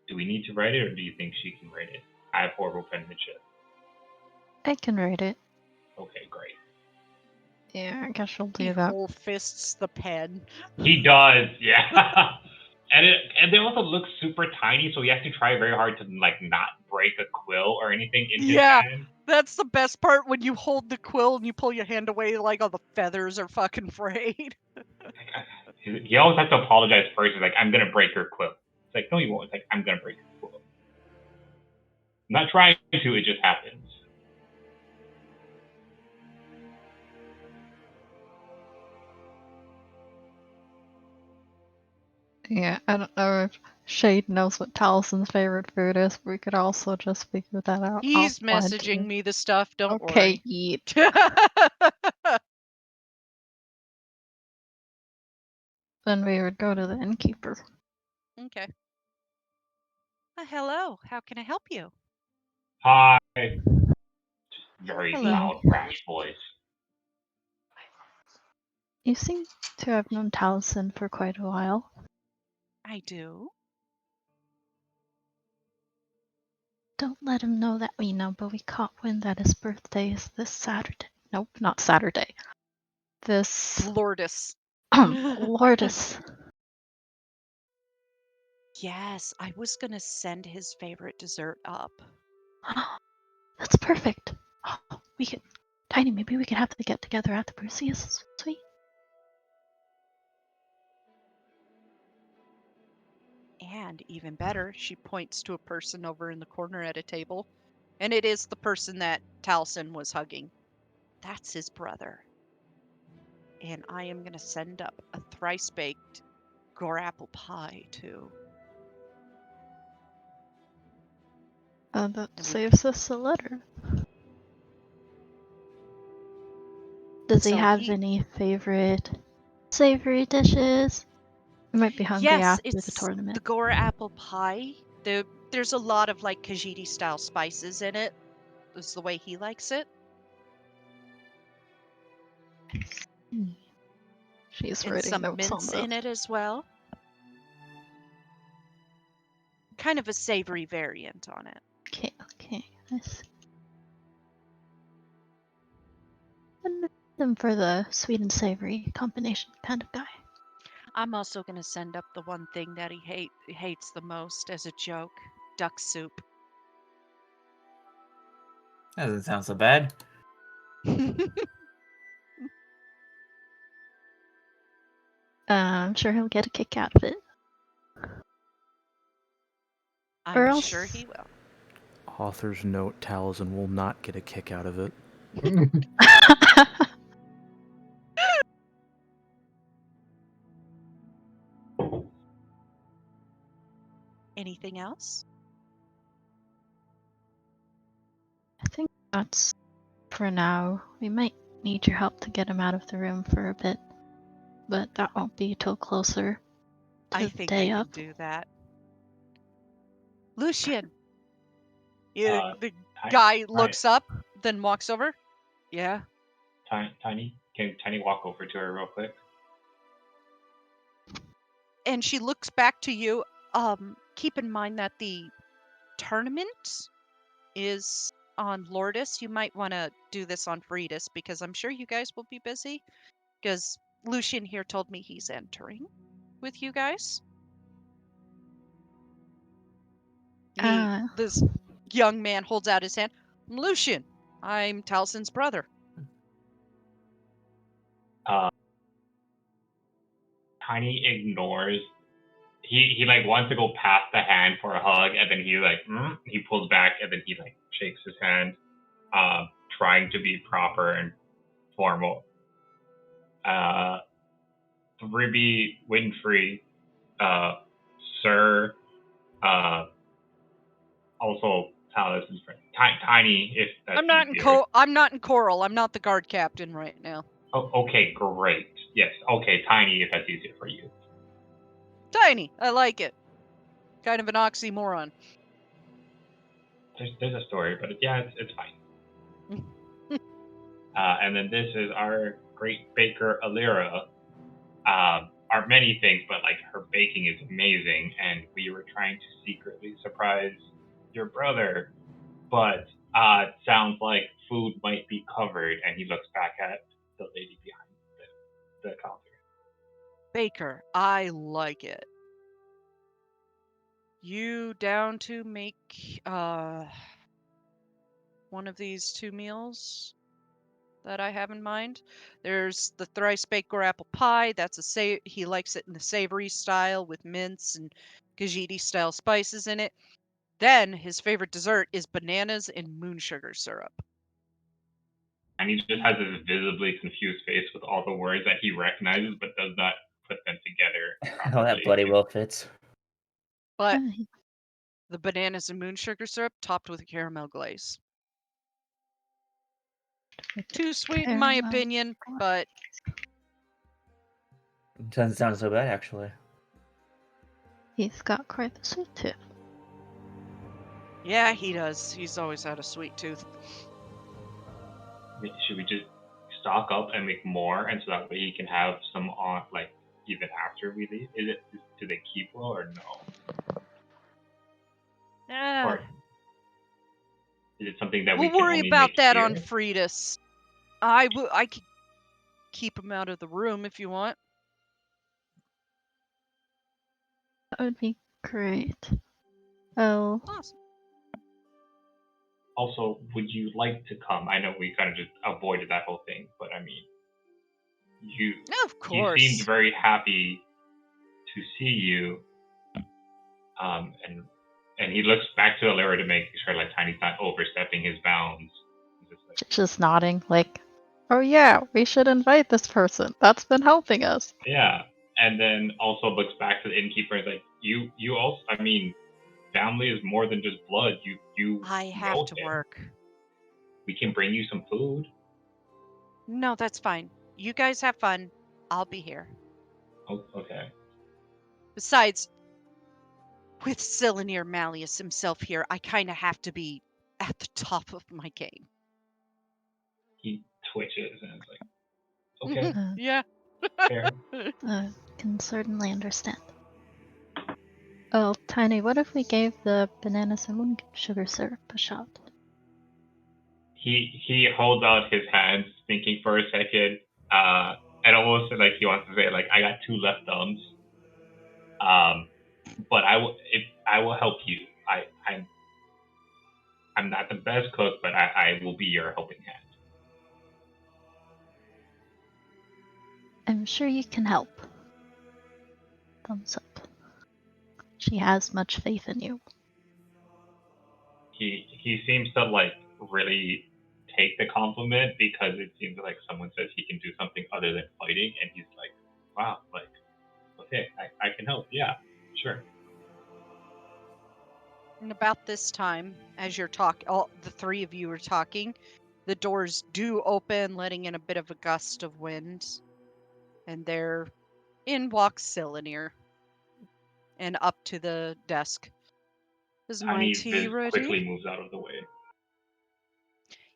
Do we need to write it, or do you think she can write it? I have horrible penmanship. I can write it. Okay, great. Yeah, I guess she'll do He that. whole fists the pen. He does, yeah. and they also look super tiny, so he has to try very hard to like not break a quill or anything in his hand. That's the best part when you hold the quill and you pull your hand away like all the feathers are fucking frayed. He always has to apologize first. He's like, I'm gonna break your quill. It's like, no, you won't. It's like, I'm gonna break your quill. I'm not trying to, it just happens. Yeah, I don't know if Shade knows what Talison's favorite food is. We could also just figure that out. He's messaging me the stuff, don't Okay, worry. eat. Then we would go to the innkeeper. Okay. Hello, how can I help you? Hi. Very Hello. loud, brash voice. You seem to have known Taliesin for quite a while. I do. Don't let him know that we know, but we caught wind that his birthday is this Saturday. Nope, not Saturday. This Lourdes. Lourdes. Yes, I was gonna send his favorite dessert up. That's perfect. We could, Tiny, maybe we could have the get together at the Bruceus. Sweet. And even better, she points to a person over in the corner at a table, and it is the person that Taliesin was hugging. That's his brother. And I am gonna send up a thrice baked gore apple pie too. That saves us a letter. Does he have any favorite savory dishes? He might be hungry after the tournament. The gore apple pie. There's a lot of like Khajiit style spices in it. Is the way he likes it. She's and writing some notes on mince that. in it as well. Kind of a savory variant on it. Okay. Nice. And them for the sweet and savory combination kind of guy. I'm also going to send up the one thing that he hates the most as a joke. Duck soup. That doesn't sound so bad. I'm sure he'll get a kick out of it. I'm else- sure he will. Author's note, Taliesin will not get a kick out of it. Anything else? I think that's for now. We might need your help to get him out of the room for a bit, but that won't be till closer to I the think day I up. can do that. Lucian! The Ti- guy looks up, then walks over. Yeah? Tiny, can Tiny walk over to her real quick? And she looks back to you. Keep in mind that the tournament is on Lourdes. You might want to do this on Freitas because I'm sure you guys will be busy. Because Lucian here told me he's entering with you guys. This young man holds out his hand. I'm Lucian. I'm Taliesin's brother. Tiny ignores. He like wants to go past the hand for a hug, and then he pulls back, and then he like shakes his hand, trying to be proper and formal. Ribby Winfrey, Sir, also Taliesin's friend. Tiny, if that's I'm not easier. I'm not in Coral. I'm not the guard captain right now. Oh, okay, great. Yes, okay, Tiny, if that's easier for you. Tiny. I like it. Kind of an oxymoron. There's a story, but yeah, it's fine. And then this is our great baker, Alira. Are many things, but like her baking is amazing, and we were trying to secretly surprise your brother, but it sounds like food might be covered, and he looks back at the lady behind the counter. Baker, I like it. You down to make one of these 2 meals that I have in mind? There's the thrice baked apple pie. That's he likes it in the savory style with mince and Gajiti style spices in it. Then his favorite dessert is bananas and moon sugar syrup. And he just has this visibly confused face with all the words that he recognizes, but does not put them together Oh, that properly. bloody well fits. But the bananas and moon sugar syrup topped with a caramel glaze. Too sweet in my opinion, but Doesn't sound so bad, actually. He's got quite the sweet tooth. yeah, he does. He's always had a sweet tooth. Should we just stock up and make more, and so that way he can have some on, like, even after we leave? Do they keep well or no? Or is it something that we'll we can worry only about make that here? on Freitas. I could keep him out of the room if you want. That would be great. Oh, Awesome. Also, would you like to come? I know we kind of just avoided that whole thing, but I mean, Of course. You seemed very happy to see you. And he looks back to Alira to make sure like Tiny's not overstepping his bounds. just nodding, like, oh yeah, we should invite this person. That's been helping us. Yeah, and then also looks back to the innkeeper and like, you also, I mean, family is more than just blood. You I have know to him. work. We can bring you some food. No, that's fine. You guys have fun. I'll be here. Oh, okay. Besides, with Cylinir Malleus himself here, I kind of have to be at the top of my game. He twitches and it's like, okay, yeah. fair. Can certainly understand. Oh, Tiny, what if we gave the bananas and moon sugar syrup a shot? He holds out his hands, thinking for a second, and almost like he wants to say like, I got 2 left thumbs. But I will help you. I'm not the best cook, but I will be your helping hand. I'm sure you can help. Thumbs up. She has much faith in you. he seems to like really take the compliment because it seems like someone says he can do something other than fighting, and he's like, wow, like, okay, I can help. Yeah, sure. And about this time, as you're all the three of you are talking, the doors do open, letting in a bit of a gust of wind, and in walks Cylinear, and up to the desk. Is my Tiny tea Viz ready? quickly moves out of the way.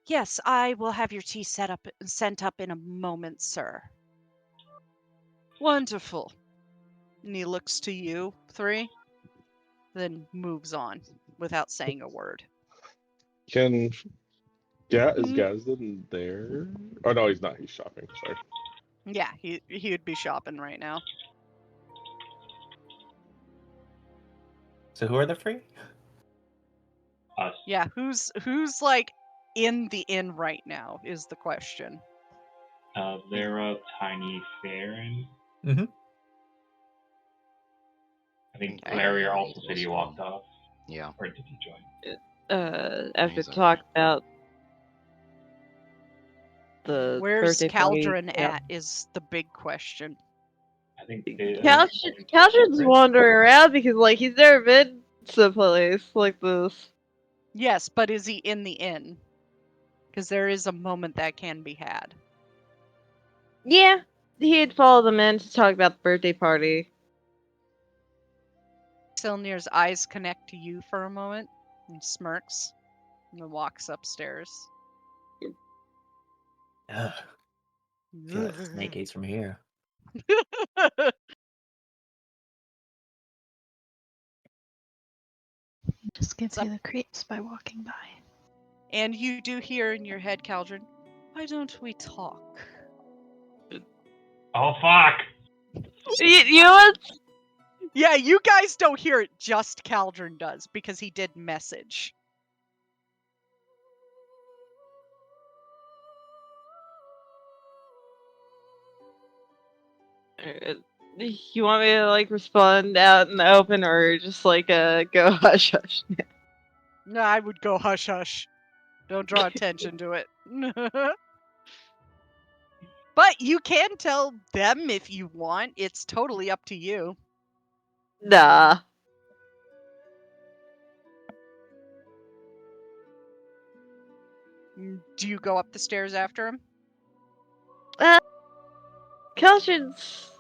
Yes, I will have your tea sent up in a moment, sir. Wonderful. And he looks to you, three, then moves on without saying a word. Is Mhm. Gazdan there? Oh no, he's not. He's shopping. Sorry. Yeah, he would be shopping right now. So who are the three? Us. Yeah, who's like in the inn right now is the question. Lara, Tiny, Farron. Mhm. I think Okay. Larry also said he walked off. Yeah. Or did he join? After He's talk okay. about the Where's birthday party. Caldron Yep. at is the big question. I think Caldron's wandering around because like he's never been someplace like this. Yes, but is he in the inn? Because there is a moment that can be had. Yeah, he had followed them in to talk about the birthday party. Silnir's eyes connect to you for a moment and smirks and then walks upstairs. Ugh, I feel like snake ace from here. Just gives Sup? you the creeps by walking by. And you do hear in your head, Caldron, why don't we talk? Oh fuck! You know what? Yeah, you guys don't hear it, just Caldron does, because he did message. You want me to like respond out in the open or just like go hush hush? No, I would go hush hush. Don't draw attention to it. But you can tell them if you want. It's totally up to you. Nah. Do you go up the stairs after him? Caution's.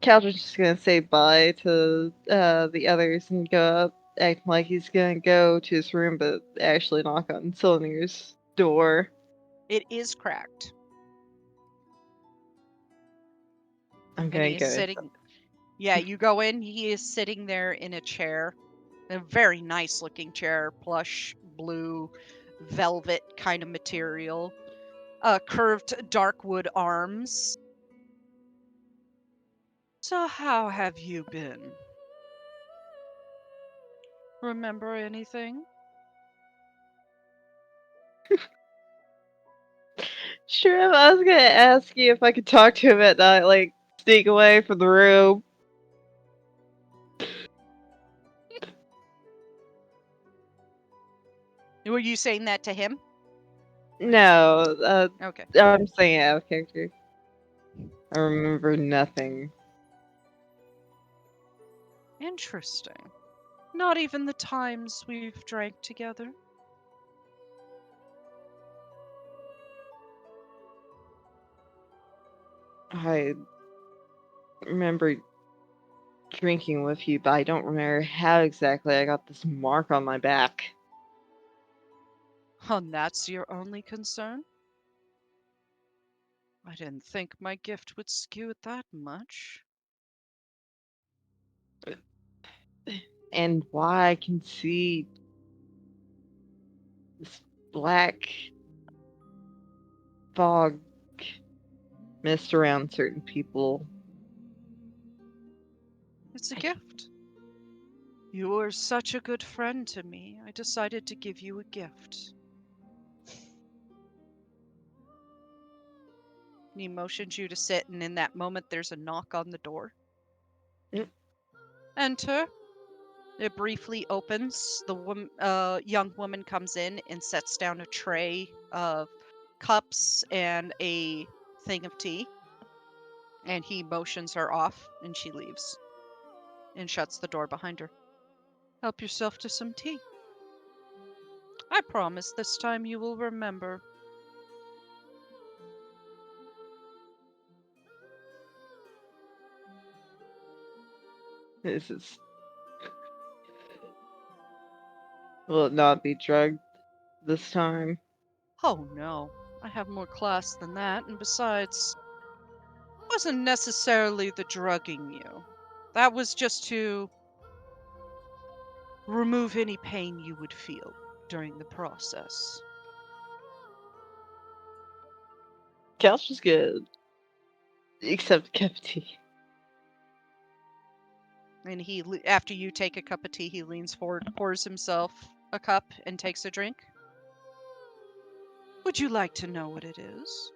Caldron's just gonna say bye to the others and go up, acting like he's gonna go to his room, but actually knock on Cylinder's door. It is cracked. I'm And gonna he is go. sitting. Yeah, you go in. He is sitting there in a chair. A very nice looking chair. Plush, blue, velvet kind of material. Curved dark wood arms. So how have you been? Remember anything? Sure, I was gonna ask you if I could talk to him at night, like sneak away from the room. Were you saying that to him? No, Okay. I'm saying out of character. I remember nothing. Interesting. Not even the times we've drank together. I remember drinking with you, but I don't remember how exactly I got this mark on my back. And that's your only concern? I didn't think my gift would skew it that much. And why I can see this black fog mist around certain people. It's a gift. You were such a good friend to me, I decided to give you a gift. And he motions you to sit, and in that moment, there's a knock on the door. Yep. Enter. It briefly opens. Young woman comes in and sets down a tray of cups and a thing of tea. And he motions her off, and she leaves and shuts the door behind her. Help yourself to some tea. I promise this time you will remember. This is. Will it not be drugged this time? Oh no, I have more class than that, and besides, it wasn't necessarily the drugging you. That was just to remove any pain you would feel during the process. Couch is good. Except cup of tea. And after you take a cup of tea, he leans forward, pours himself a cup, and takes a drink. Would you like to know what it is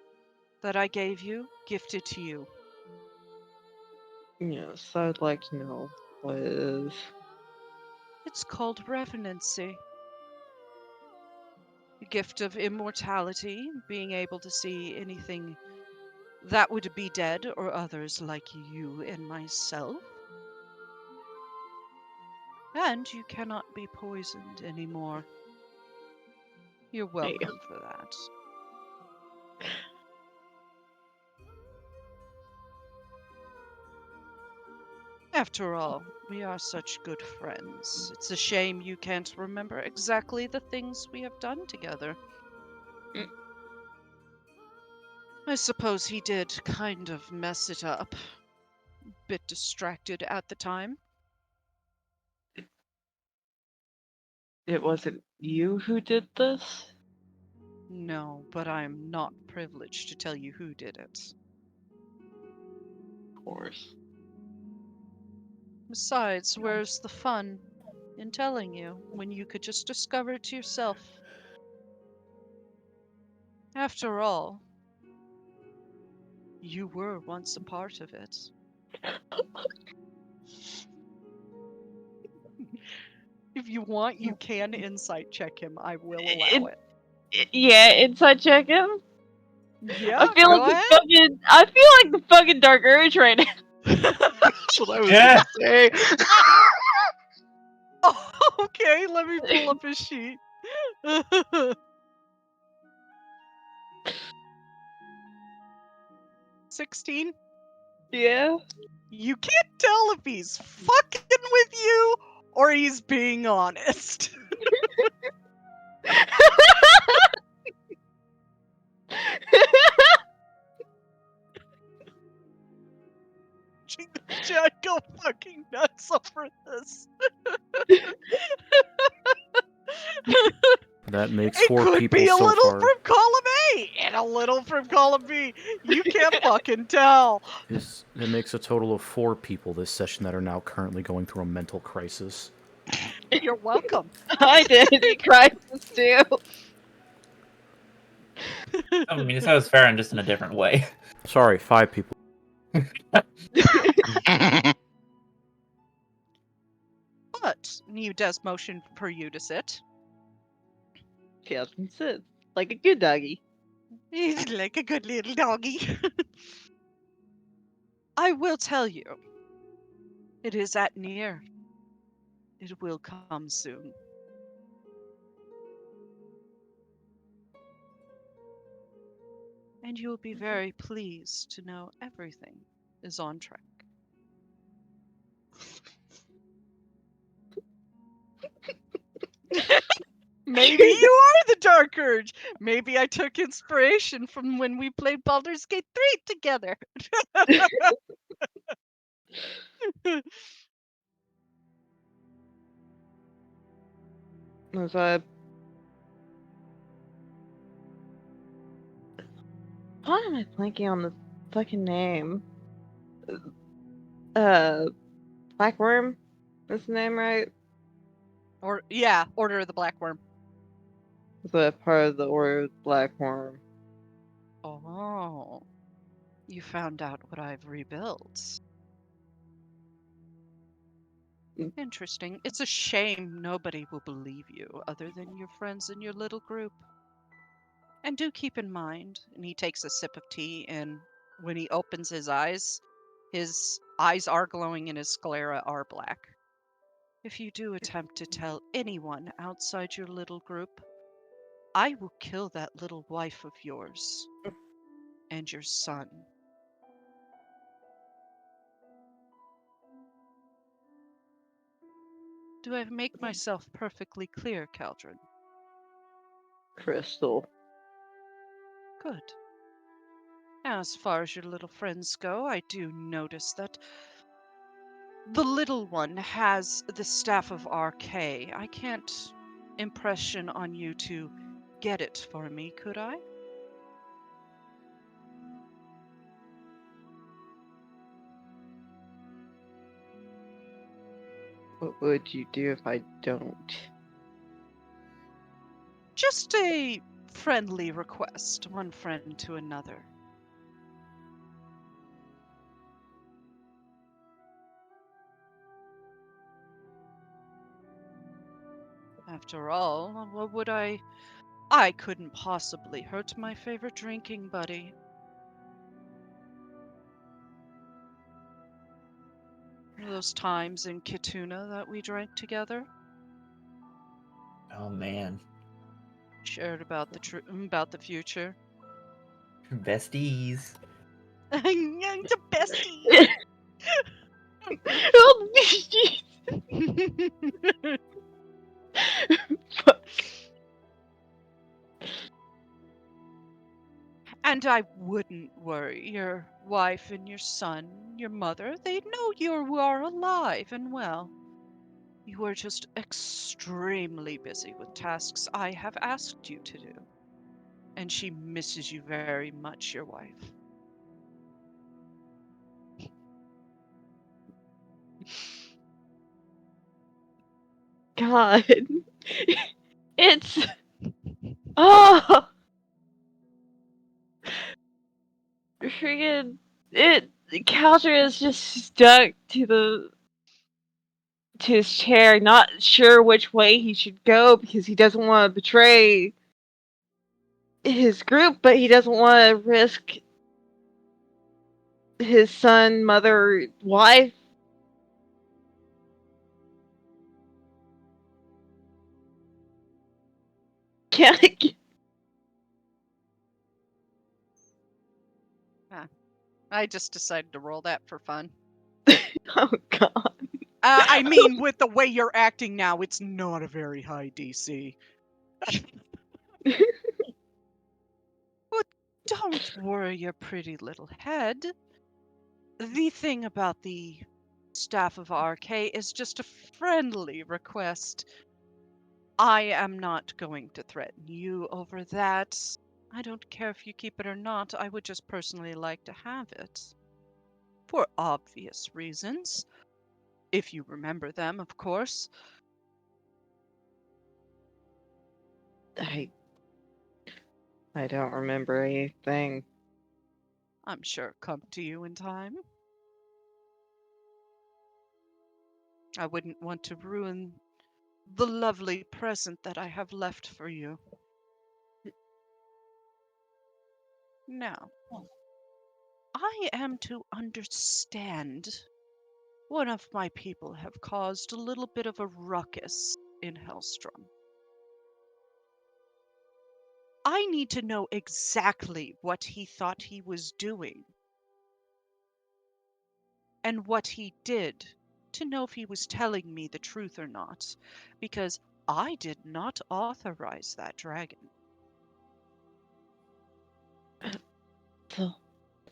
that I gave you, gifted to you? Yes, I'd like to know what it is. It's called revenancy. The gift of immortality, being able to see anything that would be dead or others like you and myself. And you cannot be poisoned anymore. You're welcome for that. After all, we are such good friends. It's a shame you can't remember exactly the things we have done together. I suppose he did kind of mess it up. Bit distracted at the time. It wasn't you who did this? No, but I am not privileged to tell you who did it. Of course. Besides, where's the fun in telling you when you could just discover it yourself? After all, you were once a part of it. If you want, you can insight check him. I will allow it. Yeah, inside check him. Yeah, I feel go like ahead. I feel like the fucking Dark Urge right now. That's what I was Yeah. gonna say. Oh, okay, let me pull up his sheet. 16? Yeah. You can't tell if he's fucking with you or he's being honest. Chad go fucking nuts over this. That makes It 4 could people be a so little far. from column A and a little from column B. You can't fucking tell. That makes a total of 4 people this session that are now currently going through a mental crisis. You're welcome. Identity crisis too. I mean, so it's fair and just in a different way. Sorry, 5 people. But he does motion for you to sit. Captain sits like a good doggy. He's like a good little doggy. I will tell you. It is at near. It will come soon. And you will be very pleased to know everything is on track. Maybe you are the Dark Urge. Maybe I took inspiration from when we played Baldur's Gate 3 together. Was I? Why am I blanking on the fucking name? Black Worm? That's the name, right? Or yeah, Order of the Black Worm. Was that part of the Order of the Black Worm? Oh, you found out what I've rebuilt. Interesting. It's a shame nobody will believe you other than your friends in your little group. And do keep in mind, and he takes a sip of tea, and when he opens his eyes are glowing and his sclera are black. If you do attempt to tell anyone outside your little group, I will kill that little wife of yours and your son. Do I make myself perfectly clear, Caldron? Crystal. Good. As far as your little friends go, I do notice that the little one has the Staff of RK. I can't impression on you to get it for me, could I? What would you do if I don't? Just a friendly request, one friend to another. After all, what would I couldn't possibly hurt my favorite drinking buddy. Those times in Kituna that we drank together, Oh man, shared about the future. besties. The bestie. Oh, And I wouldn't worry. Your wife and your son, your mother, they know you are alive and well. You are just extremely busy with tasks I have asked you to do. And she misses you very much, your wife. God. It's. Oh! Freaking. Calder is just stuck to his chair, not sure which way he should go because he doesn't want to betray his group, but he doesn't want to risk his son, mother, wife. Can't. I just decided to roll that for fun. Oh God. I mean, with the way you're acting now, it's not a very high DC. But don't worry your pretty little head. The thing about the Staff of RK is just a friendly request. I am not going to threaten you over that. I don't care if you keep it or not. I would just personally like to have it. For obvious reasons. If you remember them, of course. I don't remember anything. I'm sure come to you in time. I wouldn't want to ruin the lovely present that I have left for you. Now, I am to understand one of my people have caused a little bit of a ruckus in Hellstrom. I need to know exactly what he thought he was doing and what he did to know if he was telling me the truth or not, because I did not authorize that dragon. So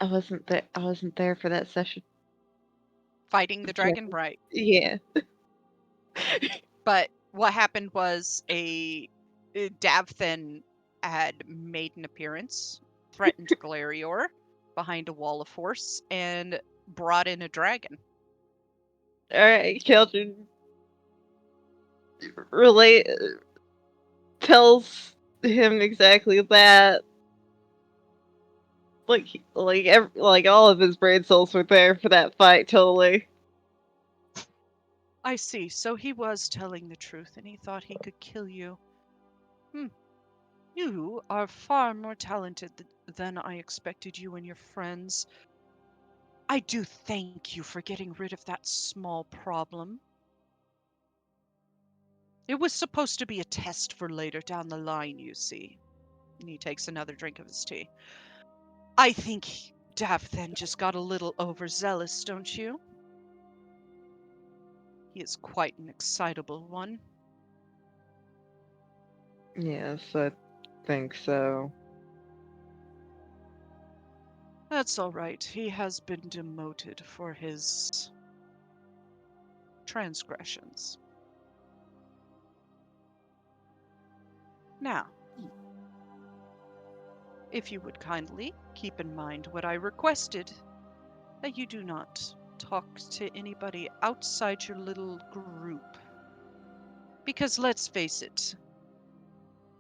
I wasn't there. I wasn't there for that session. Fighting the dragon, right? Yeah. But what happened was a Davthin had made an appearance, threatened Glarior behind a wall of force, and brought in a dragon. All right, Children relate tells him exactly that. Like all of his brain cells were there for that fight. Totally. I see. So he was telling the truth, and he thought he could kill you. You are far more talented than I expected, you and your friends. I do thank you for getting rid of that small problem. It was supposed to be a test for later down the line, you see. And he takes another drink of his tea. I think Dav then just got a little overzealous, don't you? He is quite an excitable one. Yes, I think so. That's all right. He has been demoted for his transgressions. Now, if you would kindly keep in mind what I requested, that you do not talk to anybody outside your little group. Because let's face it,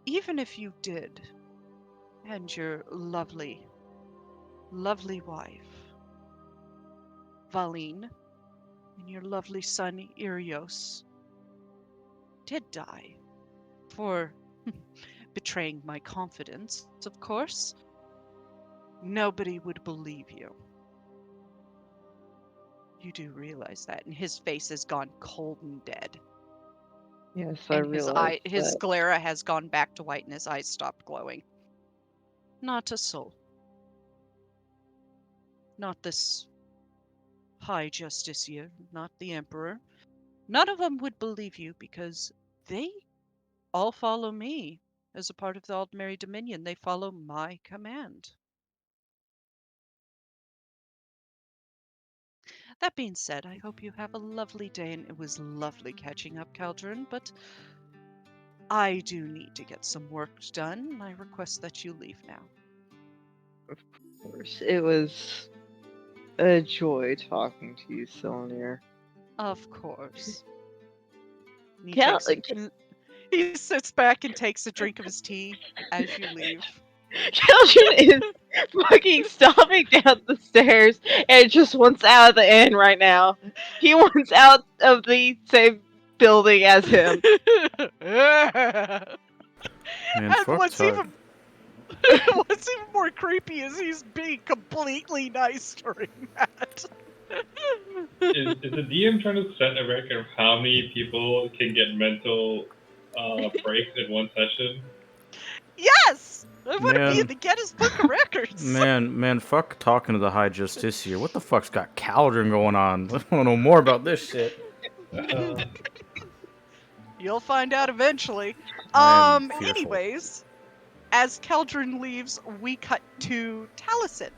even if you did, and your lovely, lovely wife, Valine, and your lovely son, Irios, did die for betraying my confidence, of course, nobody would believe you. You do realize that, and his face has gone cold and dead. Yes, I And realize his that. sclera has gone back to white and his eyes stopped glowing. Not a soul. Not this High Justiciar, not the Emperor. None of them would believe you because they all follow me as a part of the Aldmeri Dominion. They follow my command. That being said, I hope you have a lovely day, and it was lovely catching up, Caldron, but I do need to get some work done, and I request that you leave now. Of course, it was a joy talking to you, Silnir. Of course. And he sits back and takes a drink of his tea as you leave. Caldron is fucking stomping down the stairs and just wants out of the inn right now. He wants out of the same building as him. Man, And fuck what's Tug. what's even more creepy is he's being completely nice during that. Is the DM trying to set a record of how many people can get mental breaks in one session? Yes! I want to be Man. in the Guinness Book of Records. Man, fuck talking to the High Justiciar. What the fuck's got Caldron going on? I want to know more about this shit. You'll find out eventually. I am fearful. Anyways, as Caldron leaves, we cut to Taliesin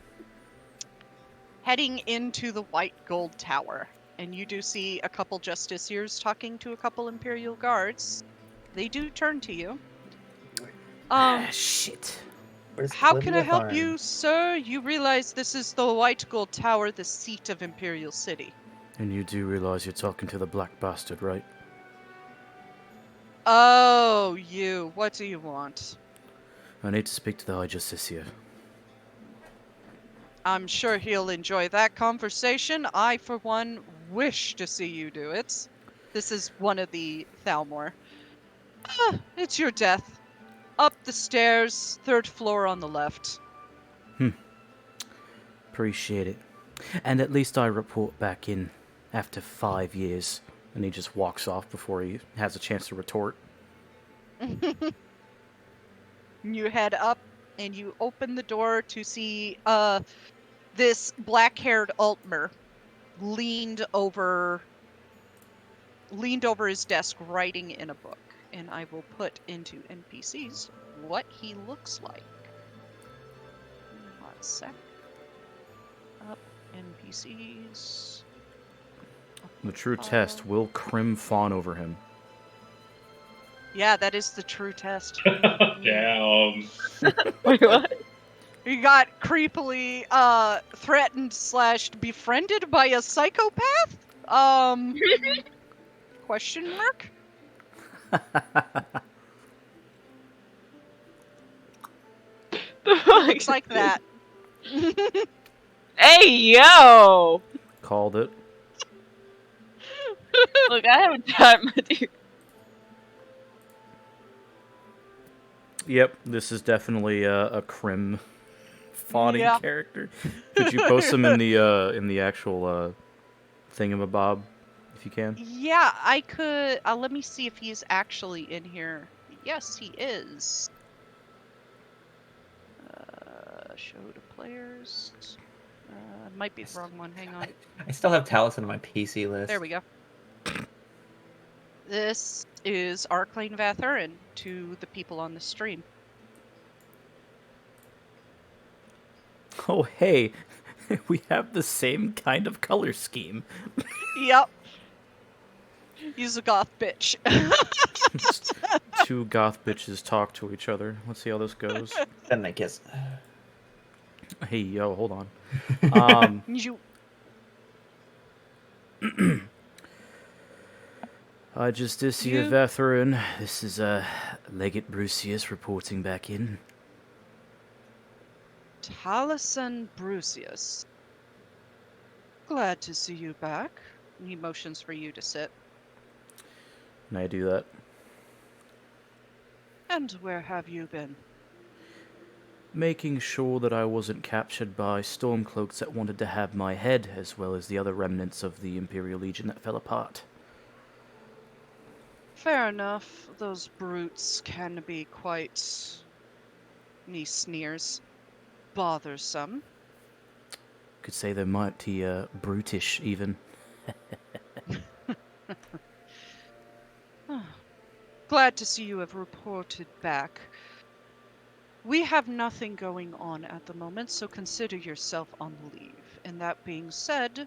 heading into the White Gold Tower. And you do see a couple Justiciars talking to a couple Imperial guards. They do turn to you. Shit. How can I help you, sir? You realize this is the White Gold Tower, the seat of Imperial City. And you do realize you're talking to the black bastard, right? Oh, you. What do you want? I need to speak to the High Justiciar. I'm sure he'll enjoy that conversation. I, for one, wish to see you do it. This is one of the Thalmor. It's your death. Up the stairs, 3rd floor on the left. Appreciate it. And at least I report back in after 5 years. And he just walks off before he has a chance to retort. You head up and you open the door to see this black-haired Altmer leaned over his desk writing in a book. And I will put into NPCs what he looks like. 1 sec. Up NPCs. The true test, will Crim fawn over him? Yeah, that is the true test. Damn. Wait, what? You got creepily threatened / befriended by a psychopath? Question mark? Looks like that. Hey, yo! Called it. Look, I haven't time, my dear. Yep, this is definitely a Crim fawning Yeah. character. Could you post them in the actual thingamabob, if you can? Yeah, I could. Let me see if he's actually in here. Yes, he is. Show to players. Might be the wrong one. Hang on. I still have Taliesin on my PC list. There we go. This is Arclane Vathurin to the people on the stream. Oh, hey, we have the same kind of color scheme. Yep. He's a goth bitch. Two goth bitches talk to each other. Let's see how this goes. Then they kiss. Hey, yo, hold on. You. Justicia You- Vathurin. This is Legate Brucius reporting back in. Taliesin Brucius. Glad to see you back. He motions for you to sit. Can I do that? And where have you been? Making sure that I wasn't captured by stormcloaks that wanted to have my head, as well as the other remnants of the Imperial Legion that fell apart. Fair enough. Those brutes can be quite, he sneers, bothersome. Could say they're mighty brutish, even. Glad to see you have reported back. We have nothing going on at the moment, so consider yourself on leave. And that being said,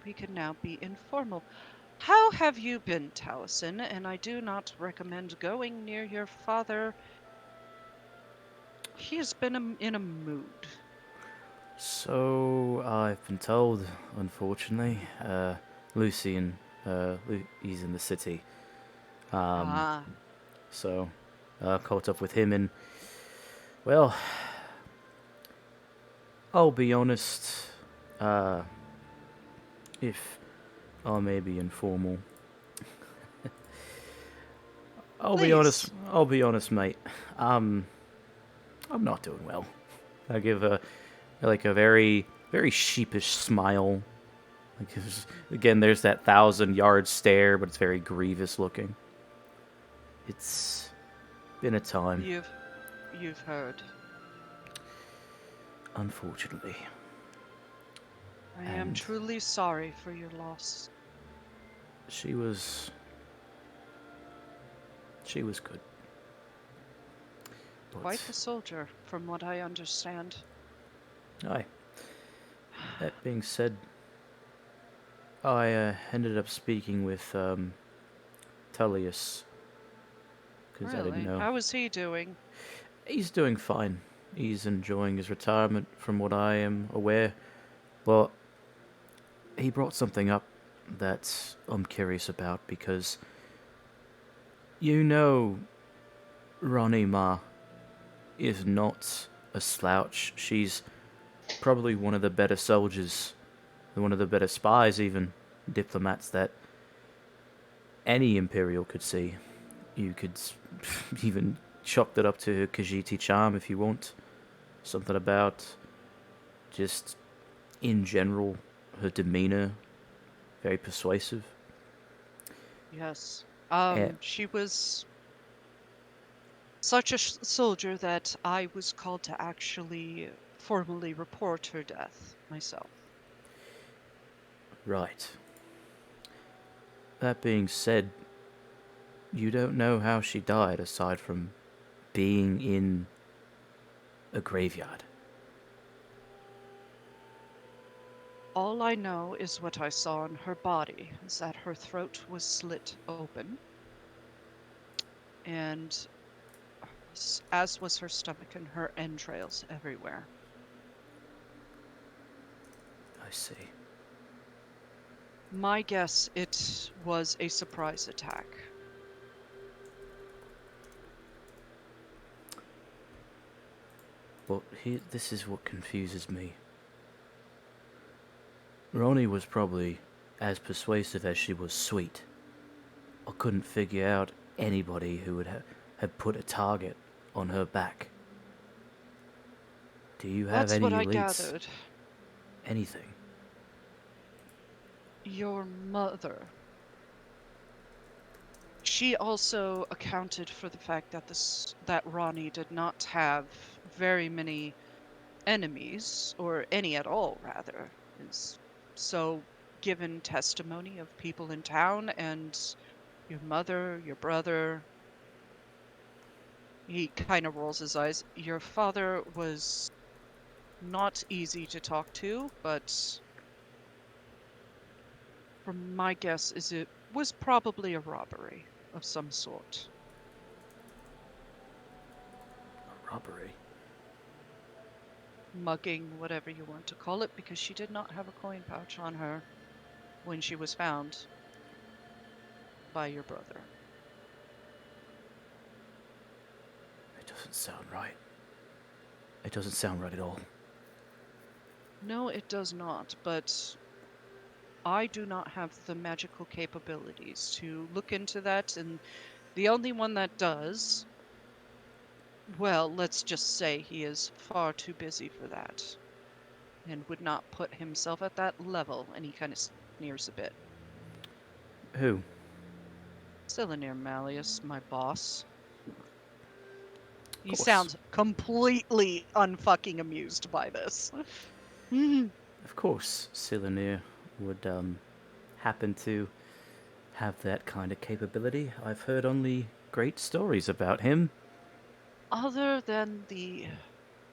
we can now be informal. How have you been, Taliesin? And I do not recommend going near your father. He has been in a mood. So, I've been told, unfortunately, Lucian, he's in the city. So, caught up with him and, well, I'll be honest, if I may be informal. I'll be honest, mate. I'm not doing well. I give a very, very sheepish smile. Like, again, there's that 1,000-yard stare, but it's very grievous looking. It's been a time. You've heard. Unfortunately. I am truly sorry for your loss. She was good. But Quite the soldier, from what I understand. aye. That being said, I ended up speaking with Tullius. Because I didn't know. How is he doing? He's doing fine. He's enjoying his retirement, from what I am aware. Well, he brought something up that I'm curious about, because you know Ronnie Ma is not a slouch. She's probably one of the better soldiers, one of the better spies, even diplomats, that any Imperial could see. You could even chalk that up to her Khajiiti charm if you want. Something about just, in general, her demeanor, very persuasive. Yes. Yeah. She was such a soldier that I was called to actually formally report her death myself. Right. That being said, you don't know how she died aside from being in a graveyard. All I know is what I saw on her body, is that her throat was slit open, and as was her stomach and her entrails everywhere. I see. My guess, it was a surprise attack. But this is what confuses me. Ronnie was probably as persuasive as she was sweet. I couldn't figure out anybody who would have put a target on her back. Do you have That's any what I leads? gathered. Anything? Your mother. She also accounted for the fact that that Ronnie did not have very many enemies, or any at all, rather. Is so given testimony of people in town and your mother, your brother. He kind of rolls his eyes. Your father was not easy to talk to, but from my guess is it was probably a robbery of some sort. A robbery? Mugging, whatever you want to call it, because she did not have a coin pouch on her when she was found by your brother. It doesn't sound right. It doesn't sound right at all. No, it does not, but I do not have the magical capabilities to look into that, and the only one that does, well, let's just say he is far too busy for that, and would not put himself at that level, and he kind of sneers a bit. Who? Cylinder Malleus, my boss. He course. sounds completely unfucking amused by this. Of course, Cylinder would happen to have that kind of capability. I've heard only great stories about him. Other than the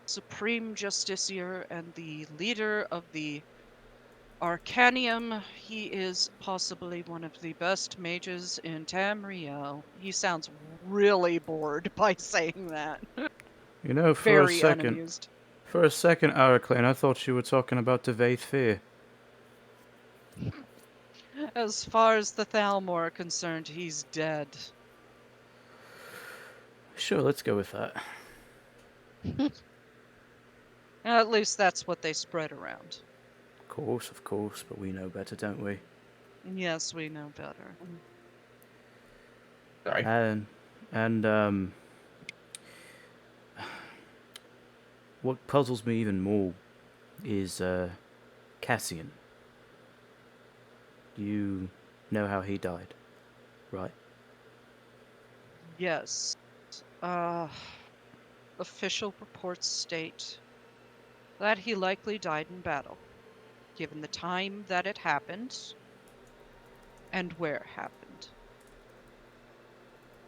Supreme Justiciar and the leader of the Arcanium, he is possibly one of the best mages in Tamriel. He sounds really bored by saying that. You know, for Very a second, unamused. Araclane, I thought you were talking about TheVoidProphecy. As far as the Thalmor are concerned, he's dead. Sure, let's go with that. At least that's what they spread around. Of course, but we know better, don't we? Yes, we know better. Sorry. And what puzzles me even more is Cassian. You know how he died, right? Yes. Official reports state that he likely died in battle, given the time that it happened and where it happened.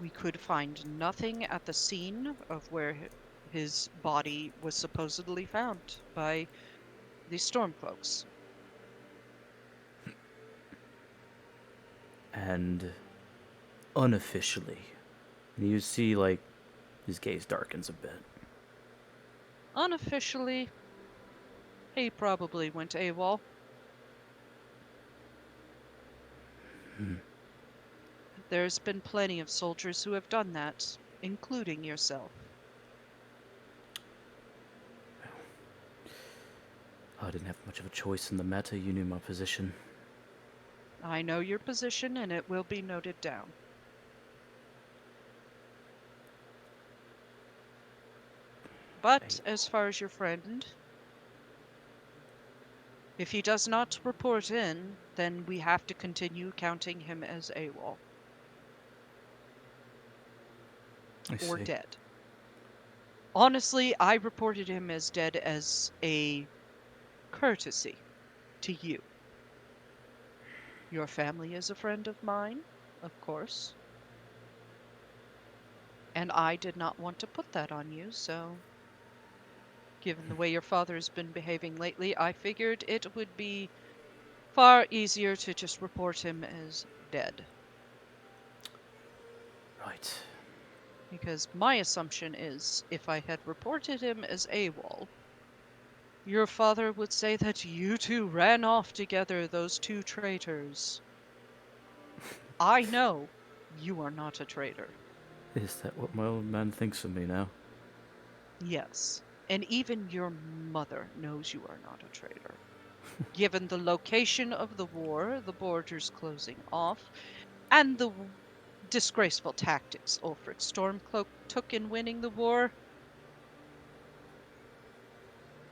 We could find nothing at the scene of where his body was supposedly found by the Stormcloaks. And unofficially, you see, like, his gaze darkens a bit. Unofficially, he probably went AWOL. There's been plenty of soldiers who have done that, including yourself. I didn't have much of a choice in the matter. You knew my position. I know your position, and it will be noted down. But as far as your friend, if he does not report in, then we have to continue counting him as AWOL. Or dead. Honestly, I reported him as dead as a courtesy to you. Your family is a friend of mine, of course. And I did not want to put that on you, so given the way your father has been behaving lately, I figured it would be far easier to just report him as dead. Right. Because my assumption is, if I had reported him as AWOL, your father would say that you two ran off together, those two traitors. I know you are not a traitor. Is that what my old man thinks of me now? Yes, and even your mother knows you are not a traitor. Given the location of the war, the borders closing off, and the disgraceful tactics Ulfric Stormcloak took in winning the war,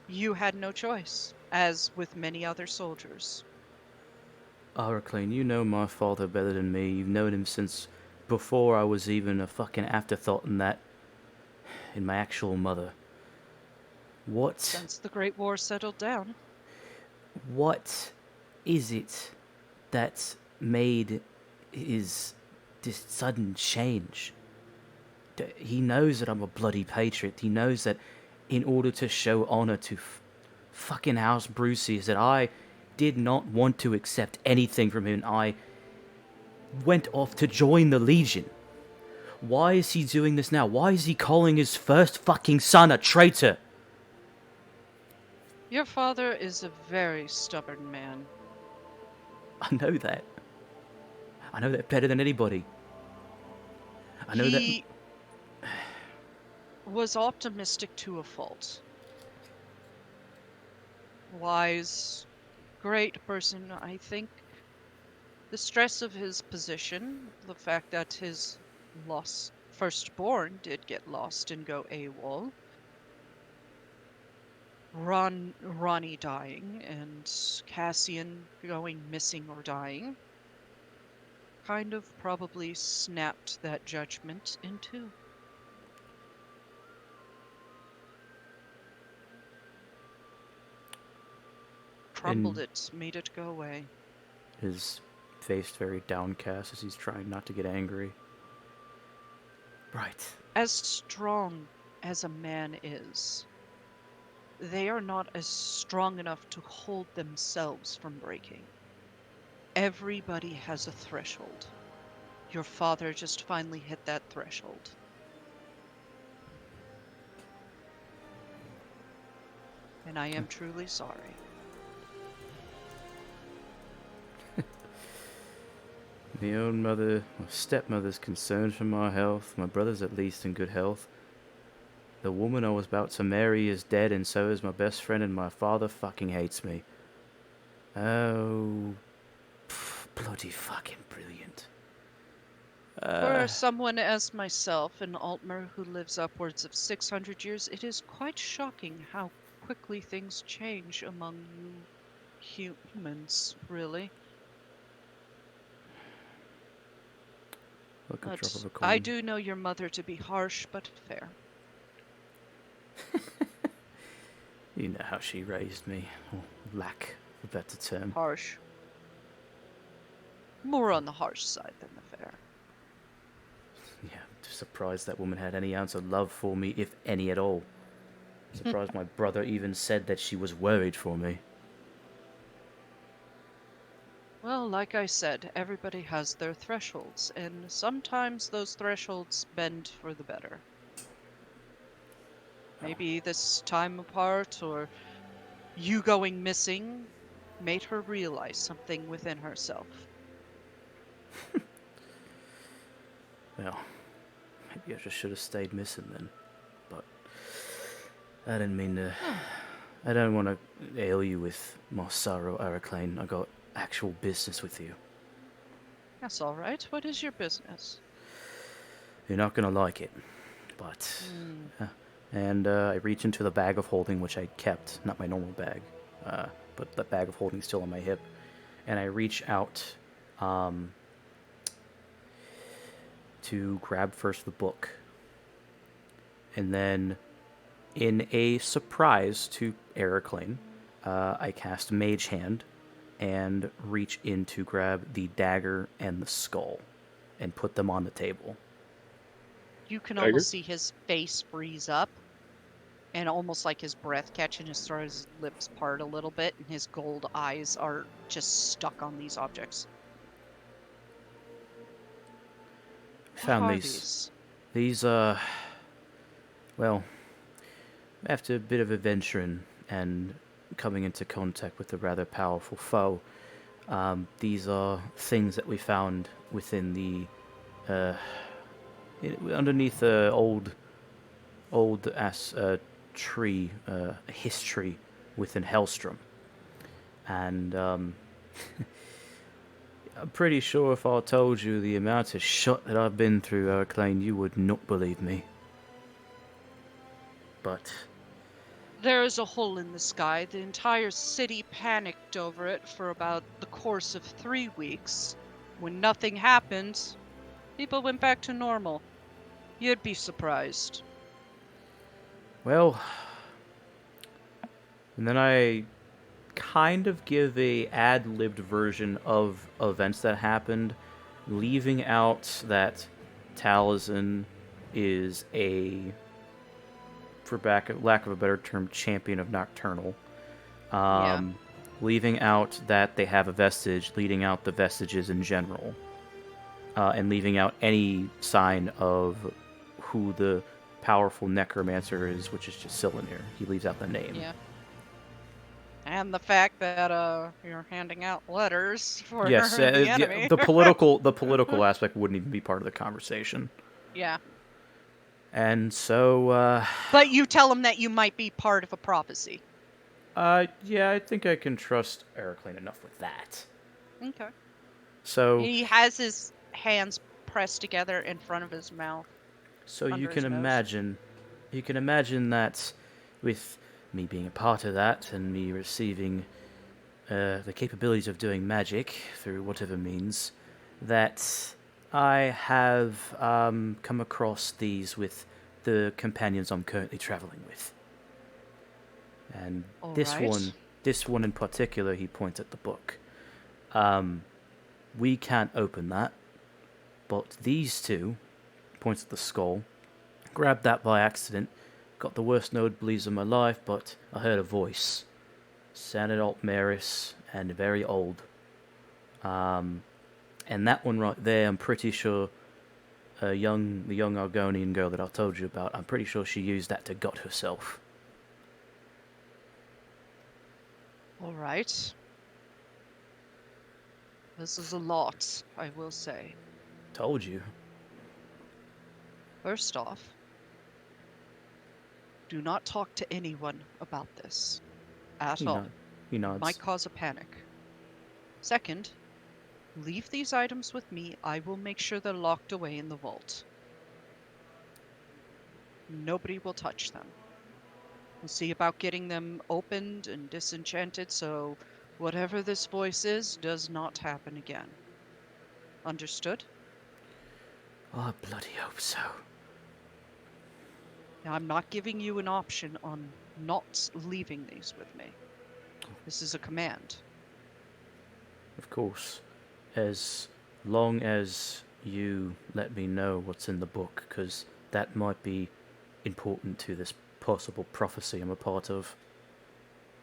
you had no choice, as with many other soldiers. Araclane, you know my father better than me. You've known him since before I was even a fucking afterthought in my actual mother. Since the Great War settled down. What is it that made this sudden change? He knows that I'm a bloody patriot. He knows that in order to show honor to fucking House Brucey, that I did not want to accept anything from him. I went off to join the Legion. Why is he doing this now? Why is he calling his first fucking son a traitor? Your father is a very stubborn man. I know that. I know that better than anybody. I know He was optimistic to a fault. Wise, great person, I think. The stress of his position, the fact that his firstborn did get lost and go AWOL, Ronnie dying, and Cassian going missing or dying, kind of probably snapped that judgment in two. Crumbled it, made it go away. His face very downcast as he's trying not to get angry. Right. As strong as a man is, they are not as strong enough to hold themselves from breaking. Everybody has a threshold. Your father just finally hit that threshold. And I am truly sorry. My own mother, my stepmother's concerned for my health, my brother's at least in good health. The woman I was about to marry is dead, and so is my best friend, and my father fucking hates me. Oh, bloody fucking brilliant. For someone as myself, an Altmer who lives upwards of 600 years, it is quite shocking how quickly things change among you humans, really. Look, a drop of a coin. I do know your mother to be harsh, but fair. You know how she raised me, or lack of a better term. Harsh. More on the harsh side than the fair. Yeah, surprised that woman had any ounce of love for me, if any at all. Surprised my brother even said that she was worried for me. Well, like I said, everybody has their thresholds, and sometimes those thresholds bend for the better. Maybe this time apart, or you going missing, made her realize something within herself. Well, maybe I just should have stayed missing then. But I didn't mean to. I don't want to ail you with more sorrow, Araclane. I got actual business with you. That's all right. What is your business? You're not gonna like it, but and I reach into the bag of holding, which I kept, not my normal bag, but the bag of holding still on my hip, and I reach out to grab first the book, and then, in a surprise to Araclane, I cast Mage Hand and reach in to grab the dagger and the skull and put them on the table. You can Dagger? almost see his face freeze up, and almost like his breath catch in his throat, his lips part a little bit, and his gold eyes are just stuck on these objects. Found What are these. Well, after a bit of adventuring and coming into contact with a rather powerful foe, these are things that we found within the underneath the old ass tree history within Hellstrom, and I'm pretty sure if I told you the amount of shot that I've been through, Arclane, you would not believe me. But There is a hole in the sky. The entire city panicked over it for about the course of 3 weeks. When nothing happened, people went back to normal. You'd be surprised. well, and then I kind of give a ad-libbed version of events that happened, leaving out that Taliesin is a, for lack of a better term, champion of Nocturnal. Yeah. Leaving out that they have a vestige, leading out the vestiges in general, and leaving out any sign of who the powerful necromancer is, which is just Cylinir. He leaves out the name. Yeah. And the fact that you're handing out letters for Yes, the enemy. the political aspect wouldn't even be part of the conversation. Yeah. And so, But you tell him that you might be part of a prophecy. yeah, I think I can trust Ericlane enough with that. Okay. So, He has his hands pressed together in front of his mouth. so you under can his nose. imagine that with me being a part of that and me receiving the capabilities of doing magic through whatever means, that I have come across these with the companions I'm currently traveling with. And this one in particular, he points at the book. We can't open that, but these two, points at the skull, grabbed that by accident, got the worst nosebleeds of my life, but I heard a voice. Sounded Altmaris and very old. And that one right there, I'm pretty sure the young Argonian girl that I told you about, I'm pretty sure she used that to gut herself. All right. This is a lot, I will say. Told you. First off, do not talk to anyone about this. At all. He nods. Might cause a panic. Second, leave these items with me. I will make sure they're locked away in the vault. Nobody will touch them. We'll see about getting them opened and disenchanted so whatever this voice is does not happen again. Understood? I bloody hope so. Now, I'm not giving you an option on not leaving these with me. This is a command. Of course. As long as you let me know what's in the book, because that might be important to this possible prophecy I'm a part of.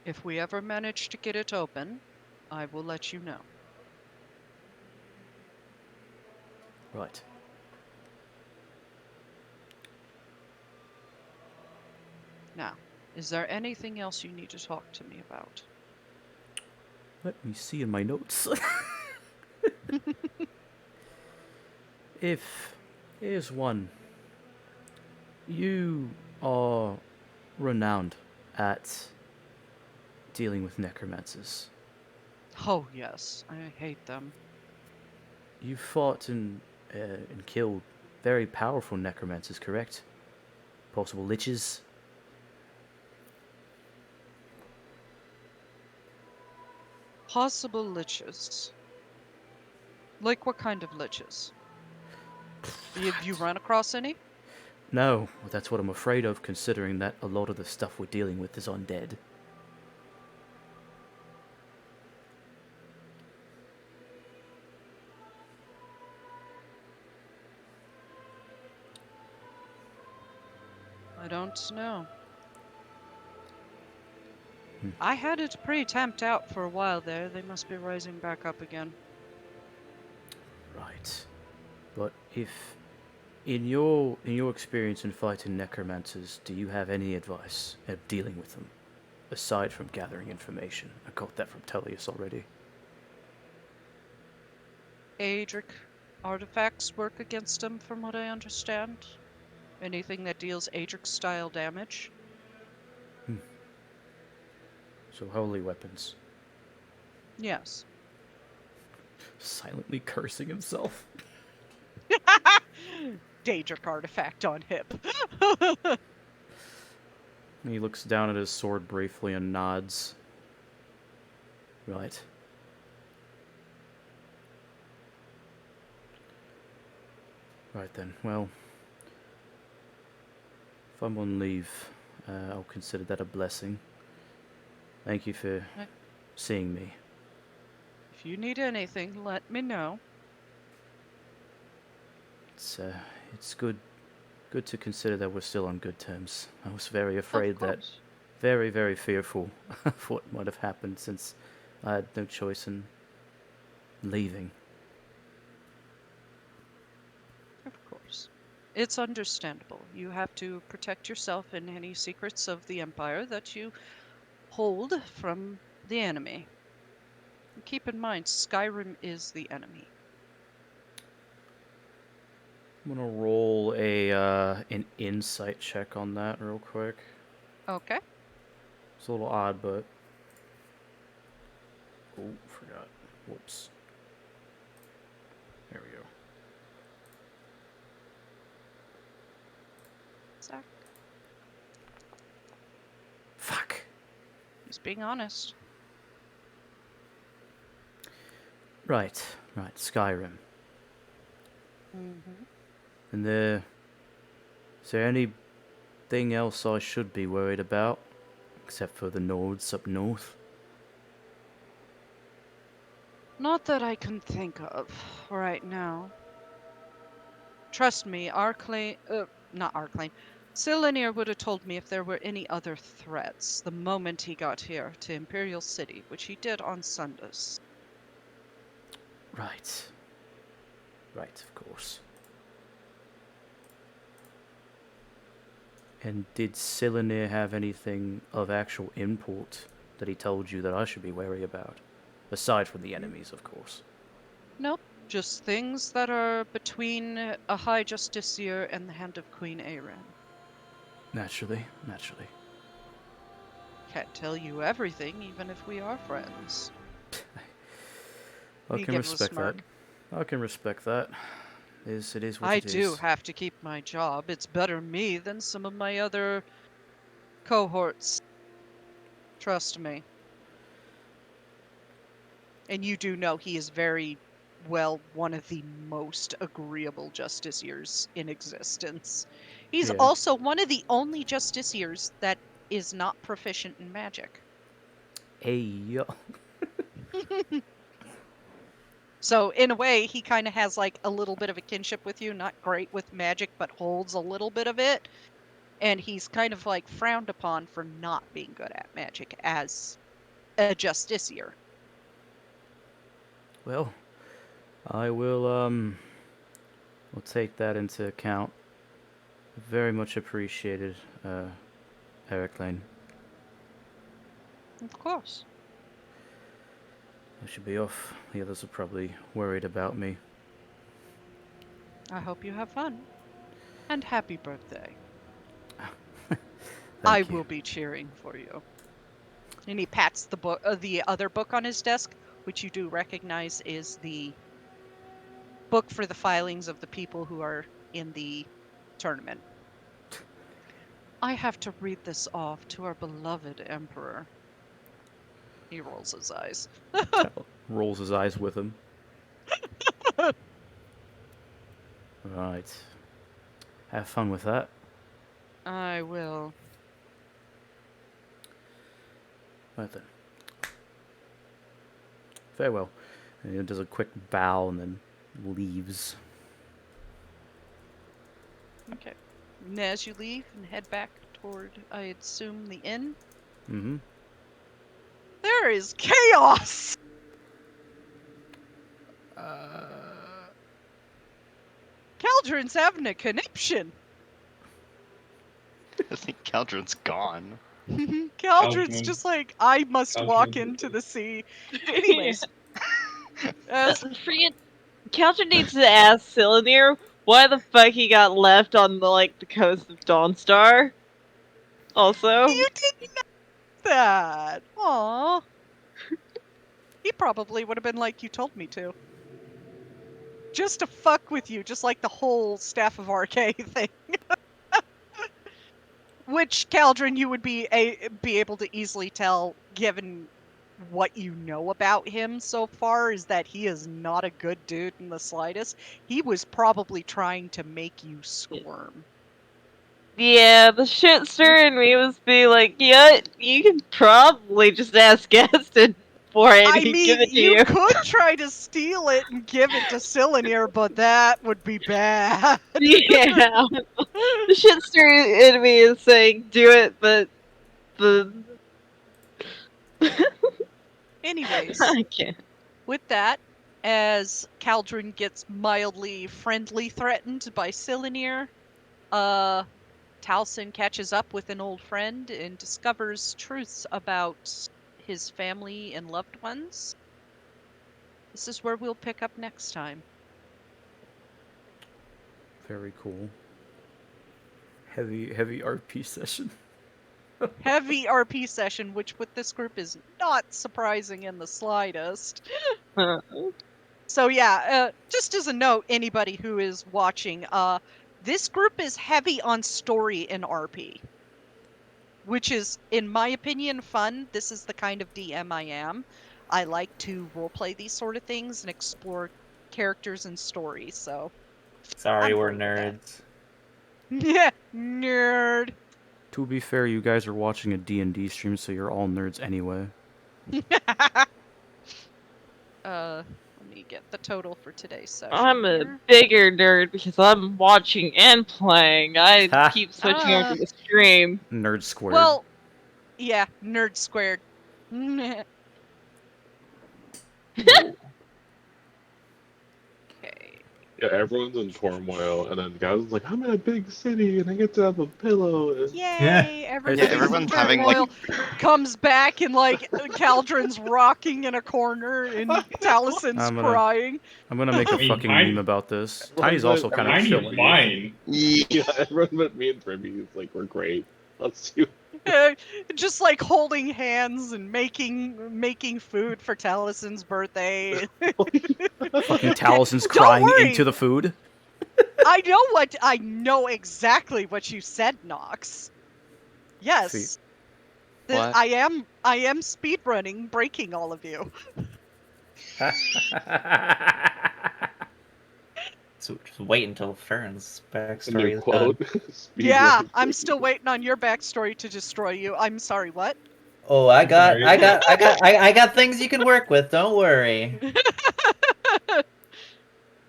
If we ever manage to get it open, I will let you know. Right. Now, is there anything else you need to talk to me about? Let me see in my notes. Here's one. You are renowned at dealing with necromancers. Oh, yes. I hate them. You fought and killed very powerful necromancers, correct? Possible liches? Possible liches. Like what kind of liches? Have you run across any? No, that's what I'm afraid of, considering that a lot of the stuff we're dealing with is undead. I don't know. I had it pretty tamped out for a while there. They must be rising back up again. Right. But if, in your experience in fighting necromancers, do you have any advice of dealing with them, aside from gathering information? I got that from Tellius already. Aedric artifacts work against them, from what I understand. Anything that deals Aedric-style damage. So holy weapons. Yes. silently cursing himself. Daedric artifact on hip. He looks down at his sword briefly and nods. Right. Right then, well, if I'm on leave, I'll consider that a blessing. Thank you for seeing me. If you need anything, let me know. It's good to consider that we're still on good terms. I was very Of afraid that, course. very, very fearful of what might have happened since I had no choice in leaving. Of course. It's understandable. You have to protect yourself and any secrets of the Empire that you hold from the enemy. And keep in mind, Skyrim is the enemy. I'm gonna roll an insight check on that real quick. Okay. It's a little odd, but forgot. Whoops. There we go. Zach, Fuck. he's being honest. Right, Skyrim. Mm-hmm. And is there anything else I should be worried about? Except for the Nords up north? Not that I can think of right now. Trust me, not Arclane. Silenir would have told me if there were any other threats the moment he got here to Imperial City, which he did on Sundays. Right, of course. And did Silenir have anything of actual import that he told you that I should be wary about? Aside from the enemies, of course. Nope, just things that are between a High Justiciar and the hand of Queen Aerin. Naturally. Can't tell you everything, even if we are friends. I You can give him a respect that. smirk. I can respect that. It is what I it is. do have to keep my job. It's better me than some of my other cohorts. Trust me. And you do know he is very well one of the most agreeable justiciars in existence. He's Yeah. also one of the only justiciars that is not proficient in magic. Hey, yo. So in a way, he kind of has like a little bit of a kinship with you, not great with magic, but holds a little bit of it. And he's kind of like frowned upon for not being good at magic as a justiciar. Well, I will take that into account. Very much appreciated, Eric Lane. Of course. I should be off. The others are probably worried about me. I hope you have fun. And happy birthday. Thank I you. will be cheering for you. And he pats the book, the other book on his desk, which you do recognize is the book for the filings of the people who are in the tournament. I have to read this off to our beloved emperor. He rolls his eyes. Rolls his eyes with him. Right. Have fun with that. I will. Right then. Farewell. And he does a quick bow and then leaves. Okay. And as you leave and head back toward, I assume, the inn, Mm-hmm. there is chaos! Caldron's having a conniption. I think Caldron's gone. Caldron's Caldron. just like, I must walk Caldron. into the sea. Anyways. as Freaking Calter needs to ask Silenir why the fuck he got left on the coast of Dawnstar. Also, you didn't know that. Aww. He probably would have been like, you told me to. just to fuck with you, just like the whole Staff of RK thing. Which, Caldron, you would be able to easily tell, given what you know about him so far, is that he is not a good dude in the slightest. He was probably trying to make you squirm. Yeah, the shit stirring me was be like, yeah, you can probably just ask Gaston for it. I He'd mean, give it to you you. could try to steal it and give it to Cylinear, but that would be bad. Yeah. The shit stirring in me is saying do it, but the Anyways, I can't. with that, as Caldron gets mildly friendly threatened by Cylinear, Taliesin catches up with an old friend and discovers truths about his family and loved ones. This is where we'll pick up next time. Very cool. Heavy RP session. Heavy RP session, which with this group is not surprising in the slightest. So yeah, just as a note, anybody who is watching, this group is heavy on story in RP. Which is, in my opinion, fun. This is the kind of DM I am. I like to roleplay these sort of things and explore characters and stories, so... Sorry, I'm we're great with nerds. Yeah, nerd. To be fair, you guys are watching a D&D stream, so you're all nerds anyway. Let me get the total for today's session. I'm a here. bigger nerd because I'm watching and playing. I Ha. keep switching over the stream. Nerd squared. Well, yeah, nerd squared. Okay. Yeah, everyone's in turmoil, and then guys like, I'm in a big city, and I get to have a pillow. And... Yay! Everybody's everyone's in having, like- turmoil. Comes back and like Caldron's rocking in a corner and Talison's crying. I'm gonna make a fucking meme about this. Tiny's also kind of Tiny's chilling. fine. Yeah, everyone but me and Frimmy is like, we're great. Let's do. Just like holding hands and making food for Talison's birthday. Fucking Talison's Don't crying worry. into the food. I know exactly what you said, Nox. Yes. Sweet. What? I am speedrunning, breaking all of you. So just wait until Fern's A backstory new is done. quote. Yeah, Speedrun. I'm still waiting on your backstory to destroy you. I'm sorry, what? Oh, I got things you can work with. Don't worry.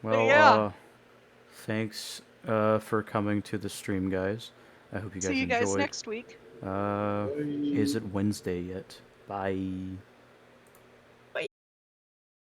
Well, Yeah. Thanks for coming to the stream, guys. I hope you guys See you enjoyed. guys next week. Is it Wednesday yet? Bye.